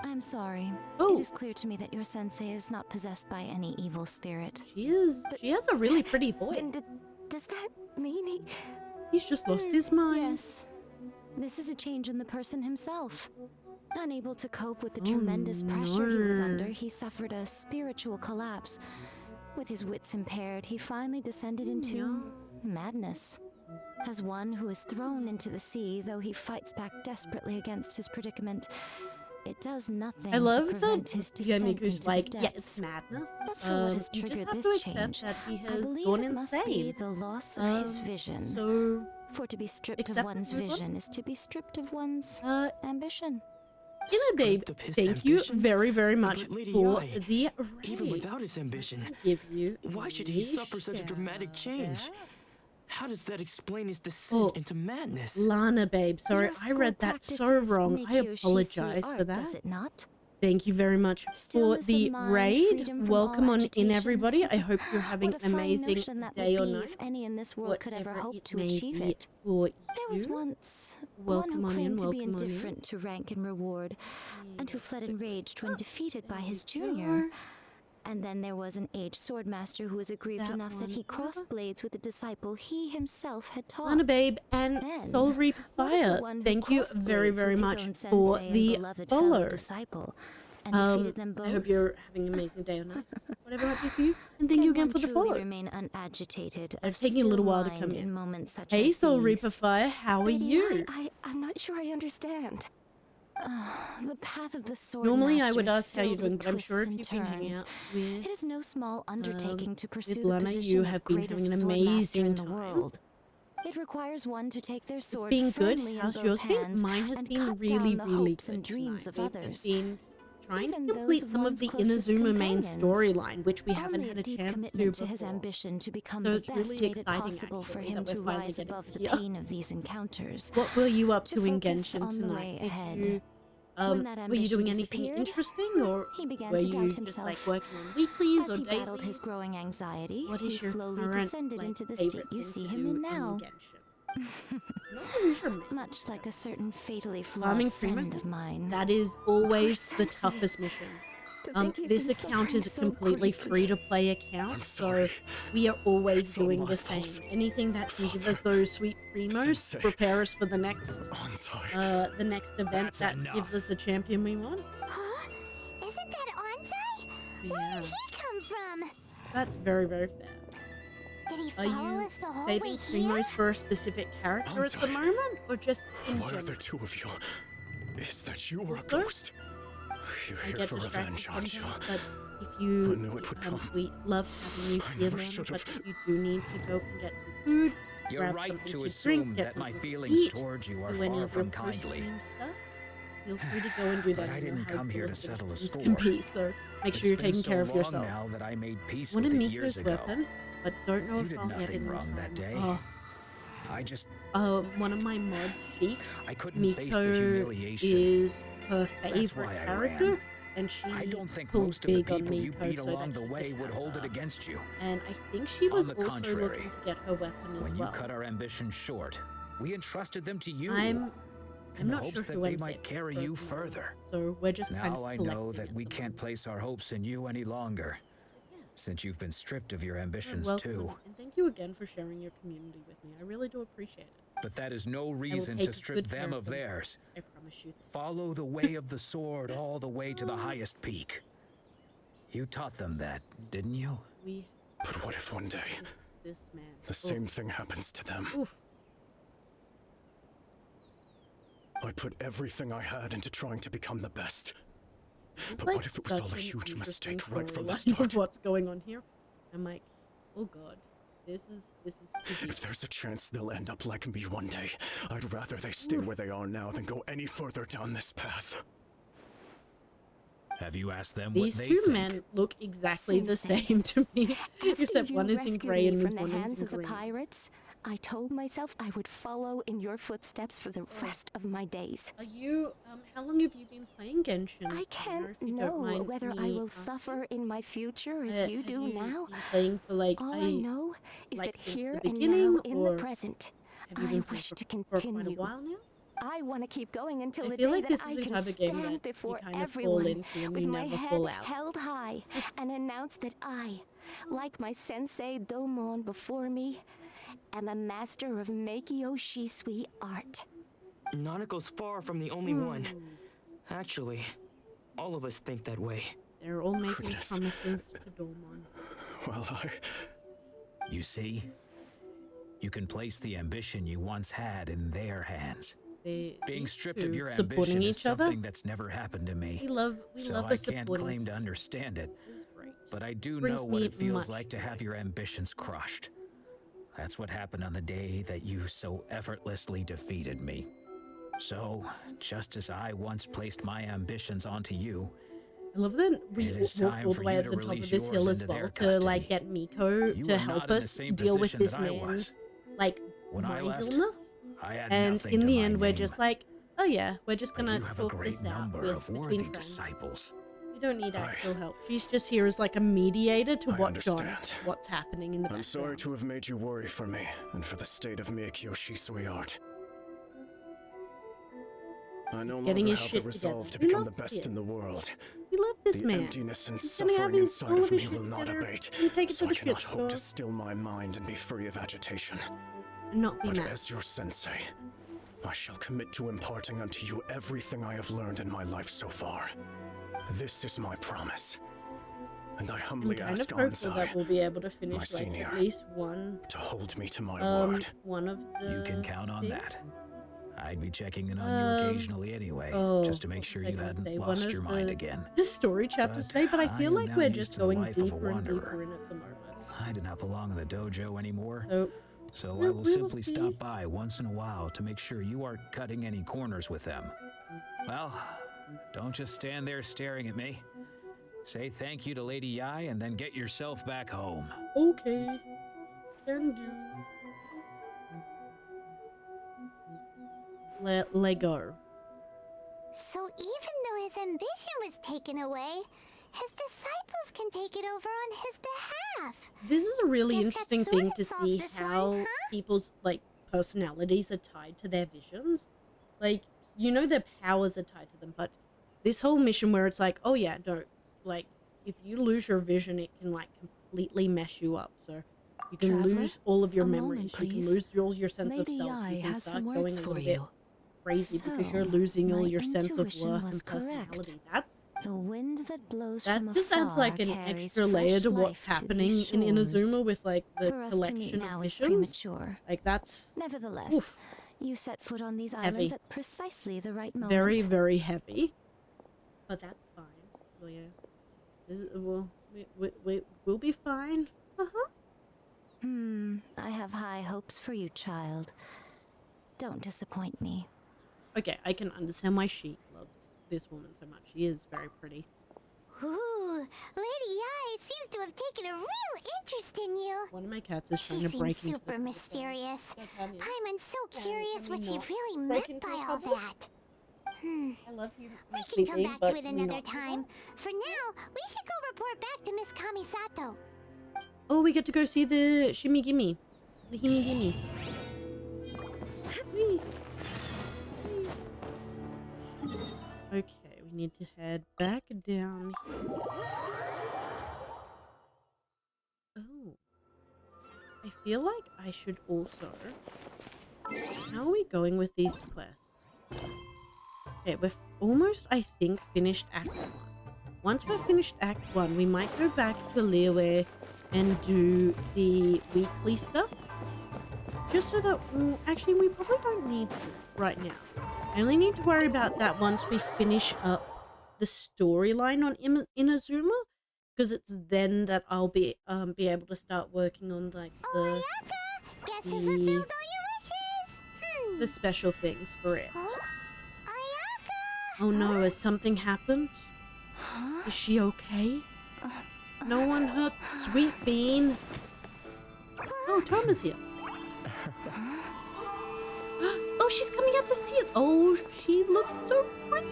I'm sorry. Oh. It is clear to me that your sensei is not possessed by any evil spirit. She is. She has a really pretty voice. Then does that mean he... He's just lost his mind. Yes. This is a change in the person himself. Unable to cope with the tremendous pressure he was under, he suffered a spiritual collapse. With his wits impaired, he finally descended into madness. As one who is thrown into the sea, though he fights back desperately against his predicament, it does nothing I love to that prevent his descent Yamiku's into like, the yeah, depths. it's madness. That's for what has You just triggered have this to accept change. that he I has believe gone it must insane. be the loss of his vision. So, For to be stripped of accept one's it, move on. vision is to be stripped of one's ambition. Babe, Stripped of his thank you ambition? very, very much But Lady for Yai, the even raid. without his ambition, Give you why should he suffer such a dramatic change? How does that explain his descent into madness? Lana, babe, sorry, Your I school read that so practices wrong. I Meikyo Shisui apologize for art, that. Does it not? Thank you very much for Stillness the of mind, raid. freedom from Welcome all on in, agitation. everybody. I hope you're having What an a fine amazing notion that day or would be night. if any in this world could ever Whatever hope it to may achieve be it. for There was you. once Welcome one on who in, claimed to be welcome on in. indifferent to rank and reward, and who fled enraged when defeated by his junior. And then there was an aged swordmaster who was aggrieved That enough that he one. crossed blades with a disciple he himself had taught. Lana Babe and Then, Soul Reaper what if the Fire. one who Thank you crossed very, blades very with his much own for sensei and the beloved fellow follows. disciple and defeated them both? I hope you're having an amazing day or night. Whatever it might be for you. And thank you again for the follow. follow. Remain unagitated. It's taking a little while to come in in. moments such Hey, as Soul these. Reaper Fire, how are Lady, you? I'm not sure I understand. The path of the sword Normally I would master is ask how you're filled doing, with but I'm sure if twists you've and been hanging turns. out with It is no small undertaking to pursue with the Lana, position you of have been greatest having an sword master amazing in the time. world. It requires one to take their sword It's been good. firmly in How's both yours been? hands Mine has and been cut really, down the really hopes good and dreams tonight. of We've others. just been trying Even to complete those of some of one's the closest Inazuma main companions. storyline, which we haven't Only had a a deep chance to commitment to his before. ambition to become So the it's best really made it exciting, possible for actually, him that to we're finally rise getting above the here. pain of these encounters. What were you up to in focus Genshin on the way tonight? Did ahead. you, When that were you doing ambition anything disappeared, interesting, or he began were to you doubt just himself. like working on weeklies As or he dailies? battled his growing anxiety, What he is your slowly current, descended like, into the state favorite you thing see to him do in now. Not usually me. Much like a certain fatally Farming flawed friend Primos? of mine. That is always Poor the Sensei. toughest mission. To think he's This been account is a suffering so completely greatly. free-to-play account, I'm so sorry. we are always It's all doing my the same. fault. Anything that can give us Father, those sweet primos Sensei, to prepare us for the next Onsai. event That's that enough. gives us a champion we want. Huh? Isn't that Onsai? Where Yeah, did he come from? that's very, very fair. Did he Are follow you us the whole saving way here? primos for a specific character at the Onsai. moment, or just in Why are general? there two of you? Is that you or a Also, ghost? You're I here get for distracted revenge, aren't you? sometimes, but if you, I knew it would come. we love having you I here, never Lana, should but have. if you do need to go and get some food, You're grab right something to to assume drink, get that my something to feelings eat, towards you are do any far of your from kindly. post-stream stuff, feel free to go and do that. But I know didn't how come here to exhausting settle a things score. can be, so make sure you're It's been taking so care of long yourself. now that I made peace Wanted with it years Miko's ago. weapon, but don't know You if did I'll get nothing it in wrong time. that day. Oh, I just one of my mods, Sheik, I couldn't face the Miko humiliation. is her That's favorite why I character, ran. and she I don't think pulled most of the big on people you Miko beat so along that the she way could would have hold her. it against you. And I think she On was the also contrary, looking to get her weapon as When well. you cut our ambitions short, we entrusted them to you. I'm in the not hopes sure that who they I'm might saving carry for you at the moment, further. So we're just kind Now of I know collecting that at we the can't moment. place our hopes in you any longer, since you've been stripped of your You're ambitions welcome, too. and thank you again for sharing your community with me. I really do appreciate it. But that is no I will reason take to strip good care them of them. theirs. I promise you. Follow the way of the sword all the way to the highest peak. You taught them that, didn't you? We But what if one day this man. the same thing happens to them? Oof. I put everything I had into trying to become the best. This is But like what if it was all such a an huge interesting mistake right from the storyline start? of what's going on here? I'm like, oh god, this is creepy. If there's a chance they'll end up like me one day, I'd rather they stay where they are now than go any further down this path. Have you asked them These what they two think? men look exactly the Sensei, same to me, After except you one is in rescued grey me and from the one hands is in of the green. pirates, I told myself I would follow in your footsteps for the rest of my days. Are you? How long have you been playing Genshin? I Anna, can't if you don't know mind whether I me will asking? suffer in my future as you Have do now. been playing for like All I know is like that since here the and beginning, now in the or present, have you I been playing wish to for quite a continue. while now? I want to keep going until I the feel day like that this I is the can type of game that stand you before kind of fall everyone into and with you my never head fall out. held high and announce that I, like my sensei Domon before me, am a master of Meikyo Shisui art. Nanako's far from the only one. Actually, all of us think that way. They're all making Goodness. promises to Dormon. Well, You see? You can place the ambition you once had in their hands. Being These stripped two of your supporting ambition is each other. something that's never happened to me. We love So a I can't supporting claim team. to understand it. It's great. But I do Brings know what me it feels much like to have your ambitions crushed. That's what happened on the day that you so effortlessly defeated me. So, just as I once placed my ambitions onto you, I love that we It is walk time all the for way you at to the top of release this yours hill as into well their to like custody. get Miko You to are help not in the us same deal with position this that I was. man's like When I mind left, illness. I had And nothing in to the my end, we're name. just like, oh yeah, we're just But gonna you have a talk great this out number with of between worthy friends. disciples. You don't need actual help. She's just here as like a mediator to I watch on understand. what's happening in the I'm background. sorry to have made you worry for me, and for the state of Miyakyo art. I no getting longer his have shit the resolve together. to We become love the best this. in the world. We love this The man. emptiness and He's gonna have suffering his, inside all of of his me shit will not together abate, and take it so to I the cannot shit hope to store. still my mind and be free of agitation. And not be But mad. as your sensei, I shall commit to imparting unto you everything I have learned in my life so far. This is my promise. And I I'm humbly kind of ask hopeful Anzai, that we'll be able to my finish like senior, at least one to hold me to my word. one of the You can count on things. that. I'd be checking in on you occasionally anyway, just to make sure you hadn't lost your mind again. The story chapters But today, but I I feel am like now we're used just to the going life of a deeper and wanderer. deeper in at the moment. I do not belong in the dojo anymore, so I we will will simply see. stop by once in a while to make sure you aren't cutting any corners with them. Well, don't just stand there staring at me. Say thank you to Lady Yai and then get yourself back home. Okay. Can do. Lego. So even though his ambition was taken away, his disciples can take it over on his behalf. This is a really Guess interesting that sorta thing to solves see this how one, huh? people's like personalities are tied to their visions. Like, you know, their powers are tied to them, but this whole mission where it's like, oh yeah, no, like if you lose your vision, it can like completely mess you up. So you can Traveler, lose all of your a memories. moment, You can please. lose all your sense Lady of self. Yai You can has start some going words a for little bit you. crazy because So, you're losing all my your sense of intuition worth was and correct. personality. That's The wind that blows that from just afar adds like an carries extra layer fresh to what's life to happening these in shores. Inazuma with like the For us to meet collection now of is visions. premature. Like that's Nevertheless, oof, you set foot on these Heavy. islands at precisely the right moment. very, very heavy. But that's fine. Well, yeah. We'll be fine. Uh-huh. I have high hopes for you, child. Don't disappoint me. Okay, I can understand why she loves this woman so much. She is very pretty. Ooh, Lady Yai seems to have taken a real interest in you. One of my cats is She trying to seems break into super the mysterious. Tanya. I'm so curious can what we she not really break meant into by the all cupboard? that. I love you. We Miss can Phoebe, come back but to it can we another not do time. For now, we should go report back to Miss Kamisato. that? Oh, we get to go see the Shimmy Gimme. The Himmy Gimme. Whee. Okay, we need to head back down here. Oh. I feel like I should also... How are we going with these quests? Okay, we're almost, I think, finished Act 1. Once we're finished Act 1, we might go back to Liyue and do the weekly stuff. Just so that... actually, we probably don't need to right now. I only need to worry about that once we finish up the storyline on Inazuma. Because it's then that I'll be able to start working on, like, the... Guess who fulfilled all your wishes? the special things for it. Huh? Oh no, has something happened? Is she okay? No one hurt Sweet Bean. Oh, Tama's here. Oh, she's coming out to see us. Oh, she looks so pretty.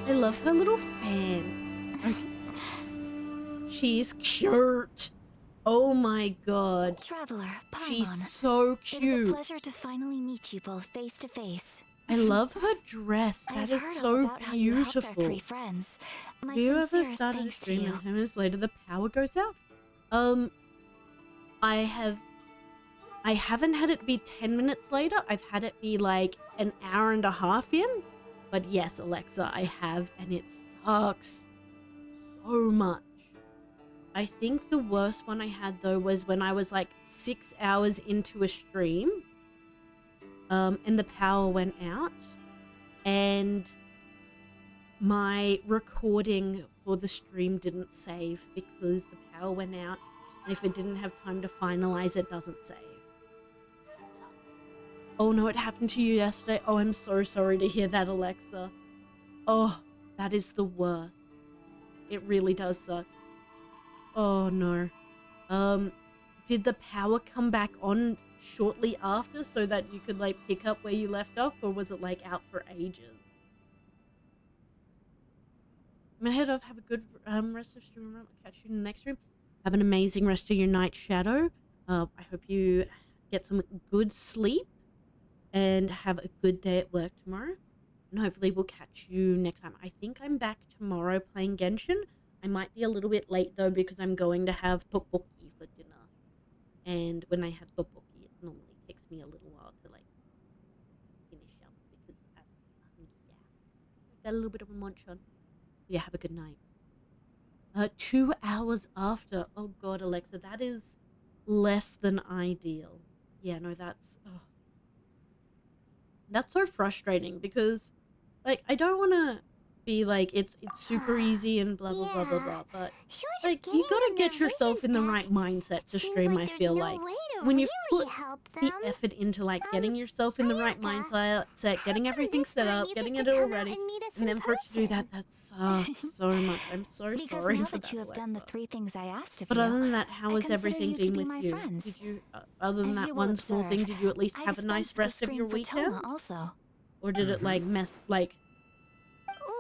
I love her little fan. Okay. She's cute. Oh my god. Traveler, Paimon. She's so It is cute. a pleasure to finally meet you both face to face. I love her dress. That I've is heard all so about how you helped our beautiful. three friends. My Have you ever sincerest started thanks to streaming you. 10 minutes later the power goes out? I haven't had it be 10 minutes later. I've had it be like an hour and a half in. But yes, Alexa, I have, and it sucks so much. I think the worst one I had though was when I was like 6 hours into a stream, and the power went out, and my recording for the stream didn't save because the power went out, and if it didn't have time to finalize, it doesn't save. That sucks. Oh no, it happened to you yesterday. Oh, I'm so sorry to hear that, Alexa. Oh, that is the worst. It really does suck. Oh no. did the power come back on shortly after so that you could like pick up where you left off, or was it like out for ages? I'm gonna head off. Have a good rest of stream. I'll catch you in the next stream. Have an amazing rest of your night, Shadow. I hope you get some good sleep and have a good day at work tomorrow. And hopefully we'll catch you next time. I think I'm back tomorrow playing Genshin. I might be a little bit late though because I'm going to have tteokbokki for dinner. And when I have tteokbokki, it normally takes me a little while to like finish up because I'm hungry. Yeah, I've got a little bit of a munch on. Yeah, have a good night. 2 hours after. Oh god, Alexa, that is less than ideal. Yeah, no, that's so frustrating because like I don't want to be like it's super easy and blah blah blah blah blah, but like you gotta get yourself in the right mindset to stream. I feel like when you put the effort into like getting yourself in the right mindset, getting everything set up, getting it all ready, and then for it to do that sucks so much. I'm so sorry now for that that. you have done the 3 things I asked of But you, other than that, how I has consider everything you to been be with my you? friends. Did you other than As that you will one small thing, observe, did you at least I have a nice dispensed the rest of your scream for weekend? Toma also. Or did it like mess like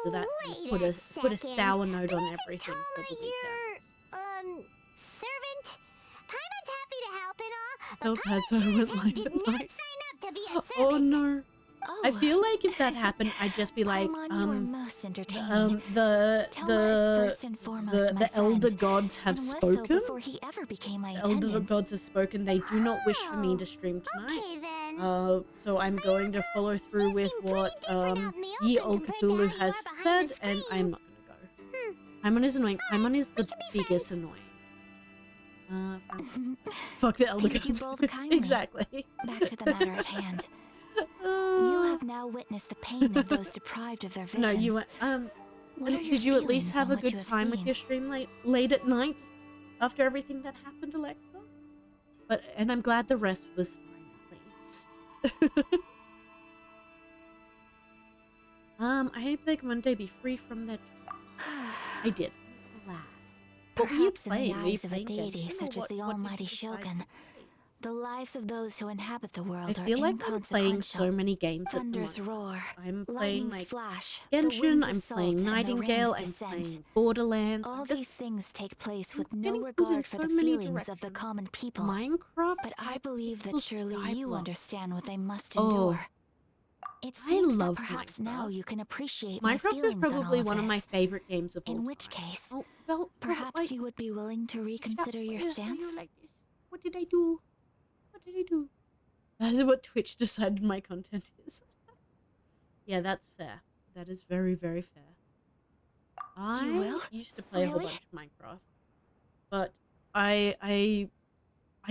did that put a sour note on everything for the weekend? Servant? Paimon's happy to help and all, Oh, but that's Paimon why I sure went as heck like did that not night. sign up to be a servant. Oh no. Oh, I feel like if that happened, I'd just be like, Paimon, you are most entertaining. Toma is the first and foremost my elder friend, gods have and was so spoken. before he ever became my The elder attendant. gods have spoken. They do not wish for me to stream tonight. Okay then. So I'm going to follow through with what Ye Old Cthulhu has said, and I'm not gonna go. Paimon is annoying. Paimon is the biggest annoying. Fuck the elder Thank you gods. both kindly. Exactly. Back to the matter at hand. You have now witnessed the pain of those deprived of their visions. No, you What are your did you at least feelings have on a what you good have time with seen? your stream late at night after everything that happened, Alexa? And I'm glad the rest was fine at least. I hope they can one day be free from their I did. What were you Perhaps in the playing? Were you eyes of a playing deity Genshin, or such as what the did you almighty decide to Shogun, the lives of those who inhabit the world I are feel like I'm playing so inconsequential. many games at the Thunders moment. roar, I'm playing lightnings like flash, the Genshin, winds I'm assault, playing and the Nightingale, rains I'm descend. playing Borderlands. All I'm just these things take place I'm with no getting pulled in regard for so the many feelings of the directions. common people. Minecraft, But I believe that Hypixel, surely you Skyblock. understand what they must Oh, endure. It I seems love that perhaps Minecraft. now you can appreciate my Minecraft feelings is probably on all one of my this. favorite games of all In time. which case, Oh, well, perhaps like, you would be willing to reconsider your why stance? you like this? What did I do? What did I do? That is what Twitch decided my content is. Yeah, that's fair. That is very, very fair. You will? I used to play a whole Really? bunch of Minecraft, but I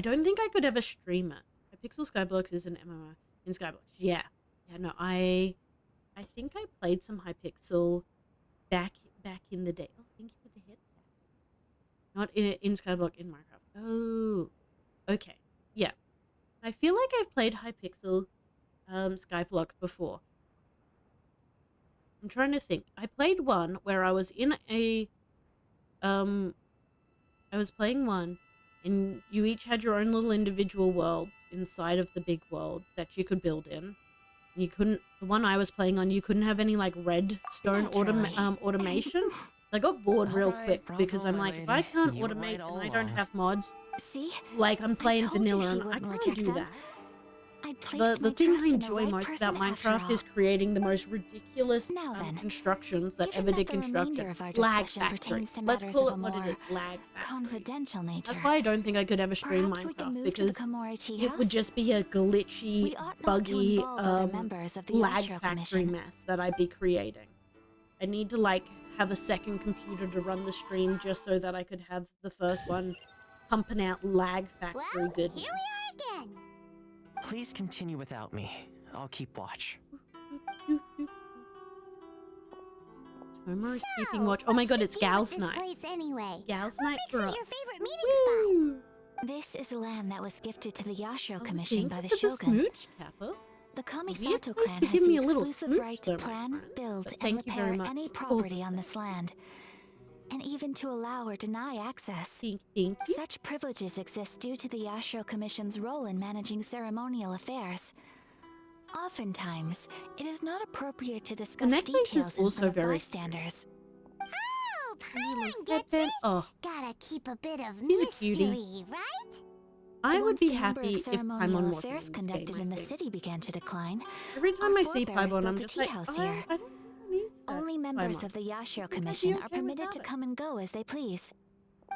don't think I could ever stream it. Hypixel Skyblock is an MMO in Skyblock. Yeah, no, I think I played some Hypixel back in the day. Oh, thank you for the hit. Not in Skyblock, in Minecraft. Oh, okay, yeah. I feel like I've played Hypixel Skyblock before. I'm trying to think. I played one where I was in a I was playing one and you each had your own little individual worlds inside of the big world that you could build in. You couldn't, the one I was playing on, you couldn't have any like redstone automation. So I got bored real quick because I'm like, if I can't automate and I don't have mods, See? like I'm playing told you vanilla she and I wouldn't can't reject do them. that. I placed The my thing trust I in the enjoy right most person about after Minecraft all. is creating the most ridiculous Now then, constructions that given ever that did the construction. remainder of our Lag discussion factory. pertains to Let's matters call of it a what it more is. Lag factory. confidential nature. That's why I don't think I could ever stream Perhaps we can Minecraft move to the because Komori tea it would house? just be a glitchy, We ought not to buggy, involve other members of the lag Yashiro factory Commission. mess that I'd be creating. I need to like have a second computer to run the stream just so that I could have the first one pumping out lag factory goodness. Here we are again. Please continue without me. I'll keep watch. Tomo is keeping watch. Oh my god, it's Gal's night. Place anyway. Gal's What night makes for it us. your favorite meeting spot? This is land that was gifted to the Yashiro Oh, Commission thank by you the for Shogun. smooch, Kappa. The Weird Kamisato place clan to has give the me a little smooch, exclusive right to though, my plan, friend. build, But and thank you very repair much any for all property the on same. this land. and even to allow or deny access. Thank you. Such privileges exist due to the Yashiro Commission's role in managing ceremonial affairs. Oftentimes, it is not appropriate to discuss necklace is details in also front of very bystanders. Oh, Paimon gets it. Oh, Gotta keep a bit of he's a mystery, cutie. right? I would Once be the number happy of if ceremonial Paimon wasn't affairs in this conducted game, in I the think. city began to decline. Every time Our I see forebears Paimon, I'm built a just tea like, house I here. don't need that. Only members Paimon. of the Yashiro I'd be Commission okay are permitted without to it. come and go as they please.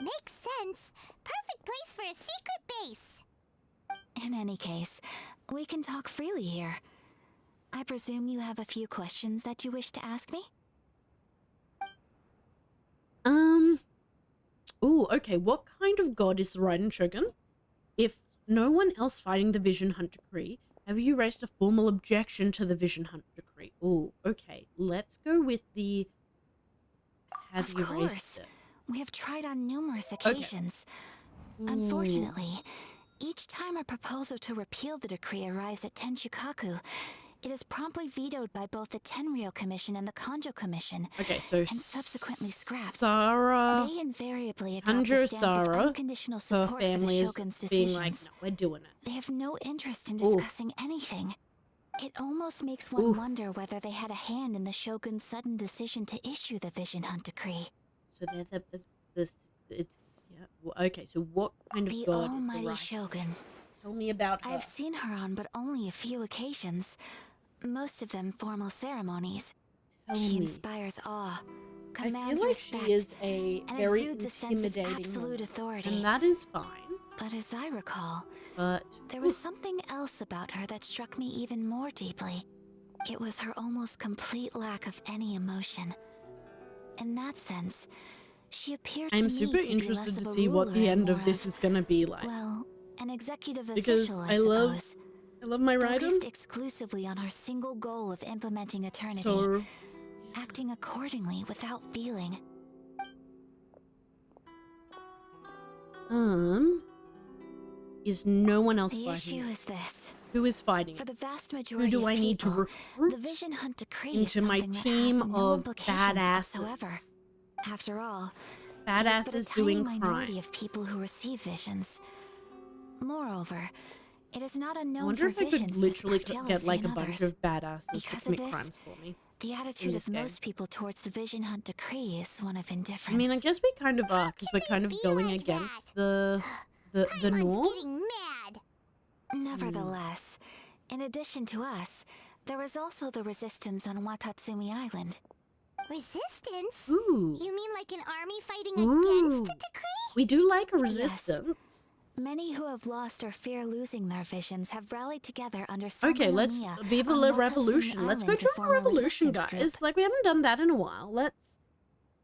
Makes sense. Perfect place for a secret base. In any case, we can talk freely here. I presume you have a few questions that you wish to ask me? Ooh, okay. What kind of god is the Raiden Shogun? If no one else fighting the Vision Hunt decree, have you raised a formal objection to the Vision Hunt decree? Ooh, okay. Let's go with the... Have Of you course. raised it? We have tried on numerous occasions. Unfortunately, each time a proposal to repeal the decree arrives at Tenchukaku, it is promptly vetoed by both the Tenryou Commission and the Kanjo Commission, Okay, so and subsequently scrapped. Sarah, They invariably adopt Tanjiro the stance of Sarah, unconditional her support for the family is Shogun's being decisions. like, no, we're doing it. They have no interest in Ooh. discussing anything. It almost makes one Ooh. wonder whether they had a hand in the Shogun's sudden decision to issue the Vision Hunt decree. So they're it's, yeah. Okay, so what kind of The god Almighty is the Raiden? Shogun. Tell me about her. I've seen her on but only a few occasions. Most of them formal ceremonies. Tell She me. inspires awe, I commands feel like respect, she is a and very exudes a sense of intimidating absolute woman, authority. and that is fine. But as I recall, But there was something else about her that struck me even more deeply. It was her almost complete lack of any emotion. In that sense, she appeared to I'm me super to be interested less to of a see what ruler the and end of more this is gonna be like. well, an executive Because official, I love suppose. my Raiden. Focused exclusively on her single goal of implementing eternity, So acting accordingly without feeling. is no one else The fighting? issue it? is this. Who is fighting? For it? the vast Who majority do of I need to people, recruit the Vision Hunt decree is into my something that team has no of implications badasses? whatsoever. After all, it is but a Badasses tiny doing minority crimes. of people who receive visions. Moreover, it is not I unknown wonder for if I could visions literally to spark get jealousy like a in bunch others. of badasses to Because of commit this, crimes for me. The attitude this of game. most people towards the Vision Hunt decree is one of indifference. I mean, I guess we kind of are because we're kind of going like against the Paimon's norm. getting mad. Nevertheless, in addition to us, there is also the resistance on Watatsumi Island. Resistance? Ooh. You mean like an army fighting Ooh. against the decree? We do like a resistance. Many who have lost or fear losing their visions have rallied together under Sama Okay, no let's Miya Viva on la Watatsumi Revolution. Let's go Island to join form the a revolution, resistance guys. group. Like, we haven't done that in a while. Let's...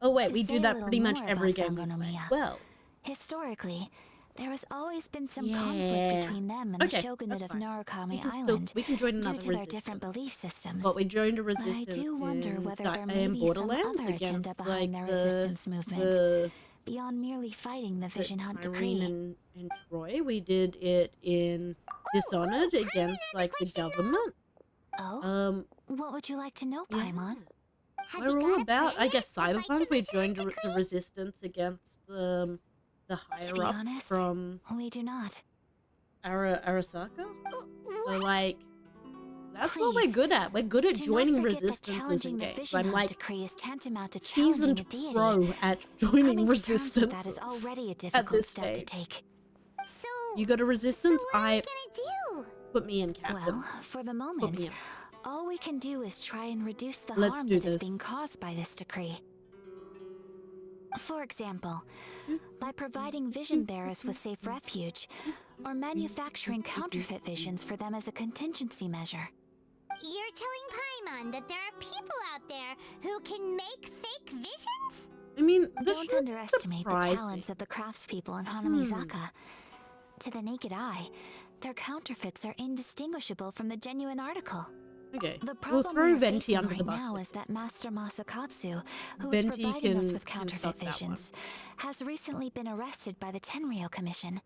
Oh, wait, To we say do a that little pretty much more every about game we Sango no play. Miya. Well, Historically, there has always been some Yeah. conflict between them and Okay, the shogunate that's of fine. Narukami we Island can join due another to their different resistance. belief systems. But we joined a But I resistance do wonder in, whether there may in be some Borderlands other agenda against, behind like, their resistance movement, the beyond merely fighting the Vision Hunt Irene decree. and Troy. We did it in Dishonored against, like, the government. Oh? What would you like to know, Paimon? Have We're you all got a about, plan I guess, to fight the Cyberpunk. We Vision joined Hunt the resistance against the To be higher-ups honest, from we do not. Arasaka. So, What? like, that's what we're Please, good at. We're good at Do joining not forget that resistance challenging in the games. Vision I'm Hunt like decree is tantamount to seasoned challenging a deity. pro at joining Coming to terms with resistance. that is already a at difficult this step to stage. take. So, You got a resistance? what are we I gonna do? put me in, Captain. Well, for the Put moment, me in. all we can do is try and reduce the Let's harm do that is this. being caused by this decree. For example, by providing vision bearers with safe refuge, or manufacturing counterfeit visions for them as a contingency measure. You're telling Paimon that there are people out there who can make fake visions? I mean, Don't underestimate the surprise talents me. of the craftspeople in Hanamizaka. To the naked eye, their counterfeits are indistinguishable from the genuine article. Okay, The we'll problem throw we are Venti facing under right the bus. now with is this. that Master Masakatsu, who is Venti providing us can- with can counterfeit suck that one. visions, has recently been arrested by the Tenryou Commission.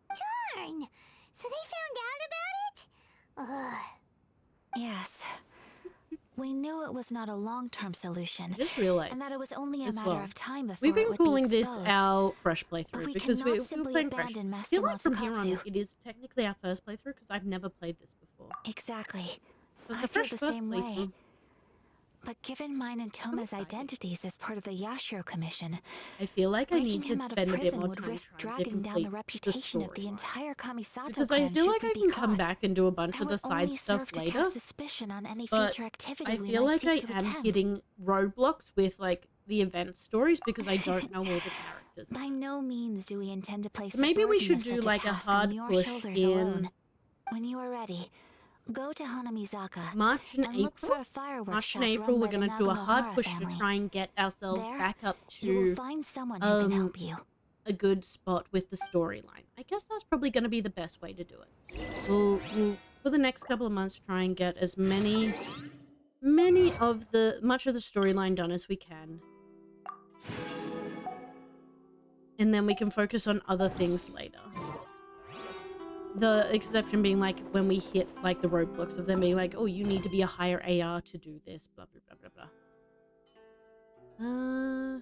Darn! So they found out about it? Ugh. Yes. We knew it was not a long-term solution, I just realized and that it was only a as matter well. of time before We've it been would calling be this exposed. our fresh But playthrough we because cannot we're simply playing fresh. abandon I Master feel like from here on, Matsukatsu. it is technically our first playthrough because I've never played this before. Exactly. So it's I a feel fresh the first same way. playthrough. But given mine and Toma's identities as part of the Yashiro Commission, I feel like I breaking need him to out of spend a bit prison more would time risk trying to dragging down complete the the reputation of the storyline. entire Kamisato Because clan I feel should like we I be can come caught. back and do a bunch That of the would side only stuff serve to later. cast suspicion on any But future activity I we feel might like I seek to am attempt. hitting roadblocks with like the event stories because I don't know all the characters. By no means do we intend to place So maybe the we burden should of do such like a task on hard your push shoulders in alone. When you are ready, go to Hanamizaka March and look April. for a fireworks March shop and April, run we're by the gonna do a hard Naganohara push family. to try and get ourselves There, back up you will to find someone who can help you. a good spot with the storyline. I guess that's probably gonna be the best way to do it. We'll for the next couple of months try and get as much of the storyline done as we can. And then we can focus on other things later. The exception being like when we hit like the roadblocks of them being like, oh, you need to be a higher AR to do this, blah blah blah blah blah.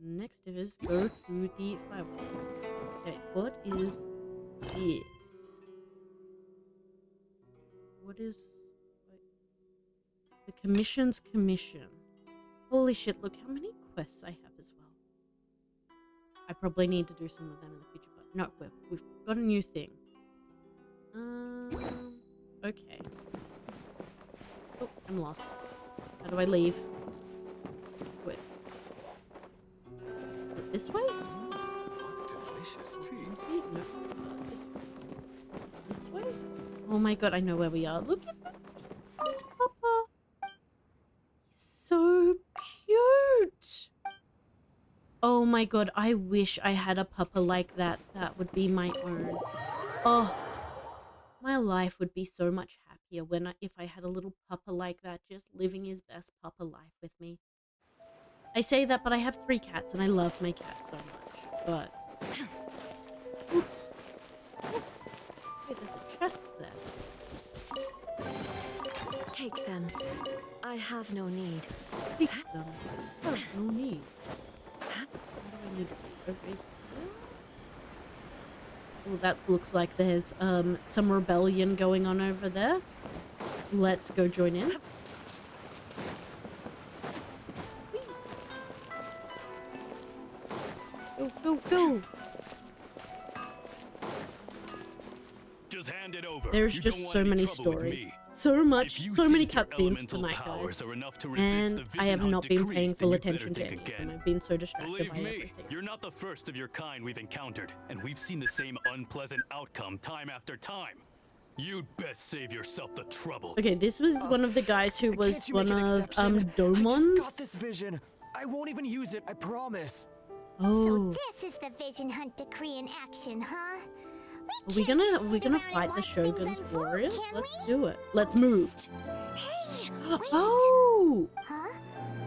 Next is go to the firework. Okay, what is this? What is the commission's commission? Holy shit, look how many quests I have as well. I probably need to do some of them in the future, but no, we've got a new thing. Okay. Oh, I'm lost. How do I leave? Wait. This way? What delicious tea. See? No. This way? Oh my god, I know where we are. Look at that. It's Papa. He's so cute. Oh my god, I wish I had a puppa like that. That would be my own. Oh, my life would be so much happier if I had a little puppa like that, just living his best puppa life with me. I say that, but I have 3 cats, and I love my cats so much. But oof. Hey, there's a chest there. Take them. I have no need. Take them. I have no need. What do I need to do? Okay. Oh, that looks like there's some rebellion going on over there. Let's go join in. Whee! Go, go, go! Just hand it over. There's You just don't want so any many trouble with stories. me. So much, If you so many think your cutscenes elemental tonight, guys. powers are enough to resist And the I Vision have Hunt not been decree, paying then full you'd better attention to think anything. again. I've been so distracted Believe by me, everything. you're not the first of your kind we've encountered, and we've seen the same unpleasant outcome time after time. You'd best save yourself the trouble. Okay, this was one of the guys who was Can't you one make an of exception? I Domon's. just got this vision. I won't even use it, I promise. Oh. So this is the Vision Hunt decree in action, huh? Are we gonna fight the Shogun's warriors? Let's do it. Let's move. Hey, Oh! huh?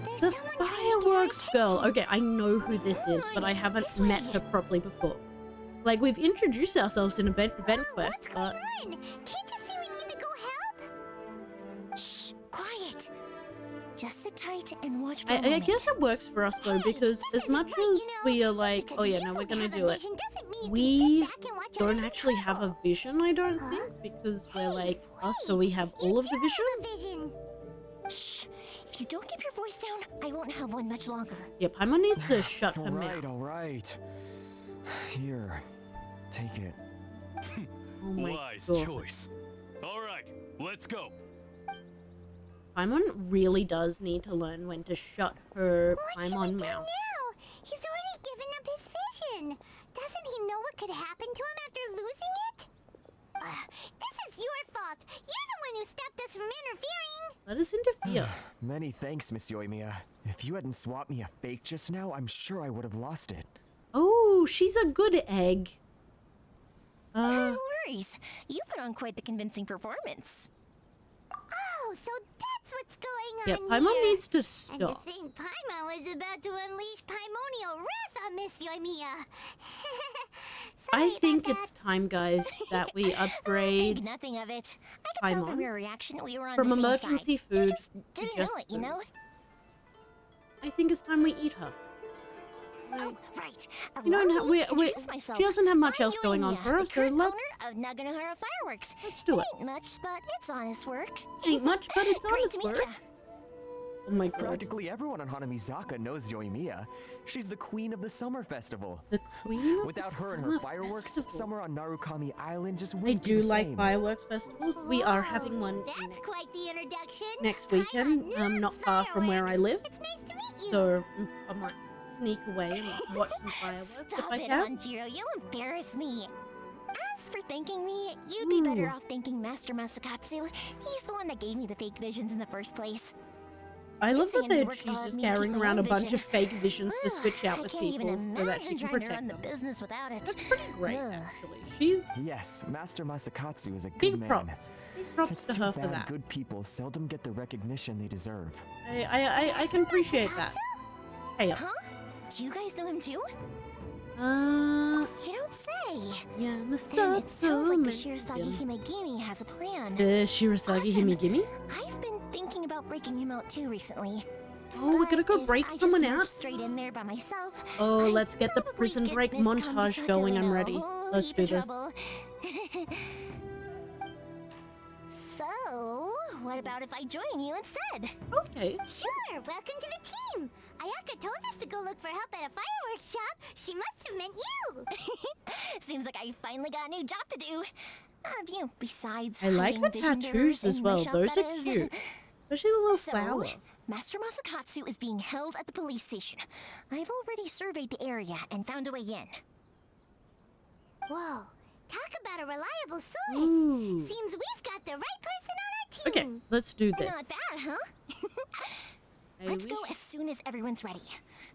There's The someone trying to get our fireworks girl. attention. Okay, I know who this is, but I haven't met her properly before. Like, we've introduced ourselves in event quest, What's going but on? Can't you see we need to go help? Shh, quiet. Just sit tight and watch for a I moment. guess it works for us though, because as much as we are like, oh yeah, no, we're gonna do it, we don't actually have a vision, I don't think, because we're like us, so we have all of the vision. Shh. If you don't keep your voice down, I won't have one much longer. Yep, Paimon needs to shut her mouth. Alright. Here, take it. Oh my Wise god. choice. All right, let's go. Paimon really does need to learn when to shut her What should we Paimon do mouth. now? He's already given up his vision. Doesn't he know what could happen to him after losing it? This is your fault. You're the one who stopped us from interfering. Let us interfere. Many thanks, Miss Yoimiya. If you hadn't swapped me a fake just now, I'm sure I would have lost it. Oh, she's a good egg. No worries. You put on quite the convincing performance. Oh, Oh, so that's what's going Yeah, on Paimon here. needs to And to stop. think Paimon was about to unleash Paimonial wrath on Miss Yoimiya. I think it's time, guys, that we upgrade Think nothing of it. I could tell from Paimon your reaction we were on from the same emergency side. food You just to didn't just know it, you know? I think it's time we eat her. Oh, right. You don't Allow have, me to introduce myself. she doesn't have much I'm else going on Yoimiya, for her, the so current let's owner of Naganohara Fireworks. do it. Ain't much, but it's honest work. Ain't much, but it's Great honest to meet work. ya. Oh my god. Practically everyone on Hanamizaka knows Yoimiya. She's the queen of the summer festival. The queen of Without the her and summer her fireworks, festival. summer on Narukami Island just I wouldn't be do the like same. fireworks festivals. We are having one That's quite the introduction. next weekend, not far from where I live. It's nice to meet you. So I might sneak away and watch some fireworks if Stop I it, can. Hanjiro. You'll embarrass me. As for thanking me, you'd be better off thanking Master Masakatsu. He's the one that gave me the fake visions in the first place. I love that Saying he she's worked hard just me to keep carrying my around a own bunch of vision. fake visions to switch out I with can't even people so that she imagine can trying to protect run them. the business without it. That's pretty great, Ugh. actually. She's Yes, Master Masakatsu is a good big man. props. Big props It's to too her for bad that. good people seldom get the recognition they deserve. I can appreciate that. Hey, Huh? Do you guys know him too? you don't say. Yeah, Then it sounds like the Shirasagi Mr. Himegimi has a plan. The Shirasagi Himegimi? I've been thinking about breaking him out too recently. Oh, we're gonna go If break I someone just moved out. straight in there by myself. Oh, I'd let's get the probably prison get break Miss montage Kamisato going. in I'm a ready. whole Let's heap do of this. trouble. So, what about if I join you instead? Okay. Sure, welcome to the team. Ayaka told us to go look for help at a fireworks shop. She must have meant you. Seems like I finally got a new job to do. Besides I like her hiding vision tattoos bearers as in my well. shop, Those that are is. cute. Especially the little So, flower. Master Masakatsu is being held at the police station. I've already surveyed the area and found a way in. Whoa, talk about a reliable source. Ooh. Seems we've got the right person on our team. Okay, let's do this. Not bad, huh? I Let's go wish- as soon as everyone's ready.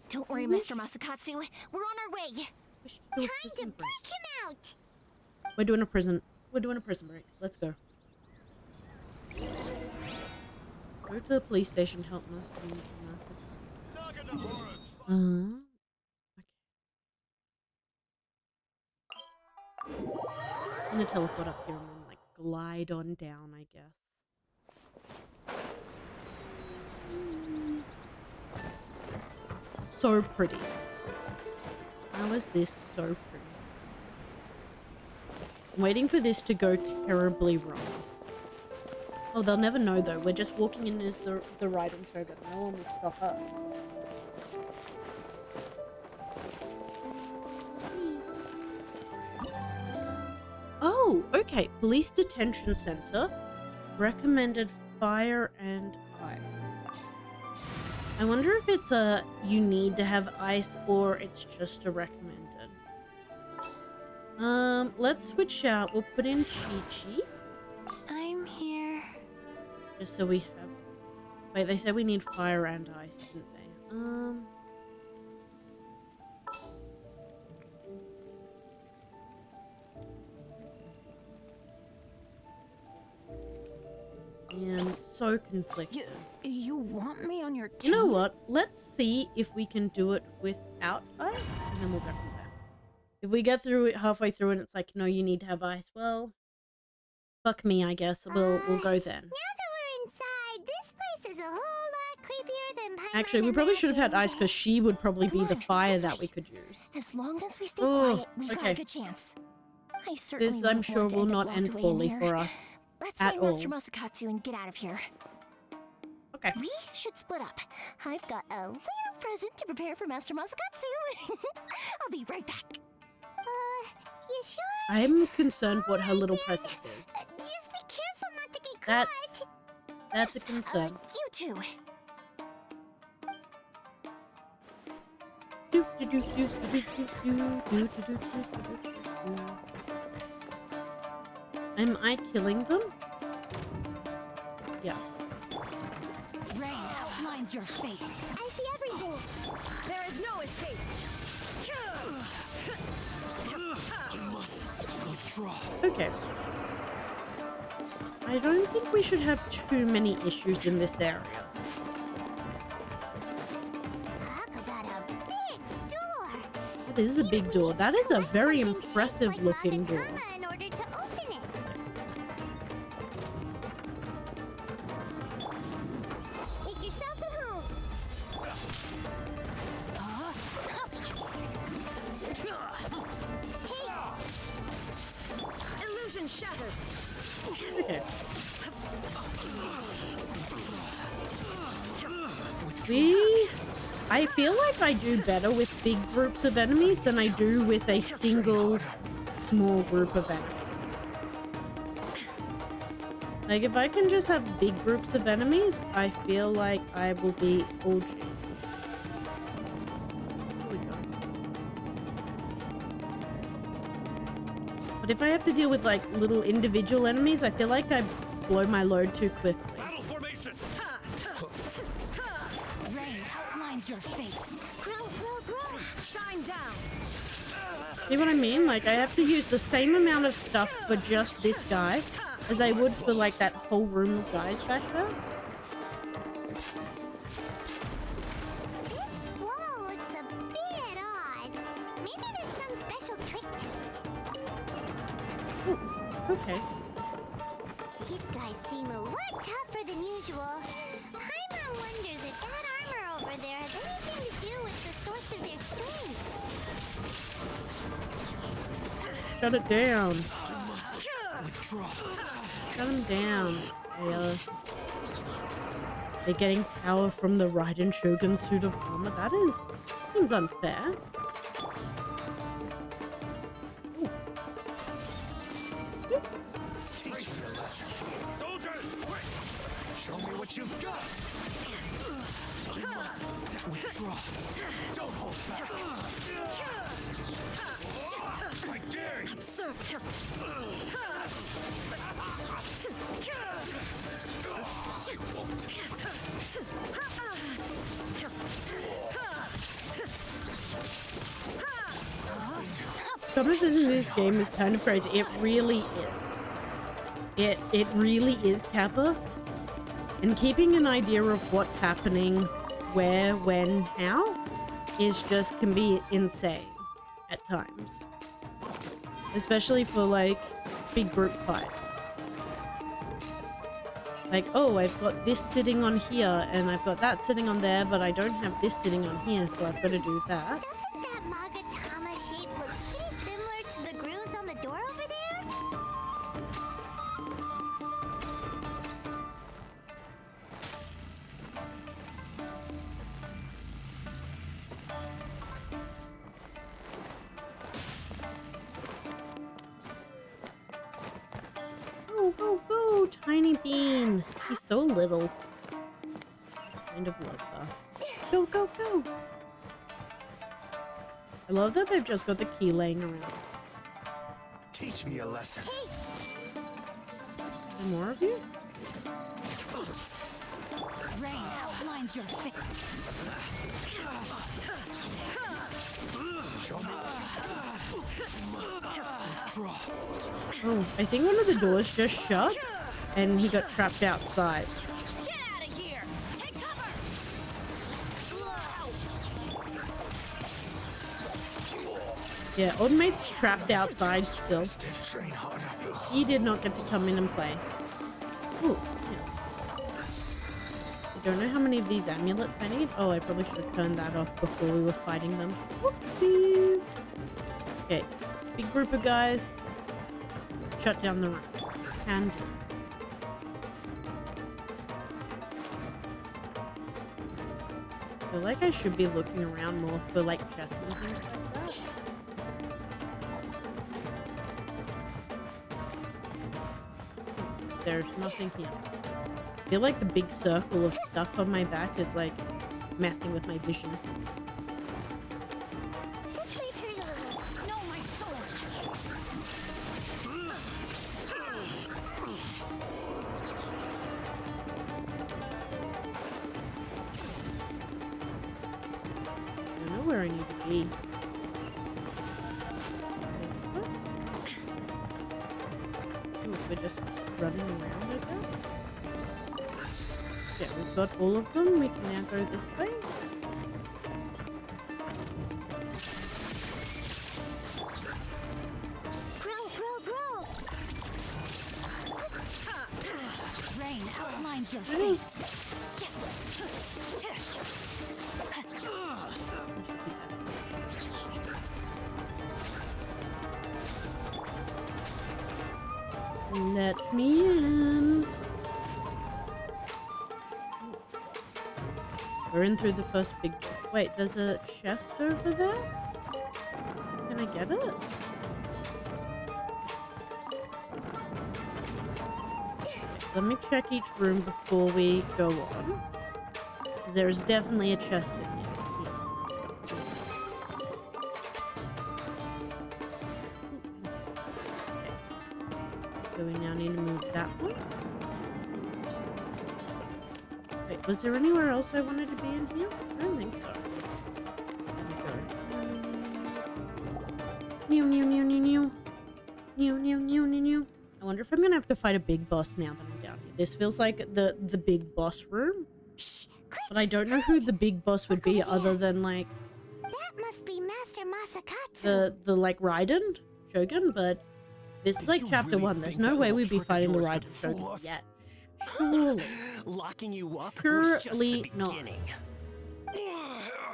Don't worry, Master Masakatsu. We're on our way. Time to break him out. We're doing a prison break. Let's go. Go to the police station. Help us. Okay. I'm gonna teleport up here and then like glide on down, I guess. So pretty. How is this so pretty? I'm waiting for this to go terribly wrong. Oh, they'll never know though. We're just walking in as the Raiden Shogun. No one will stop us. Oh, okay. Police detention center. Recommended fire and ice. I wonder if it's a you need to have ice or it's just a recommended. Let's switch out. We'll put in Chi-Chi. I'm here. Just so we have... Wait, they said we need fire and ice, didn't they? And so conflicted. You want me on your team? You know what? Let's see if we can do it without ice, and then we'll go from there. If we get through it halfway through and it's like, no, you need to have ice, well, fuck me, I guess. We'll go then. Now that we're inside, this place is a whole lot creepier than Paimon Actually, we probably should have had imagined. ice because she would probably be the fire that we could use. As long as we stay Oh, quiet, we've got okay. a good chance. I certainly This, I'm won't sure, want to will end up not locked end away in poorly here. for us Let's at find Master all. Masakatsu and get out of here. Okay. We should split up. I've got a little present to prepare for Master Masakatsu. I'll be right back. You sure? I'm concerned what her little present is. Just be careful not to get caught. That's a concern. You too. Am I killing them? Yeah. Rain outlines your fate. I see everything. There is no escape. I must withdraw. Okay. I don't think we should have too many issues in this area. Talk about a big door. It is a big door. That is a very impressive looking door. In order to open it. Make yourselves at home. Illusion shattered. Okay. I feel like I do better with big groups of enemies than I do with a single small group of enemies. Like, if I can just have big groups of enemies, I feel like I will be all G. Here we go. But if I have to deal with, like, little individual enemies, I feel like I blow my load too quickly. Battle formation! Rain outlines your fate. Grow, grow, grow. Shine down. See what I mean? Like, I have to use the same amount of stuff for just this guy as I would for, like, that whole room of guys back there. This wall looks a bit odd. Maybe there's some special trick to it. Ooh, okay. These guys seem a lot tougher than usual. Paimon wonders if that armor over there has anything to do with the source of their strength. Shut it down. Withdraw. Shut him down. They're getting power from the Raiden Shogun suit of armor. That seems unfair. Ooh. Soldiers! Quick! Show me what you've got! Withdraw. Don't hold back! I dare you! Conversation in this game is kind of crazy. It really is. It really is, Kappa. And keeping an idea of what's happening, where, when, how, can be insane at times. Especially for, like, big group fights. Like, oh, I've got this sitting on here, and I've got that sitting on there, but I don't have this sitting on here, so I've got to do that. Doesn't that Magatama shape look pretty similar to the grooves on the door over there? Go, go, go, Tiny Bean. He's so little. Kind of love that. Go, go, go. I love that they've just got the key laying around. Teach me a lesson. Are there more of you? Rain outlines your fate. Show me. Withdraw. Oh, I think one of the doors just shut and he got trapped outside. Get out of here! Take cover! Yeah, old mate's trapped outside still. Train harder. He did not get to come in and play. Ooh, yeah. I don't know how many of these amulets I need. Oh, I probably should have turned that off before we were fighting them. Whoopsies. Okay, big group of guys. Shut down the room. Can do. I feel like I should be looking around more for like chests and things like that. There's nothing here. I feel like the big circle of stuff on my back is like messing with my vision. No, my sword. I don't know where I need to be. Ooh, we're just running around, I guess. Yeah, we've got all of them. We can now go this way. Rain outlines your face. Let me in. We're in through the first big door. Wait, there's a chest over there? Can I get it? Let me check each room before we go on. There is definitely a chest in here. So we now need to move that one. Wait, was there anywhere else I wanted to be in here? I don't think so. There we go. Mew, mew, mew, mew, mew. Mew, mew, mew, mew, mew. I wonder if I'm gonna have to fight a big boss now that I'm down here. This feels like the big boss room. But I don't know who the big boss would be other than like... That must be Master Masakatsu. The like Raiden Shogun, but this is like chapter 1. There's no way we'd be fighting the Raiden Shogun yet. Surely. Locking you up was just the beginning.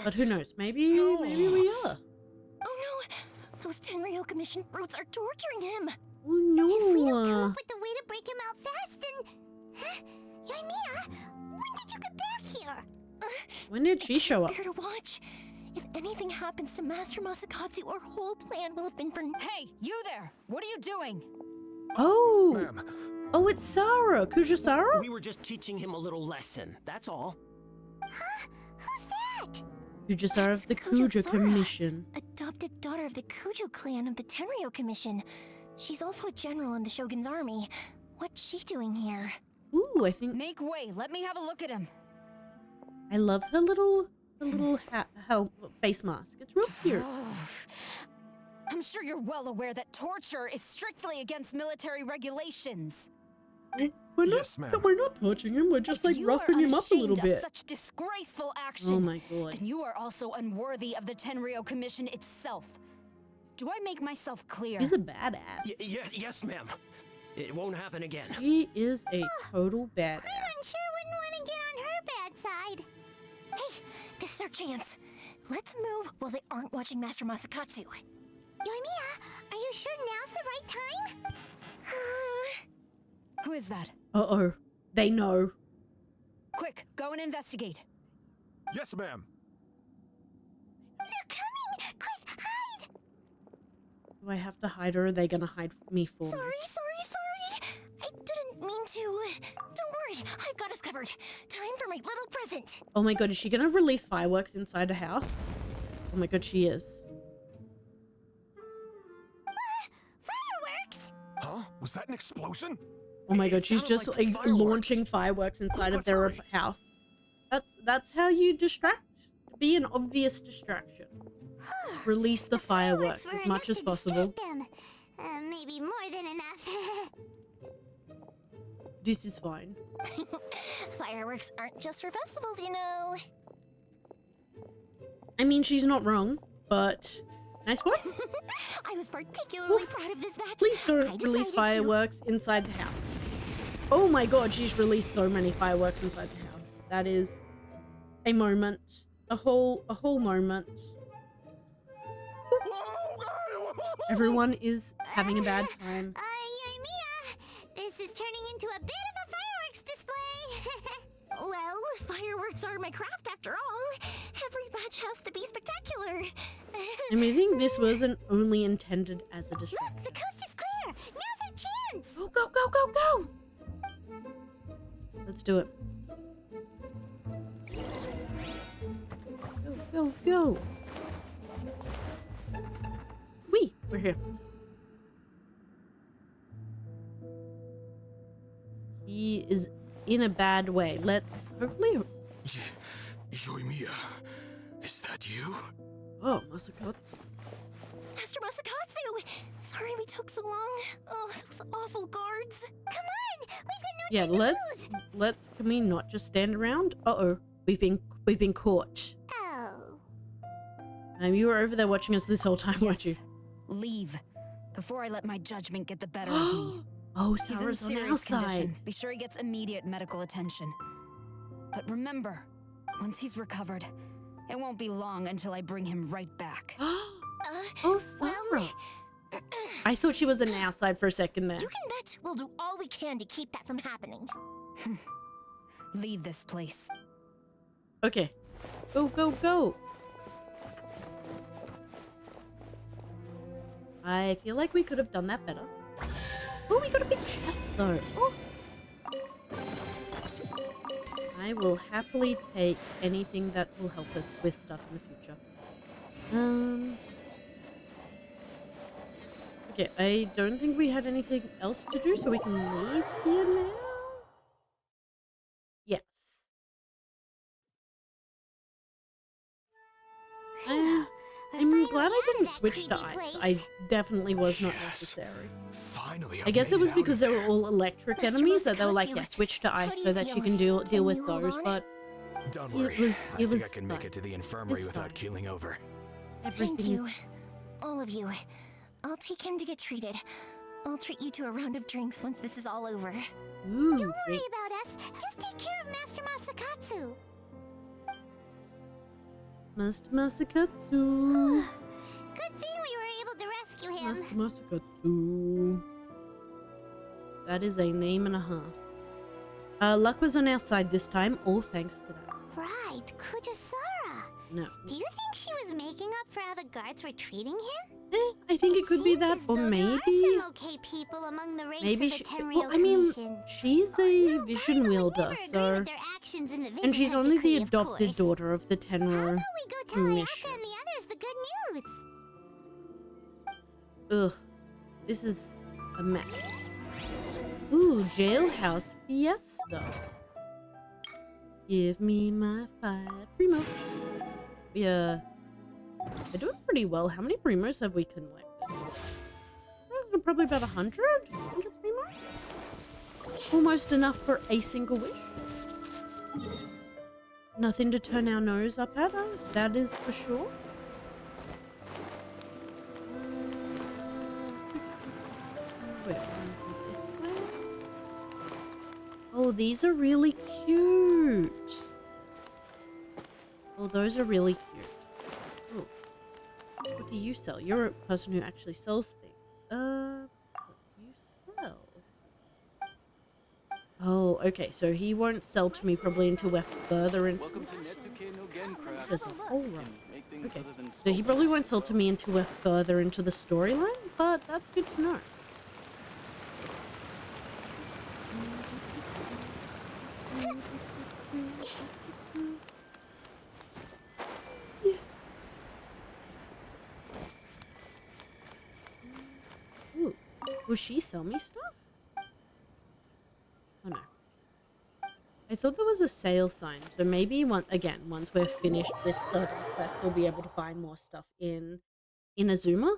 But who knows? Maybe we are. Oh no! Those Tenryo Commission brutes are torturing him! Oh no! If we don't come up with a way to break him out fast, then... Huh? Yoimiya, when did you get back here? When did she show up? Here to watch. If anything happens to Master Masakatsu, our whole plan will have been for... Hey, you there! What are you doing? Oh! Ma'am. Oh, it's Sarah! Kujisara? We were just teaching him a little lesson, that's all. Huh? Who's that? Kujisara of the Kujo Commission. Adopted daughter of the Kujo clan of the Tenryo Commission. She's also a general in the Shogun's army. What's she doing here? Ooh, I think... Make way, let me have a look at him. I love her little face mask. It's real cute. I'm sure you're well aware that torture is strictly against military regulations. We're not, Yes, ma'am. we're not touching him. We're just like roughing him up a little Of bit. such disgraceful action, Oh my god. then you are also unworthy of the Tenryo Commission itself. Do I make myself clear? He's a badass. Yes, ma'am. It won't happen again. He is a total badass. Paimon sure wouldn't want to get on her bad side. Hey, this is our chance. Let's move while they aren't watching Master Masakatsu. Yoimiya, are you sure now's the right time? Who is that? Uh-oh. They know. Quick, go and investigate. Yes, ma'am. They're coming! Quick, hide! Do I have to hide or are they gonna hide me for me? Sorry. I didn't mean to. Don't worry, I've got us covered. Time for my little present. Oh my god, is she gonna release fireworks inside a house? Oh my god, she is. Fireworks! Huh? Was that an explosion? Oh my god, It she's sounded just like like fireworks. launching fireworks inside of their Sorry. house. That's how you distract. Be an obvious distraction. Release the fireworks were as enough much as to possible. distract them. Maybe more than enough. This is fine. Fireworks aren't just for festivals, you know. I mean, she's not wrong, but nice one. I was particularly proud of this batch. Please I don't decided release to- fireworks inside the house. Oh my god, she's released so many fireworks inside the house. That is a moment. A whole moment. Everyone is having a bad time. Yoimiya, this is turning into a bit of a fireworks display. Well, fireworks are my craft after all. Every batch has to be spectacular. I mean, I think this wasn't only intended as a distraction. Look, the coast is clear. Now's our chance. Go, go, go, go, go! Let's do it. Go, go, go! Whee! We're here. He is in a bad way. Let's hopefully... Yoimiya, is that you? Oh, Masakatsu. Master Masakatsu! Sorry we took so long. Oh, those awful guards. guards! Come on! We've got no Yeah, time to let's can we not just stand around? Uh-oh. We've been caught. Oh. You were over there watching us this whole time, weren't you? Leave. Before I let my judgment get the better of me. Oh, He's in Sarah's on our serious condition. side. Be sure he gets immediate medical attention. But remember, once he's recovered, it won't be long until I bring him right back. Oh, Sarah. I thought she was on our side for a second there. You can bet we'll do all we can to keep that from happening. Leave this place. Okay. Go, go, go. I feel like we could have done that better. Oh, we got a big chest though. Oh. I will happily take anything that will help us with stuff in the future. Okay, I don't think we had anything else to do, so we can leave here now. Yes. I'm glad I didn't switch to ice. I definitely was not necessary. Finally, I guess it was because they were all electric enemies that they were like, yeah, switch to ice so that you can deal with those. But don't worry. it was I think I can make it to the infirmary without keeling over. Thank you. All of you. I'll take him to get treated. I'll treat you to a round of drinks once this is all over. Ooh, Don't worry about us. Just take care of Master Masakatsu. Master Masakatsu. Good thing we were able to rescue him. Master Masakatsu. That is a name and a half. Luck was on our side this time, all thanks to that. Right, Kujusara. No. Do you think she was making up for how the guards were treating him? I think it could be that, or maybe. There are some okay people among the ranks Maybe of the she. Tenryou Well, I mean, Commission. she's a vision wielder, so. With their actions in the And she's Vision only Decree, the of adopted course. daughter of the Tenryou How about we go tell Commission. Ayaka and the others the good news? Ugh, this is a mess. Ooh, jailhouse fiesta. Give me my 5 primos. Yeah, they're doing pretty well. How many primos have we collected? Probably about 100? 100 primos? Almost enough for a single wish. Nothing to turn our nose up at, that is for sure. Wait, this way? Oh, these are really cute. Oh, those are really cute. Oh. What do you sell? You're a person who actually sells things. What do you sell? Oh, okay. So he won't sell to me probably until we're further in. Welcome to Netsuke no Gencraft. There's a whole run. Make things Okay. other than So he probably won't sell to me until we're further into the storyline, but that's good to know. Ooh, will she sell me stuff? Oh no. I thought there was a sale sign, so maybe once we're finished with the quest, we'll be able to buy more stuff in Azuma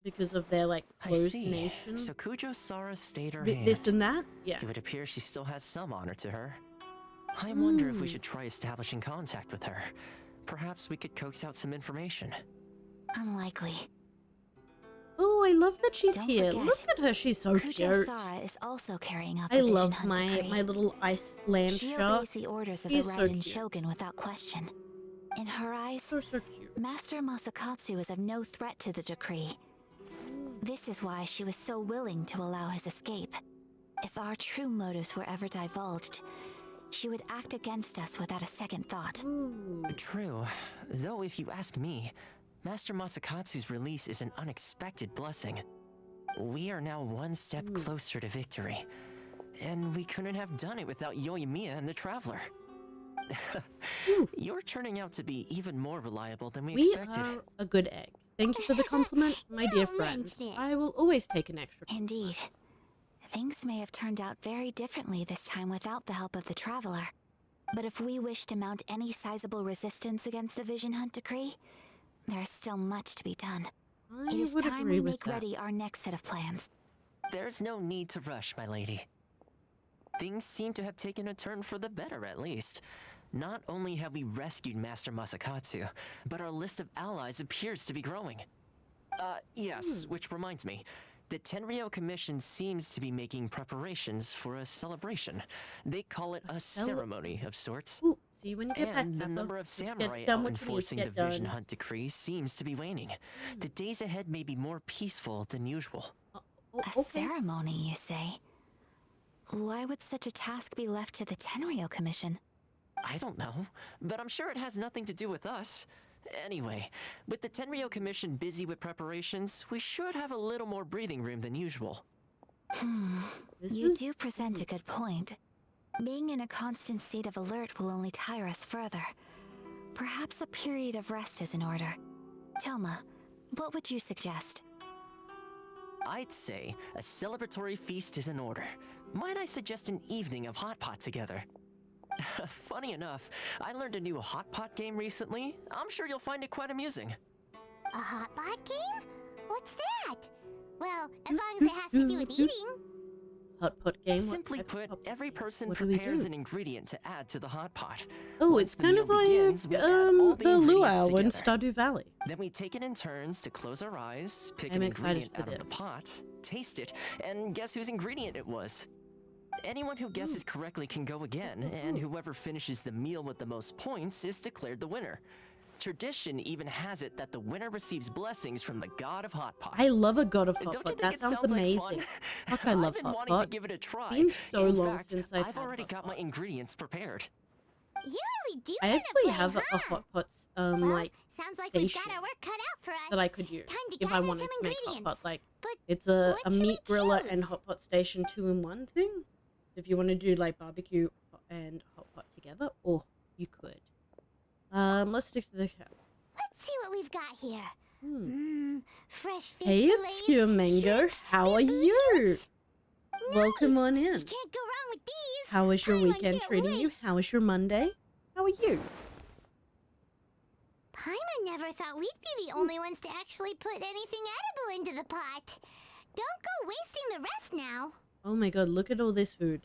because of their like closed nation. So Kujo-Sara stayed her hand. This and that, yeah. It would appear she still has some honor to her. I wonder if we should try establishing contact with her. Perhaps we could coax out some information. Unlikely. Oh, I love that she's Don't here. forget, Look at her, she's so cute. Kujo-Sara is also carrying out the I Vision love Hunt my decree. little Iceland She shark. obeys the orders of He's the so Raiden cute. Shogun without question. In her eyes, So cute. Master Masakatsu is of no threat to the decree. This is why she was so willing to allow his escape. If our true motives were ever divulged, she would act against us without a second thought. True. Though if you ask me, Master Masakatsu's release is an unexpected blessing. We are now one step closer to victory. And we couldn't have done it without Yoimiya and the Traveler. You're turning out to be even more reliable than we expected. are a good egg. Thank you for the compliment, my dear friend. I will always take an extra. Indeed. Things may have turned out very differently this time without the help of the Traveler. But if we wish to mount any sizable resistance against the Vision Hunt decree, there is still much to be done. It is would time agree we with make that. ready our next set of plans. There's no need to rush, my lady. Things seem to have taken a turn for the better, at least. Not only have we rescued Master Masakatsu, but our list of allies appears to be growing. Yes, which reminds me. The Tenryou Commission seems to be making preparations for a celebration. They call it a ceremony of sorts. Ooh, see you when you get back. And the number of samurai out enforcing the Vision Hunt decree seems to be waning. The days ahead may be more peaceful than usual. A ceremony, you say? Why would such a task be left to the Tenryou Commission? I don't know, but I'm sure it has nothing to do with us. Anyway, with the Tenryou Commission busy with preparations, we should have a little more breathing room than usual. You do present a good point. Being in a constant state of alert will only tire us further. Perhaps a period of rest is in order. Toma, what would you suggest? I'd say a celebratory feast is in order. Might I suggest an evening of hot pot together? Funny enough, I learned a new hot pot game recently. I'm sure you'll find it quite amusing. A hot pot game? What's that? Well, as long as it has to do with eating. Hot pot game? Simply put, every person prepares an ingredient to add to the hot pot. Oh, Once it's the kind meal of like begins, we add all the the ingredients luau in together. Stardew Valley. Then we take it in turns to close our eyes, pick I'm an excited ingredient for out of the this. pot, taste it, and guess whose ingredient it was. Anyone who guesses correctly can go again, and whoever finishes the meal with the most points is declared the winner. Tradition even has it that the winner receives blessings from the god of hot pot. I love a god of hot Don't you pot. think That it sounds sounds like amazing. fun? Fuck, I love I've been hot wanting pot. to give it a try. Been so In long fact, since I've I've had already hot got my pot. ingredients prepared. You really do I wanna actually play, have a huh? hot pot Well, like sounds like we've got station our work cut out for us. that I could use Time to if I gather wanted some to make hot ingredients. pot. Like But it's a what should we meat griller and choose? hot pot station 2-in-1 thing. If you want to do like barbecue and hot pot together, or you could. Let's stick to the cow. Let's see what we've got here. Fresh fish Hey, fillets, Obscure Mango, shrimp, how are bamboo you? shoots. Welcome on in. You can't go wrong with these. How was your Paimon weekend can't treating wait. you? How was your Monday? How are you? Paimon never thought we'd be the only ones to actually put anything edible into the pot. Don't go wasting the rest now. Oh my god, look at all this food.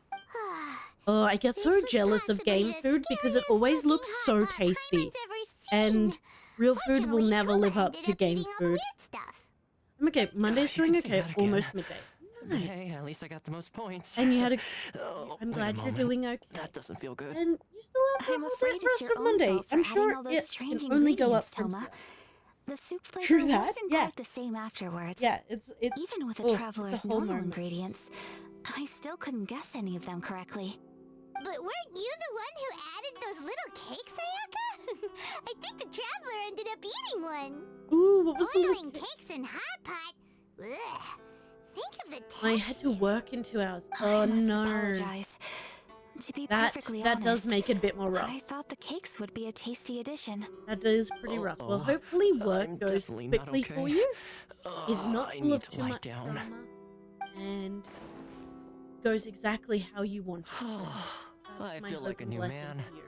Oh, I get so jealous of game food because it always looks so tasty. And real food will never live up to game food. I'm okay, Monday's You doing can say okay, that again. almost midday. Hey, at least I got the most points. And you had a... Oh, I'm wait a glad you're moment. doing okay. That doesn't feel good. And you still have I'm the afraid it's rest your of own Monday. fault for I'm adding sure all those it strange can only go up ingredients, from Toma. here. The soup flavor True that, wasn't yeah. quite the same afterwards. Yeah, it's Even with oh, a it's traveler's whole normal moment. ingredients, I still couldn't guess any of them correctly. But weren't you the one who added those little cakes, Ayaka? I think the traveler ended up eating one. Ooh, what was the Boiling little... cakes in hot pot. Ugh. Think of the texture. I had to work in 2 hours. I Oh must no. apologize. To be That perfectly does honest, make it a bit more rough. I thought the cakes would be a tasty addition. That is pretty rough. Well, Uh-oh. hopefully work I'm goes definitely not quickly for okay. you. Is not I full need of to too lie much down. drama, and goes exactly how you want it to. I my feel hope like a and new blessing man. for you.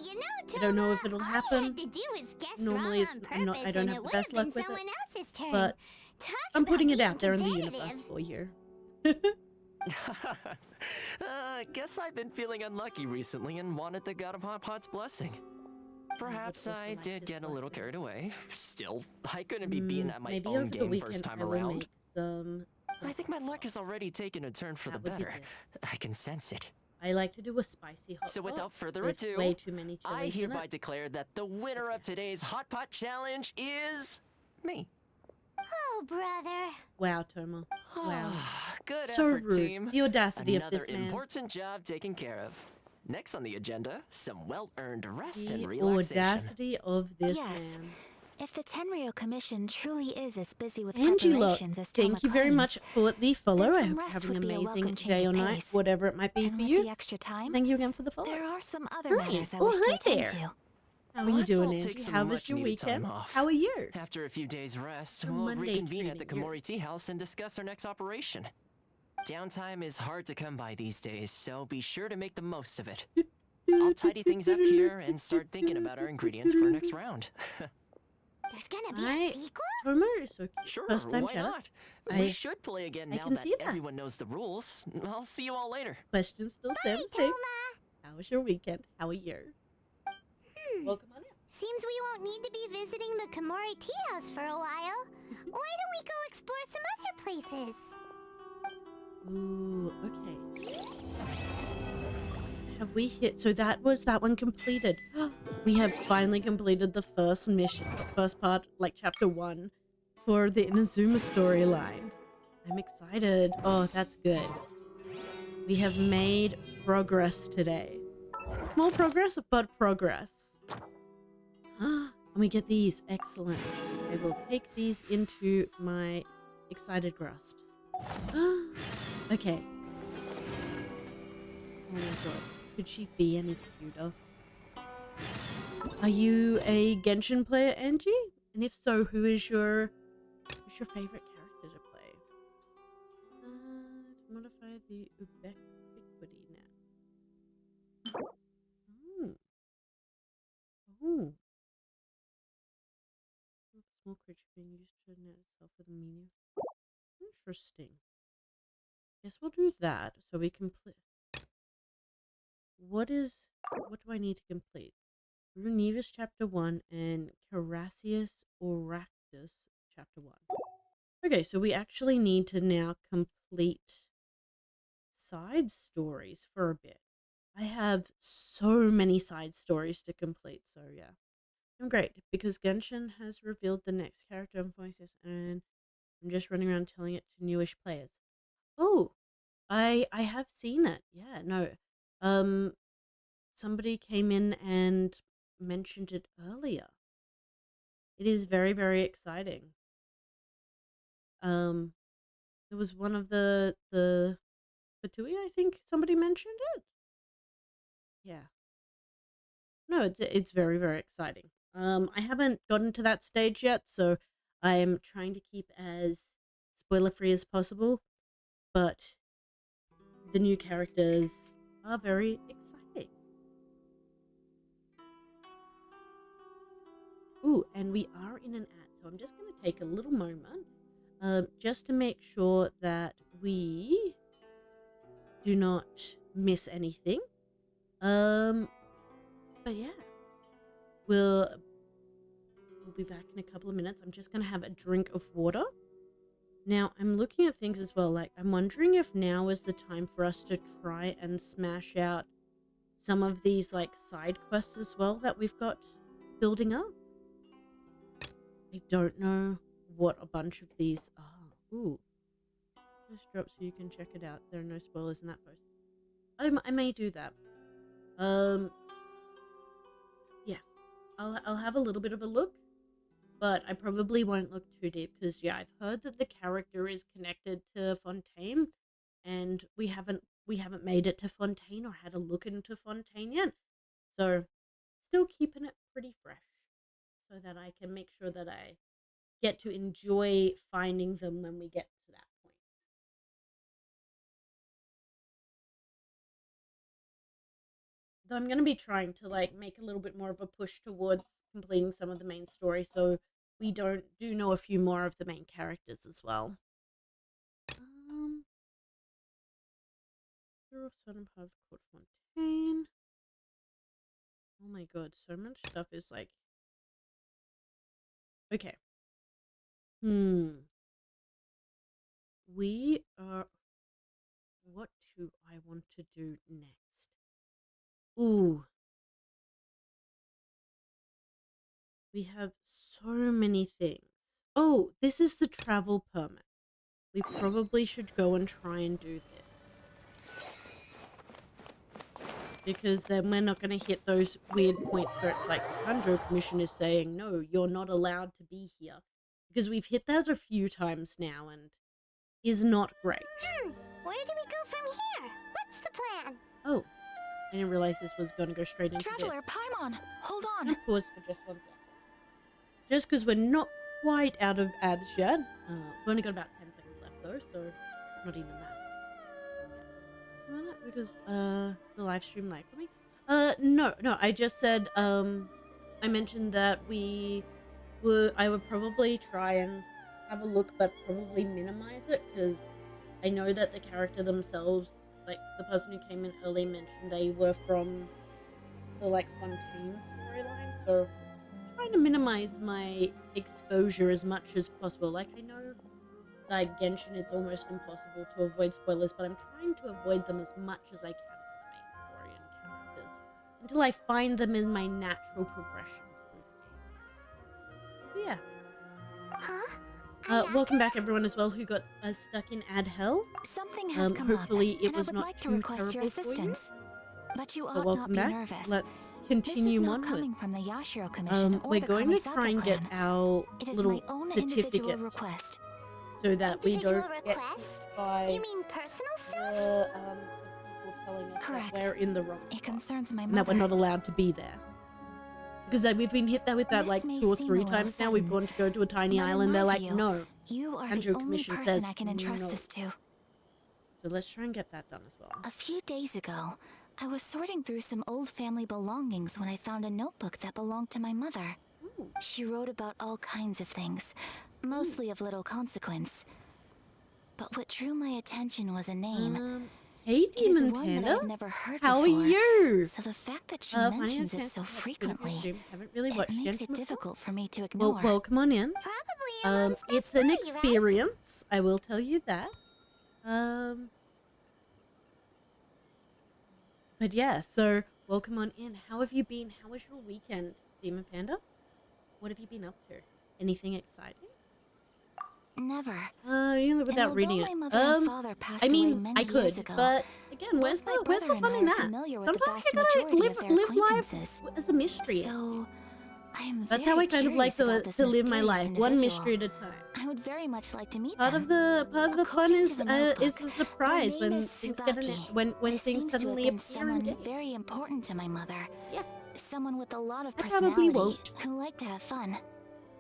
You know, I don't know Toma, if it'll all happen. you had to do was guess Normally wrong it's on not. purpose, I don't and have it the would best have luck been with it. someone else's turn. But Talk I'm about putting it being out there in the competitive. universe for you. Guess I've been feeling unlucky recently and wanted the god of hot pot's blessing. Perhaps also I like did his get a little blessing. carried away. Still, I couldn't be beaten at my Maybe own over the game weekend first time I will around. make some. I think my luck has already taken a turn for the That would be better. I can sense it. I like to do a spicy hot So pot. without further There's ado, way too many I chilies in hereby it. declare that the winner of today's hot pot challenge is me. Oh, brother. Wow, Toma. Wow. Good So effort, rude. team. The audacity Another of this man. important job taken care of. Next on the agenda, some well-earned rest The and relaxation. audacity of this Yes. man. If the Tenryou Commission truly is as busy with Angela, preparations as Toma thank you very claims, much for the follow. then I some hope you're rest having an would be a amazing welcome change day or of night, pace. whatever it might be and for with you. the extra time, Thank you again for the follow. there are some other Hi. matters I Oh, wish hi to attend there. to. How are you Let's all doing, take Angie? some How was your much-needed time weekend? off. How are you? After a few days' rest, Your we'll Monday reconvene at the treating you. Komori Tea House and discuss our next operation. Downtime is hard to come by these days, so be sure to make the most of it. I'll tidy things up here and start thinking about our ingredients for our next round. There's gonna be a sequel? Tomo is so cute. Sure, First time why chat. not? We should play again I now can that see that. everyone knows the rules. I'll see you all later. Question still Bye, same. Toma. How was your weekend? How are you? Welcome on in. Seems we won't need to be visiting the Komori tea house for a while. Why don't we go explore some other places? Ooh, okay. Have we hit? So that was that one completed. We have finally completed the first mission, the first part, like chapter 1, for the Inazuma storyline. I'm excited. Oh, that's good. We have made progress today. Small progress, but progress. And we get these. Excellent. I will take these into my excited grasps. Okay. Oh my god. Could she be any cuter? Are you a Genshin player, Angie? And if so, who's your favorite character to play? Modify the ubiquity now. Ooh. Small creature being used to net itself with a meaning. Interesting. Guess we'll do that so we complete. What do I need to complete? Runevis chapter 1 and Carassius Oractus chapter 1. Okay, so we actually need to now complete side stories for a bit. I have so many side stories to complete, so yeah. I'm great because Genshin has revealed the next character and voices, and I'm just running around telling it to newish players. Oh, I have seen it. Yeah, no. Somebody came in and mentioned it earlier. It is very, very exciting. It was one of the Fatui, I think somebody mentioned it. Yeah. No, it's very, very exciting. I haven't gotten to that stage yet, so I'm trying to keep as spoiler free as possible, but the new characters are very exciting. Ooh, and we are in an ad, so I'm just going to take a little moment just to make sure that we do not miss anything. But yeah, we'll be back in a couple of minutes. I'm just going to have a drink of water. Now, I'm looking at things as well. Like, I'm wondering if now is the time for us to try and smash out some of these, like, side quests as well that we've got building up. I don't know what a bunch of these are. Ooh. Just drop so you can check it out. There are no spoilers in that post. I may do that. Yeah. I'll have a little bit of a look, but I probably won't look too deep because yeah, I've heard that the character is connected to Fontaine, and we haven't made it to Fontaine or had a look into Fontaine yet. So still keeping it pretty fresh so that I can make sure that I get to enjoy finding them when we get to that point. Though I'm going to be trying to like make a little bit more of a push towards completing some of the main story so we do know a few more of the main characters as well. Southern part of Court Fontaine. Oh my god, so much stuff is like... Okay. We are... What do I want to do next? Ooh. We have so many things. Oh, this is the travel permit. We probably should go and try and do this. Because then we're not going to hit those weird points where it's like the Kanjo Commission is saying, no, you're not allowed to be here. Because we've hit that a few times now and is not great. Where do we go from here? What's the plan? Oh, I didn't realize this was going to go straight into Traveler, this. Paimon, hold on. I'm gonna pause for just 1 second. Just because we're not quite out of ads yet. We've only got about 10 seconds left though, so not even that. Because the live stream lag for me. No, I just said I mentioned that we I would probably try and have a look, but probably minimize it, because I know that the character themselves, like the person who came in early mentioned they were from the like Fontaine storyline, so trying to minimize my exposure as much as possible. Like, I know like Genshin, it's almost impossible to avoid spoilers, but I'm trying to avoid them as much as I can for the main story and characters until I find them in my natural progression through the game. So yeah. Welcome back everyone as well who got stuck in ad hell. Something has come hopefully up, it and was I would not like to too request your terrible for you. assistance. But you ought But not welcome be back. nervous. Let's This continue is not onwards. coming from the Yashiro Commission or We're the going to Kamisata try and get clan. our It is little my own individual certificate request. so that we Individual don't get request? by You mean personal stuff? the people telling us Correct. that we're in the wrong spot. It concerns my And that we're mother. not allowed to be there. Because we've been hit with that This like may 2 or seem 3 a little times now. We've sudden, gone to go to a tiny but in island. my They're like, view, no. You are Andrew the only Commission person says I can entrust no. this to. So let's try and get that done as well. A few days ago, I was sorting through some old family belongings when I found a notebook that belonged to my mother. Ooh. She wrote about all kinds of things, mostly of little consequence. But what drew my attention was a name. Hey, It is Demon one Panda. that I've never heard How before. are you? So the fact that she Funny mentions and it so fancy. frequently, Haven't really it watched makes Genshin it before. difficult for me to ignore. Well, come on in. Probably your mom's It's best an buddy, right? experience. I will tell you that. But yeah, so welcome on in. How have you been? How was your weekend, Demon Panda? What have you been up to? Anything exciting? Never. You know, without and reading although it. my mother and father passed I away mean, many I could, years ago, but again, where's both my the brother fun and in I are that? familiar with the Sometimes vast you gotta majority live of their life acquaintances. as a mystery. So, I am That's very how I kind of like curious about to this live my life, mysterious one individual. mystery at a time. I would very much like to meet Part them. of the fun According is to the notebook, the surprise their name when is things get Tsubaki. when This things seems to have suddenly been appear in someone game. very important to my mother. Yeah. Someone with a lot of I probably personality won't. who liked to have fun.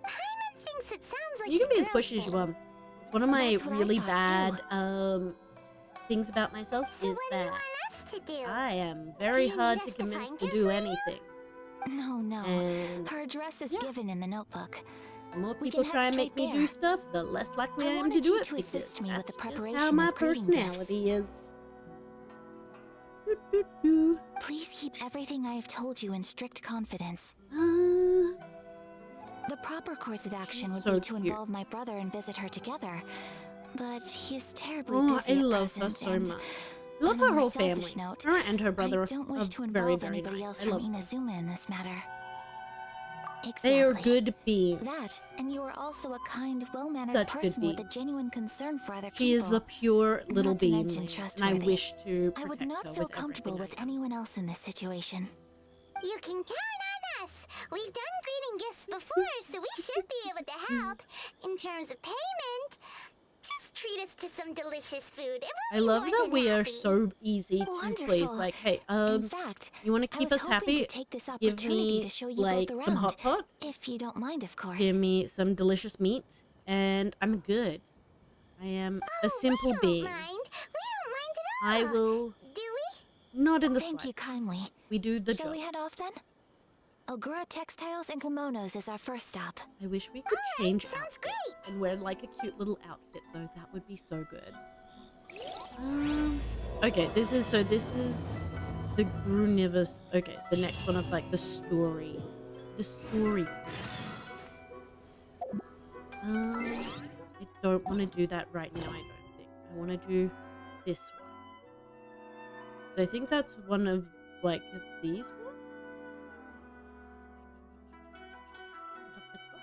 Paimon thinks it sounds like You can a be as girl's pushy as you thing. want. It's one of my That's what I really thought, bad things about myself So is what do you that want us to do? I am very Do you hard need to us to convince find to her do for you? anything. No. And Her address is yeah. given in the notebook. The more We people can try head and make straight me do there. stuff, the less likely I I am to wanted do you it to because assist me with that's the just how preparation my of greeting personality is. Please keep everything I have told you in strict confidence. The proper course of action She's would so be to cute. involve my brother and visit her together. But he is terribly Oh, busy I at love her present, so and much. I love on a her more whole selfish family. note, Her and her brother I don't are wish to very, involve very anybody nice. else I from love them. Inazuma in this matter. Exactly. They are good beings. That, and you are also a kind, well-mannered Such good person with a beings. genuine concern for other She is people. the pure little Not to being, mention and I trustworthy. wish to protect I would her not feel with comfortable everything with I am. anyone else in this situation. You can count on us. We've done greeting gifts before, so we should be able to help. In terms of payment, just treat us to some delicious food. I love more that than we are happy. so easy to Wonderful. please. Like, hey, In fact, you want to I keep was us hoping happy? to take this Give opportunity me to show you like both some around, hot pot. if you don't mind, of course. Give me some delicious meat, and I'm good. I am a simple being. We don't mind at all. I will Do we? not in the Thank you slightest. kindly. We do the Shall job. we head off then? Ogura Textiles and Kimonos is our first stop. I wish we could change sounds outfits great. and wear like a cute little outfit though. That would be so good. Okay, this is the Grunivus. Okay, the next one of like the story. The story. I don't want to do that right now. I don't think. I want to do this one. So I think that's one of like these ones. Is it up the top?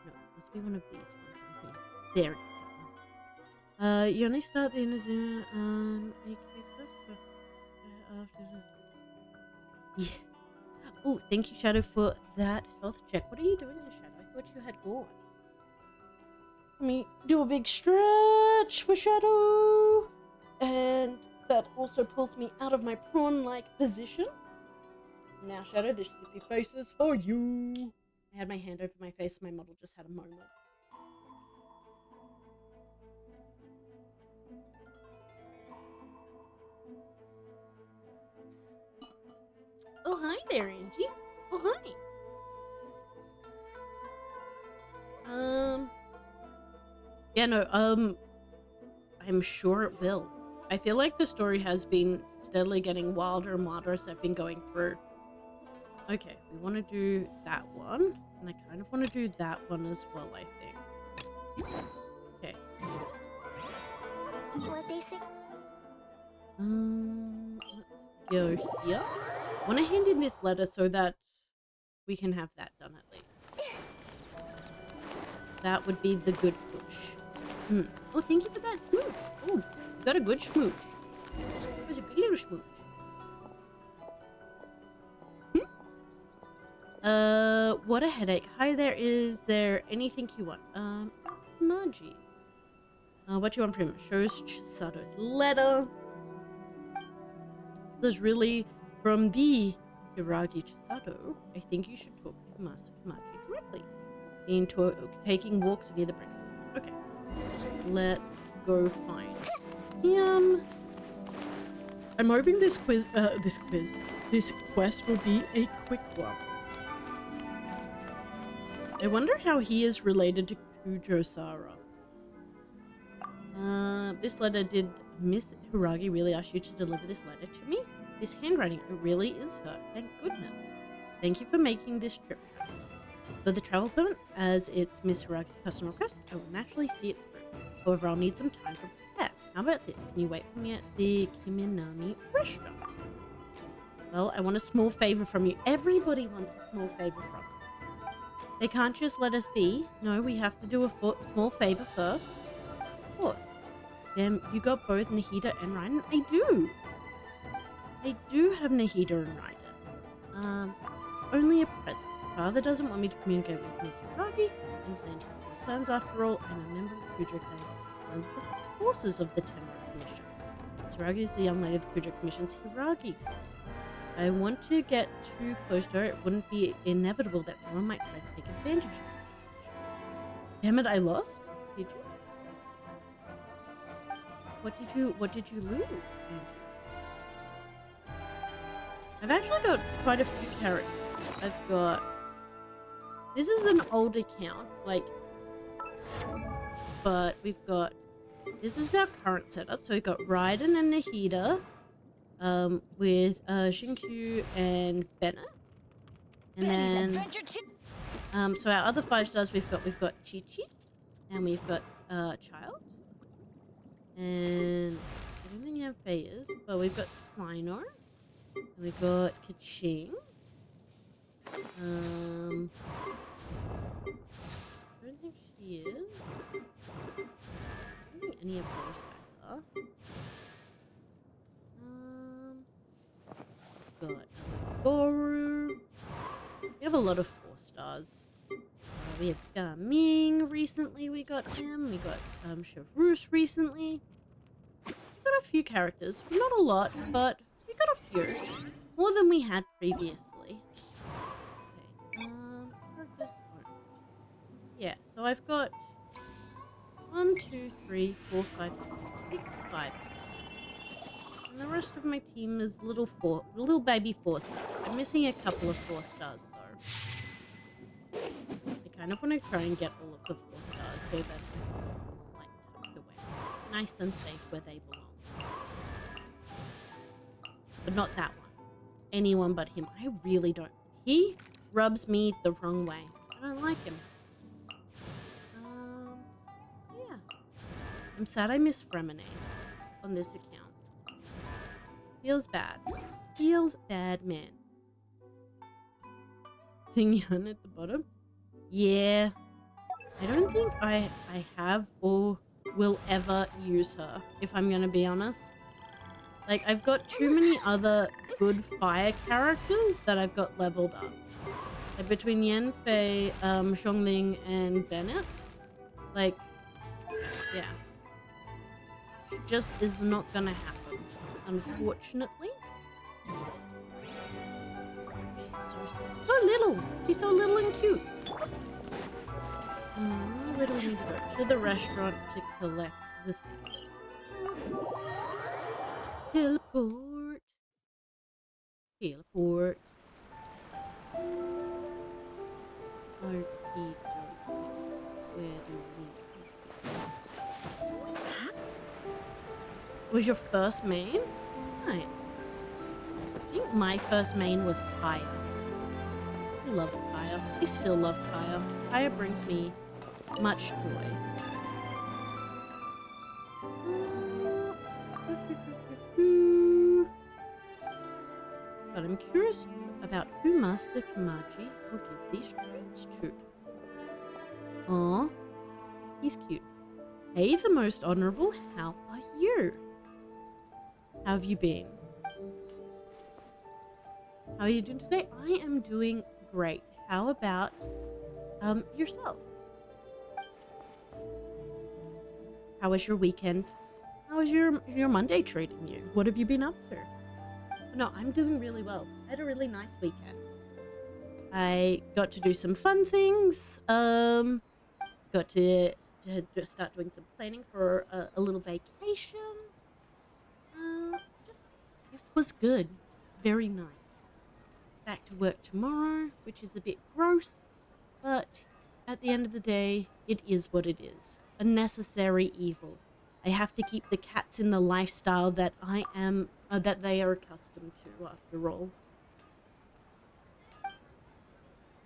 No, it must be one of these ones in here. There it is. That one. You only start the Inazuma AQ quest after the... Yeah. Oh, thank you, Shadow, for that health check. What are you doing here, Shadow? I thought you had gone. Let me do a big stretch for Shadow. And that also pulls me out of my prawn-like position. Now, Shadow, this sippy face is for you. I had my hand over my face. My model just had a moment. Oh, hi there, Angie. Oh, hi. Yeah, no, I'm sure it will. I feel like the story has been steadily getting wilder and wilder as I've been going through. Okay, we want to do that one, and I kind of want to do that one as well, I think. Okay. What they say? Let's go here. I want to hand in this letter so that we can have that done at least. That would be the good push. Oh, thank you for that smooch. Oh, you got a good smooch. It was a good little smooch. What a headache. Hi there, is there anything you want? Maji. What you want from him? Shows Chisato's letter. There's really from the Hiragi Chisato. I think you should talk to Master Kamaji directly. Taking walks near the bridges. Okay. Let's go find him. I'm hoping this quest will be a quick one. I wonder how he is related to Kujo-Sara. This letter, did Miss Hiragi really ask you to deliver this letter to me? This handwriting, it really is her. Thank goodness. Thank you for making this trip, traveler. For the travel permit, as it's Miss Hiragi's personal request, I will naturally see it through. However, I'll need some time to prepare. How about this? Can you wait for me at the Kiminami restaurant? Well, I want a small favor from you. Everybody wants a small favor from us. They can't just let us be. No, we have to do a small favor first. Of course. Damn, you got both Nahida and Raiden? I do. I do have Nahida and Raiden. Only a present. Father doesn't want me to communicate with Miss Hiragi. I understand his concerns. After all, I'm a member of the Kujo clan and the forces of the Tenma Commission. Miss Hiragi is the young lady of the Kujo Commission's Hiragi clan. I want to get too close to her. It wouldn't be inevitable that someone might try to take advantage of the situation. Damn it, I lost? Did you? What did you lose, Andrew? I've actually got quite a few characters. I've got... This is an old account, like... But we've got... This is our current setup. So we've got Raiden and Nahida. With Shinkyu and Bennett. And then so our other 5 stars we've got Chi-Chi, and we've got Child, and I don't think we have Fayers, but we've got Sinor, and we've got Kaching. I don't think she is. I don't think any of those guys are. Got Goru. We have a lot of 4 stars. We have Gaming recently, we got him. We got Chevrus recently. We got a few characters. Not a lot, but we got a few. More than we had previously. Okay, characters. Yeah, so I've got 1, 2, 3, 4, 5, 6, 5. And the rest of my team is little baby 4 stars. I'm missing a couple of 4 stars though. I kind of want to try and get all of the 4 stars so that they're like tucked away, nice and safe where they belong. But not that one. Anyone but him. I really don't. He rubs me the wrong way. I don't like him. Yeah. I'm sad I miss Fremine on this account. Feels bad. Feels bad, man. Xingyan at the bottom? Yeah. I don't think I have or will ever use her, if I'm gonna be honest. Like, I've got too many other good fire characters that I've got leveled up. Like, between Yanfei, Xiongling, and Bennett. Like, yeah. Just is not gonna happen. Unfortunately. She's so little. She's so little and cute. Where do we need to go? To the restaurant to collect the things. Teleport. Teleport. Okie dokie. Where do we go? Was your first main? Nice. I think my first main was Kaya. I love Kaya. I still love Kaya. Kaya brings me much joy. But I'm curious about who Master Kamaji will give these treats to. Aw, he's cute. Hey, the most honorable, how are you? How have you been? How are you doing today? I am doing great. How about yourself? How was your weekend? How was your Monday treating you? What have you been up to? No, I'm doing really well. I had a really nice weekend. I got to do some fun things. Got to just start doing some planning for a little vacation. It was good. Very nice. Back to work tomorrow, which is a bit gross, but at the end of the day, it is what it is. A necessary evil. I have to keep the cats in the lifestyle that I am, that they are accustomed to, after all.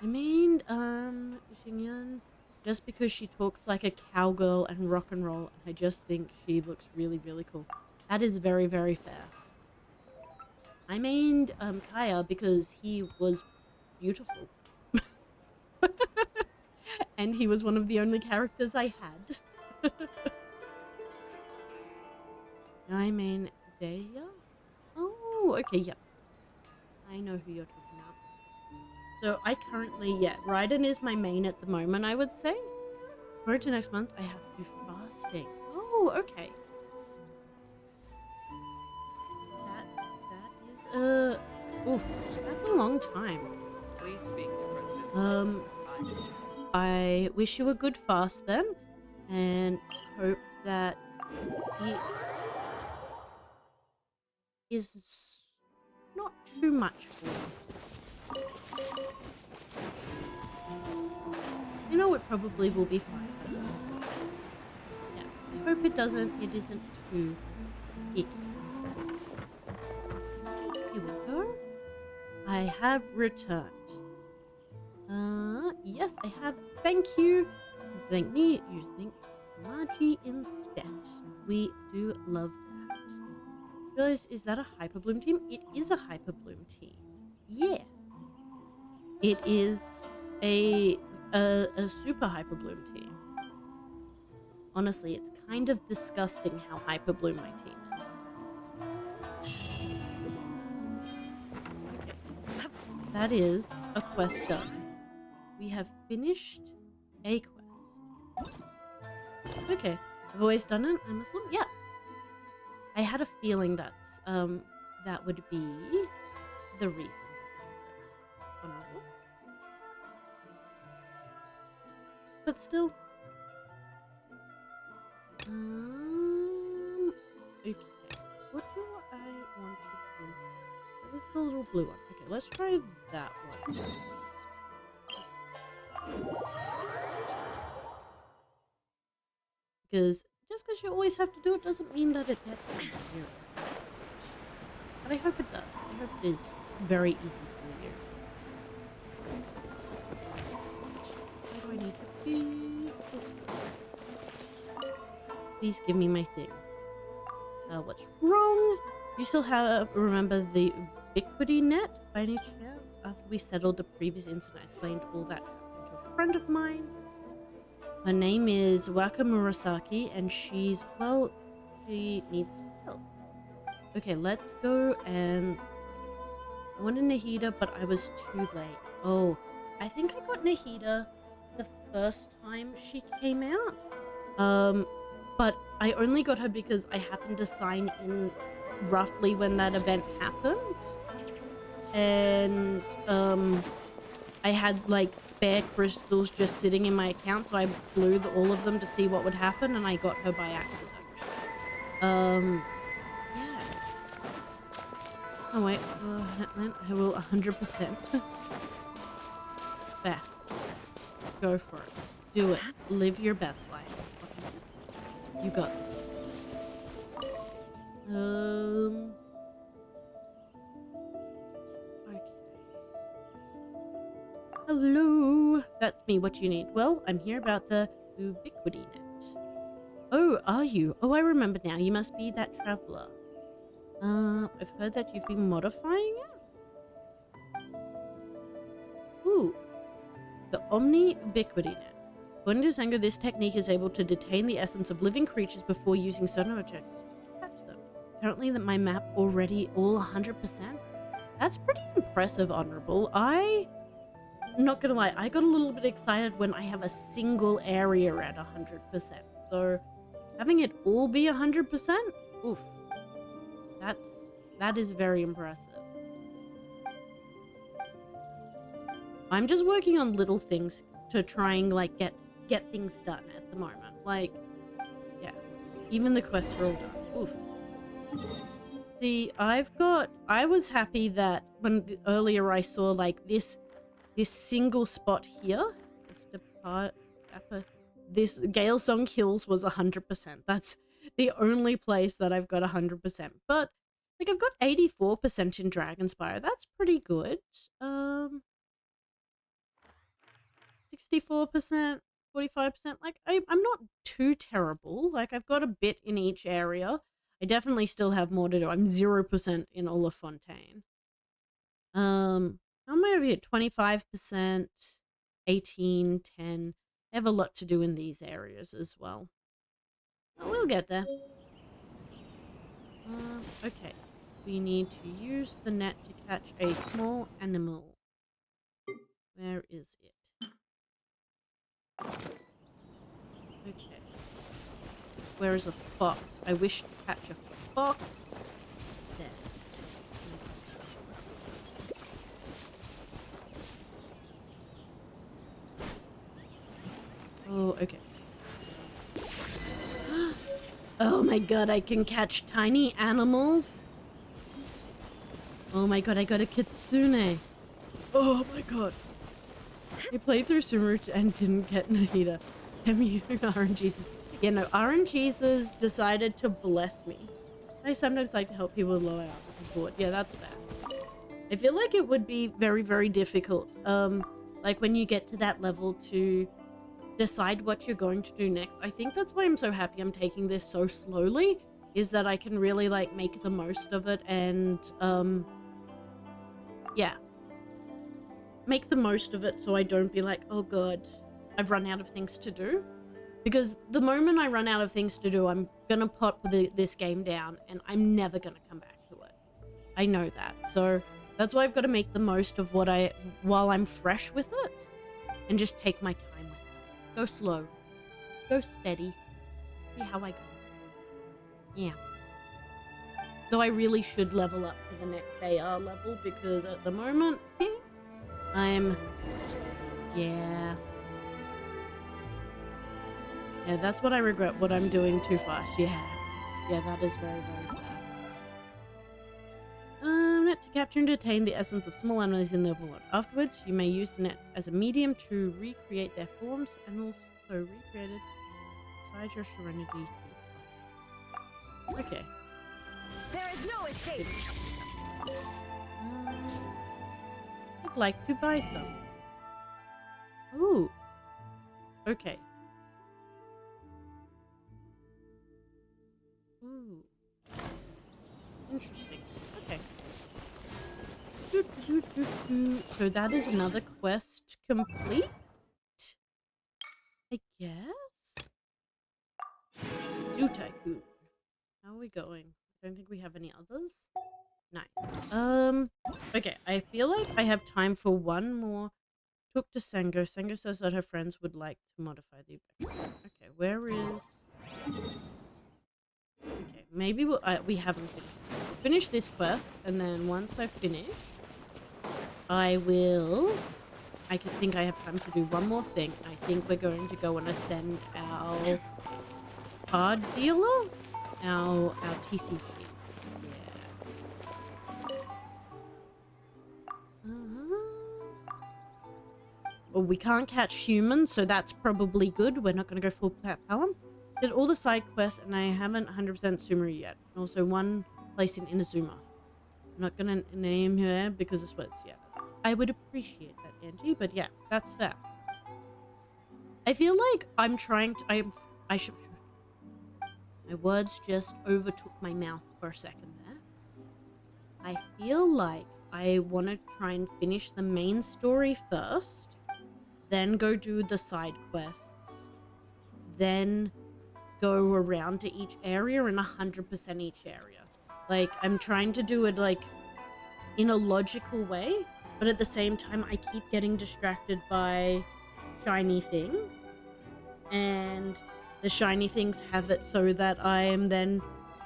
I mean, Xingyan, just because she talks like a cowgirl and rock and roll, I just think she looks really, really cool. That is very, very fair. I mained Kaya because he was beautiful. And he was one of the only characters I had. I main Deya? Oh, okay, yeah. I know who you're talking about. So I currently, yeah, Raiden is my main at the moment, I would say. Forward to next month, I have to do fasting. Oh, okay. That is, oof, that's a long time. Please speak to President I wish you a good fast then, and hope that it is not too much for you. You know, it probably will be fine. Yeah, I hope it isn't too icky. Here we go. I have returned. Yes, I have. Thank you. Thank me. You think Margie instead. We do love that. Realize, is that a Hyper Bloom team? It is a Hyper Bloom team. Yeah. It is a super Hyper Bloom team. Honestly, it's kind of disgusting how Hyper Bloom my team is. Okay. That is a quest done. We have finished a quest. Okay. I've always done it, I'm assuming. Yeah. I had a feeling that's that would be the reason behind it. Honorable. But still. Okay. What do I want to do? What was the little blue one? Okay, let's try that one first. Because just because you always have to do it doesn't mean that it gets easier. But I hope it does. I hope it is very easy for you. Where do I need to be? Please give me my thing. What's wrong? You still remember the ubiquity net by any chance? After we settled the previous incident, I explained all that happened to a friend of mine. Her name is Waka Murasaki, and she needs help. Okay, let's go and... I wanted Nahida, but I was too late. Oh, I think I got Nahida the first time she came out. But I only got her because I happened to sign in roughly when that event happened. And, I had like spare crystals just sitting in my account, so I blew all of them to see what would happen, and I got her by accident. Yeah. Oh wait, I will 100%. There. Go for it. Do it. Live your best life. You got it. Okay. Hello. That's me. What you need? Well, I'm here about the ubiquity net. Oh, are you? Oh, I remember now. You must be that traveler. I've heard that you've been modifying it. Ooh. The Omni Ubiquity Net. According to Zango, this technique is able to detain the essence of living creatures before using certain objects to catch them. Currently, my map already all 100%. That's pretty impressive, Honorable. I'm not gonna lie, I got a little bit excited when I have a single area at 100%. So, having it all be 100%? Oof. That is very impressive. I'm just working on little things to try and like get things done at the moment. Like, yeah, even the quests are all done. Oof. See, I was happy that earlier I saw like this single spot here. This Gale Song Hills was 100%. That's the only place that I've got 100%. But like I've got 84% in Dragonspire. That's pretty good. 64%, 45%. Like I'm not too terrible. Like I've got a bit in each area. I definitely still have more to do. I'm 0% in Olifontaine. How am I over here? 25%, 18, 10. I have a lot to do in these areas as well. Oh, we'll get there. Okay. We need to use the net to catch a small animal. Where is it? Okay. Where is a fox? I wish to catch a fox. There. Oh, okay. Oh my god, I can catch tiny animals. Oh my god, I got a kitsune. Oh my god. I played through Sumeru and didn't get Nahida. Damn you, RNGesus. Yeah, no, RNGesus decided to bless me. I sometimes like to help people with low output board. Yeah, that's bad. I feel like it would be very, very difficult. Like when you get to that level to decide what you're going to do next. I think that's why I'm so happy I'm taking this so slowly, is that I can really like make the most of it and yeah, make the most of it so I don't be like, oh god, I've run out of things to do. Because the moment I run out of things to do, I'm gonna put this game down and I'm never gonna come back to it. I know that. So that's why I've got to make the most of while I'm fresh with it and just take my time with it. Go slow. Go steady. See how I go. Yeah. Though I really should level up to the next AR level because at the moment, I'm... Yeah. Yeah, that's what I regret, what I'm doing too fast. Yeah. Yeah, that is very, very sad. Net to capture and detain the essence of small animals in the open world. Afterwards, you may use the net as a medium to recreate their forms and also recreated inside your Serenity. Okay. There is no escape. I'd like to buy some. Ooh. Okay. Ooh. Interesting. Okay. So that is another quest complete, I guess. Zoo Tycoon. How are we going? I don't think we have any others. Nice. Okay, I feel like I have time for one more. Talk to Sengo. Sengo says that her friends would like to modify the effect. Okay, where is... Okay, maybe we haven't finished. We'll finish this quest, and then once I finish, I think I have time to do one more thing. I think we're going to go and ascend our card dealer, our TCG. Well, we can't catch humans, so that's probably good. We're not going to go full power. Did all the side quests, and I haven't 100% Sumeru yet. And also one place in Inazuma. I'm not gonna name her because it's what, yeah. I would appreciate that, Angie, but yeah, that's fair. I feel like I'm trying to, I should, my words just overtook my mouth for a second there. I feel like I want to try and finish the main story first, then go do the side quests, then go around to each area and 100% each area. Like, I'm trying to do it like in a logical way, but at the same time I keep getting distracted by shiny things, and the shiny things have it so that I am then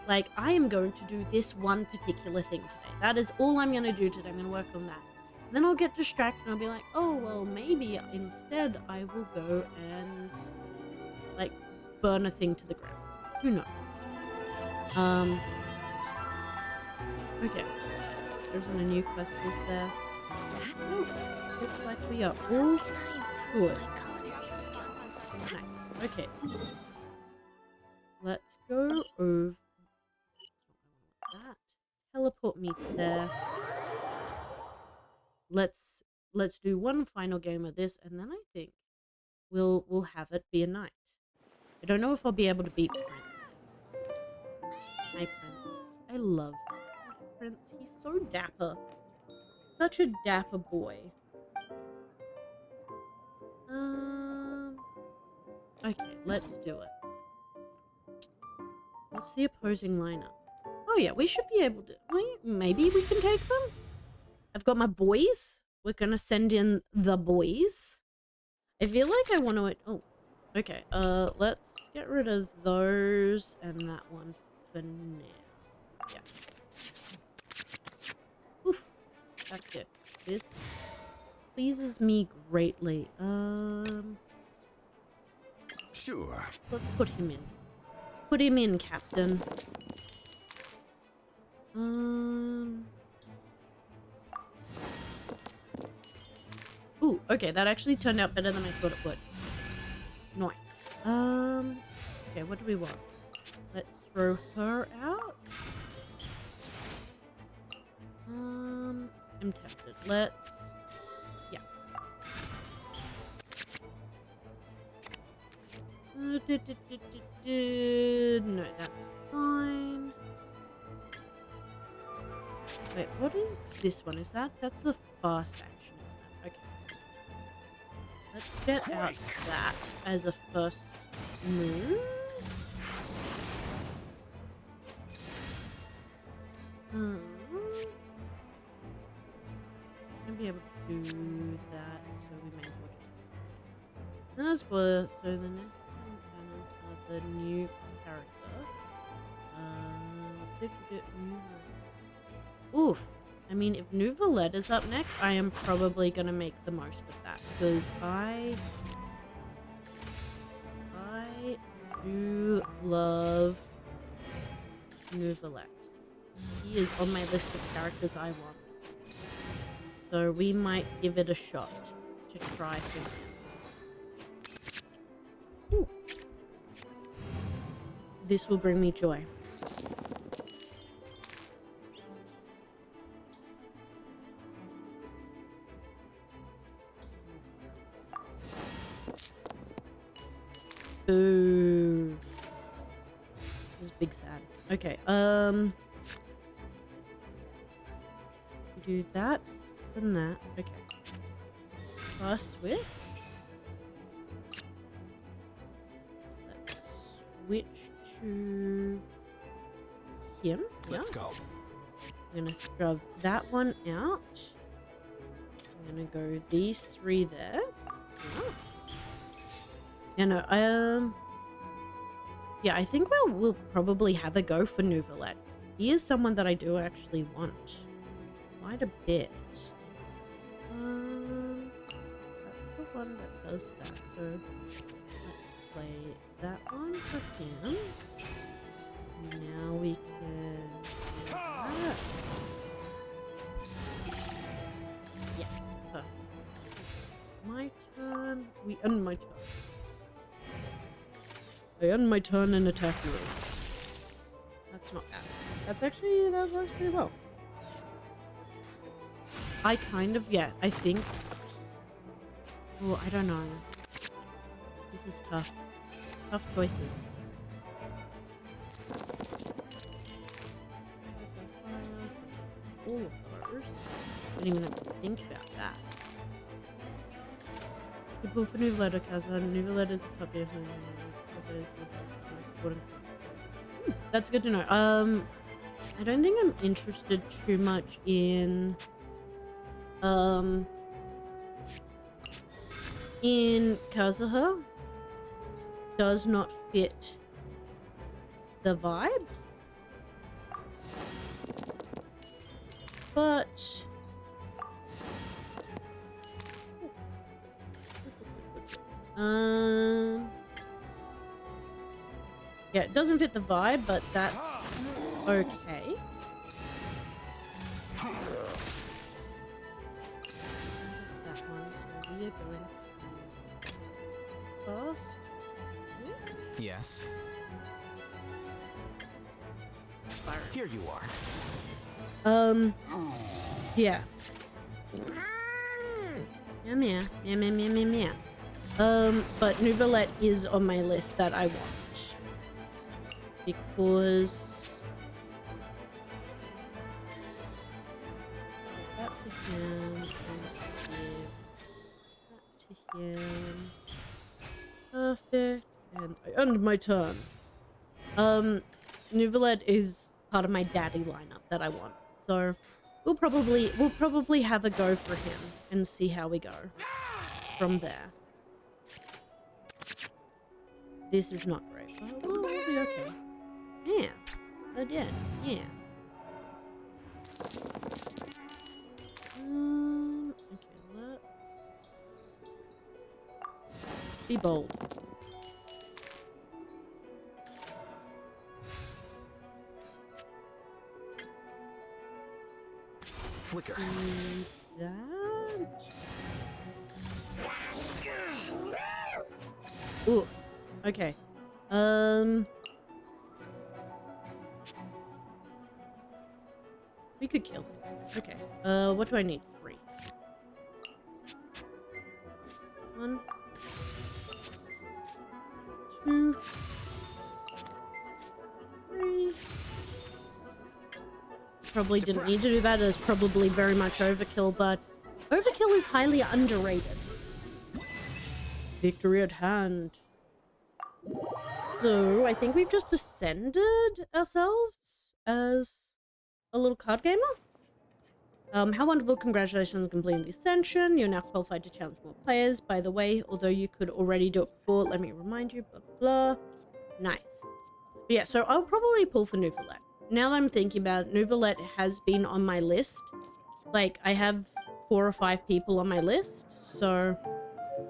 like, I am going to do this one particular thing today. That is all I'm going to do today. I'm going to work on that. And then I'll get distracted and I'll be like, oh, well, maybe instead I will go and like burn a thing to the ground. Who knows? Okay. There's a new quest, is there? Oh, looks like we are all good. Nice. Okay. Let's go over that. Teleport me to there. Let's do one final game of this, and then I think we'll have it be a night. I don't know if I'll be able to beat Prince. Hi, Prince. I love Prince. He's so dapper. Such a dapper boy. Okay, let's do it. What's the opposing lineup? Oh yeah, we should be able to. Maybe we can take them? I've got my boys. We're gonna send in the boys. I feel like I want to... Oh, okay. Let's get rid of those and that one for now. Yeah. Oof. That's good. This pleases me greatly. Sure. Let's put him in. Put him in, Captain. Ooh, okay, that actually turned out better than I thought it would. Nice. Okay, what do we want? Let's throw her out. I'm tempted. Let's... Yeah. No, that's fine. Wait, what is this one? Is that's the fast action, isn't it? Okay. Let's get out that as a first move. I'll be able to do that, so we may as well just... so the next the new character. Oof. I mean, if New Valette is up next, I am probably gonna make the most of that, because I do love New Valette. He is on my list of characters I want. So we might give it a shot to try for him. Ooh. This will bring me joy. Ooh. This is big sad. Okay, we do that, then that. Okay. Fast switch. Let's switch to him. Let's go. I'm gonna shove that one out. I'm gonna go these three there. Oh. You know, yeah, I think we'll probably have a go for New Valette. He is someone that I do actually want quite a bit. That's the one that does that. So let's play that one for him. Now we can do that. Yes, perfect. My turn. We end my turn. I end my turn and attack you. That's not bad. That's actually, that works pretty well. I kind of, yeah, I think. Oh, I don't know. This is tough. Tough choices. All of those. I didn't even have to think about that. You pull for Nouvellette, Kaza. Nouvellette is a puppy. Kaza is the best, most important. That's good to know. I don't think I'm interested too much in Kazuha. Does not fit the vibe. But yeah, it doesn't fit the vibe, but that's okay. That one, so we are going fast. Yes. Fire. Here you are. Yeah. Meow, meow, meow, meow, meow, meow. But Nouvellette is on my list that I want. Because... that to him, that to him. Perfect. And I end my turn. Nouvellette is part of my daddy lineup that I want. So we'll probably have a go for him and see how we go from there. This is not great, but we'll be okay. Yeah. Again, yeah. Okay, let's be bold. Flicker. That. Ooh. Okay. We could kill him. Okay. What do I need? 3. 1. 2. 3. Probably didn't need to do that. It's probably very much overkill, but overkill is highly underrated. Victory at hand. So, I think we've just ascended ourselves as a little card gamer. How wonderful. Congratulations on completing the ascension. You're now qualified to challenge more players. By the way, although you could already do it before, let me remind you, blah, blah, blah. Nice. But yeah, so I'll probably pull for Nouvellette. Now that I'm thinking about it, Nouvellette has been on my list. Like, I have 4 or 5 people on my list, so...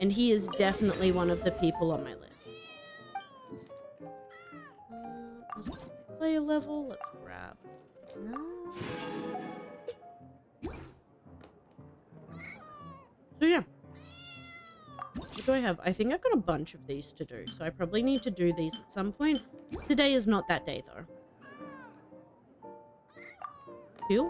And he is definitely one of the people on my list. Player level, let's grab that. So yeah. What do I have? I think I've got a bunch of these to do, so I probably need to do these at some point. Today is not that day, though. Cool.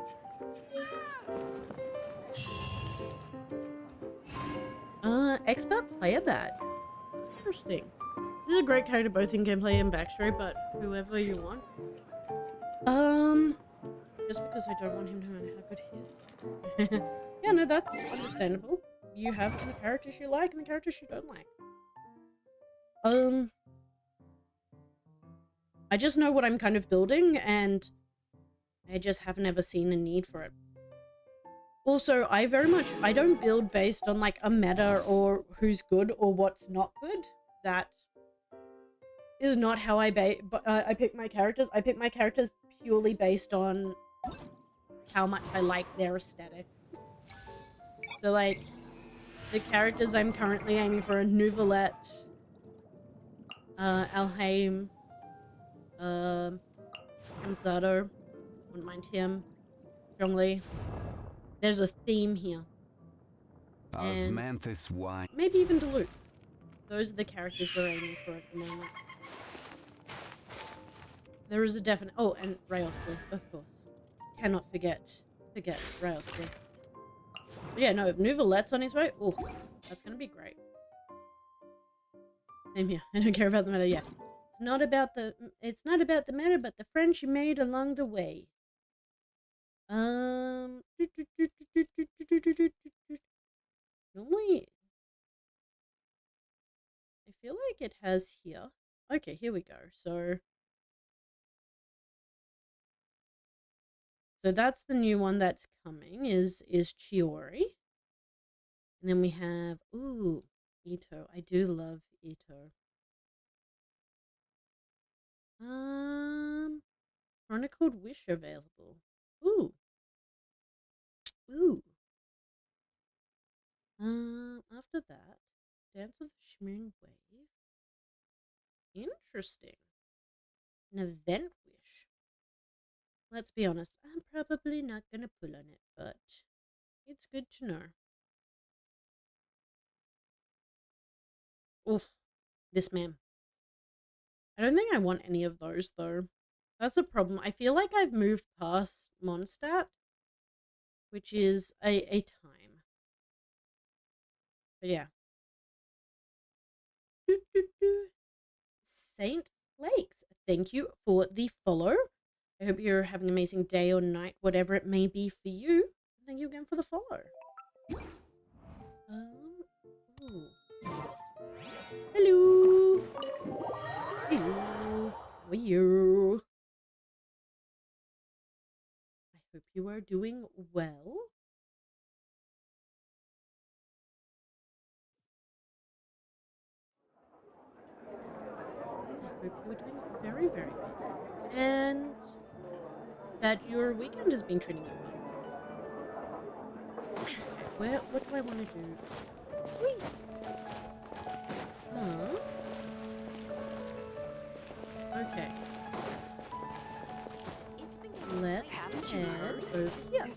Expert player badge. Interesting. This is a great character both in gameplay and backstory, but whoever you want. Just because I don't want him to know how good he is. Yeah, no, that's understandable. You have the characters you like and the characters you don't like. I just know what I'm kind of building, and I just have never seen a need for it. Also, I don't build based on like a meta or who's good or what's not good. That is not how I pick my characters. I pick my characters purely based on how much I like their aesthetic. So like, the characters I'm currently aiming for are Nouvellette, Alhaim, Ansato. Wouldn't mind him. Strongly. There's a theme here. Osmanthus wine. Maybe even Duluth. Those are the characters we're aiming for at the moment. there is a definite... Oh, and Rayosley, of course. Cannot forget Rayosley. Yeah, no, if Nouvelette's on his way, oh, that's gonna be great. Same here. I don't care about the matter yet. It's not about the matter, but the friends you made along the way. Normally, I feel like it has here. Okay, here we go. So that's the new one that's coming is Chiori. And then we have Ito. I do love Ito. Chronicled Wish available. Ooh. After that, Dance of the Shimmering Wave. Interesting. An event wish. Let's be honest, I'm probably not gonna pull on it, but it's good to know. Oof. This man. I don't think I want any of those though. That's a problem. I feel like I've moved past Mondstadt, which is a time. But yeah. Saint Lakes, thank you for the follow. I hope you're having an amazing day or night, whatever it may be for you. Thank you again for the follow. Hello. Hello. How are you? I hope you are doing well. I hope you are doing very, very well. And that your weekend has been treating you well. Okay, what do I want to do? Whee! Okay. Let's head over here.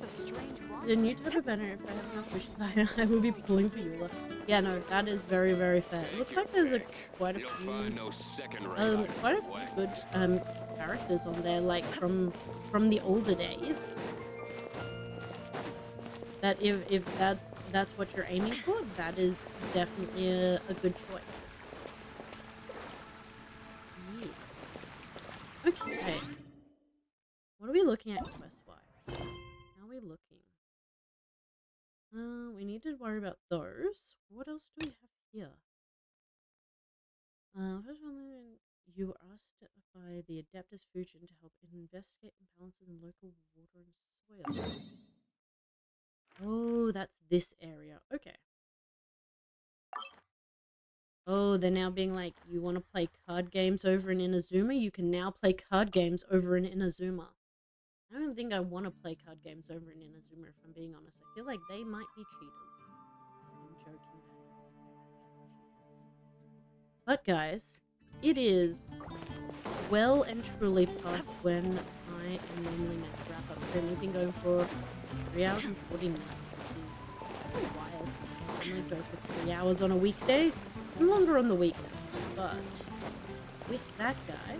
The new type of banner, if I have enough wishes, I will be pulling for Eula. Yeah, no, that is very, very fair. It looks like there's quite a few good characters on there, like from the older days. That if that's what you're aiming for, that is definitely a good choice. Yes. Okay. What are we looking at quest-wise? How are we looking? We need to worry about those. What else do we have here? First one, you were asked by the Adeptus Fujin to help investigate imbalances in local water and soil. Oh, that's this area. Okay. Oh, they're now being like, you want to play card games over in Inazuma? You can now play card games over in Inazuma. I don't think I want to play card games over in Inazuma, if I'm being honest. I feel like they might be cheaters. I'm joking there. But guys, it is well and truly past when I am normally meant to wrap up. We've only been going for 3 hours and 40 minutes, which is wild. I normally go for 3 hours on a weekday, and longer on the weekend. But with that guy,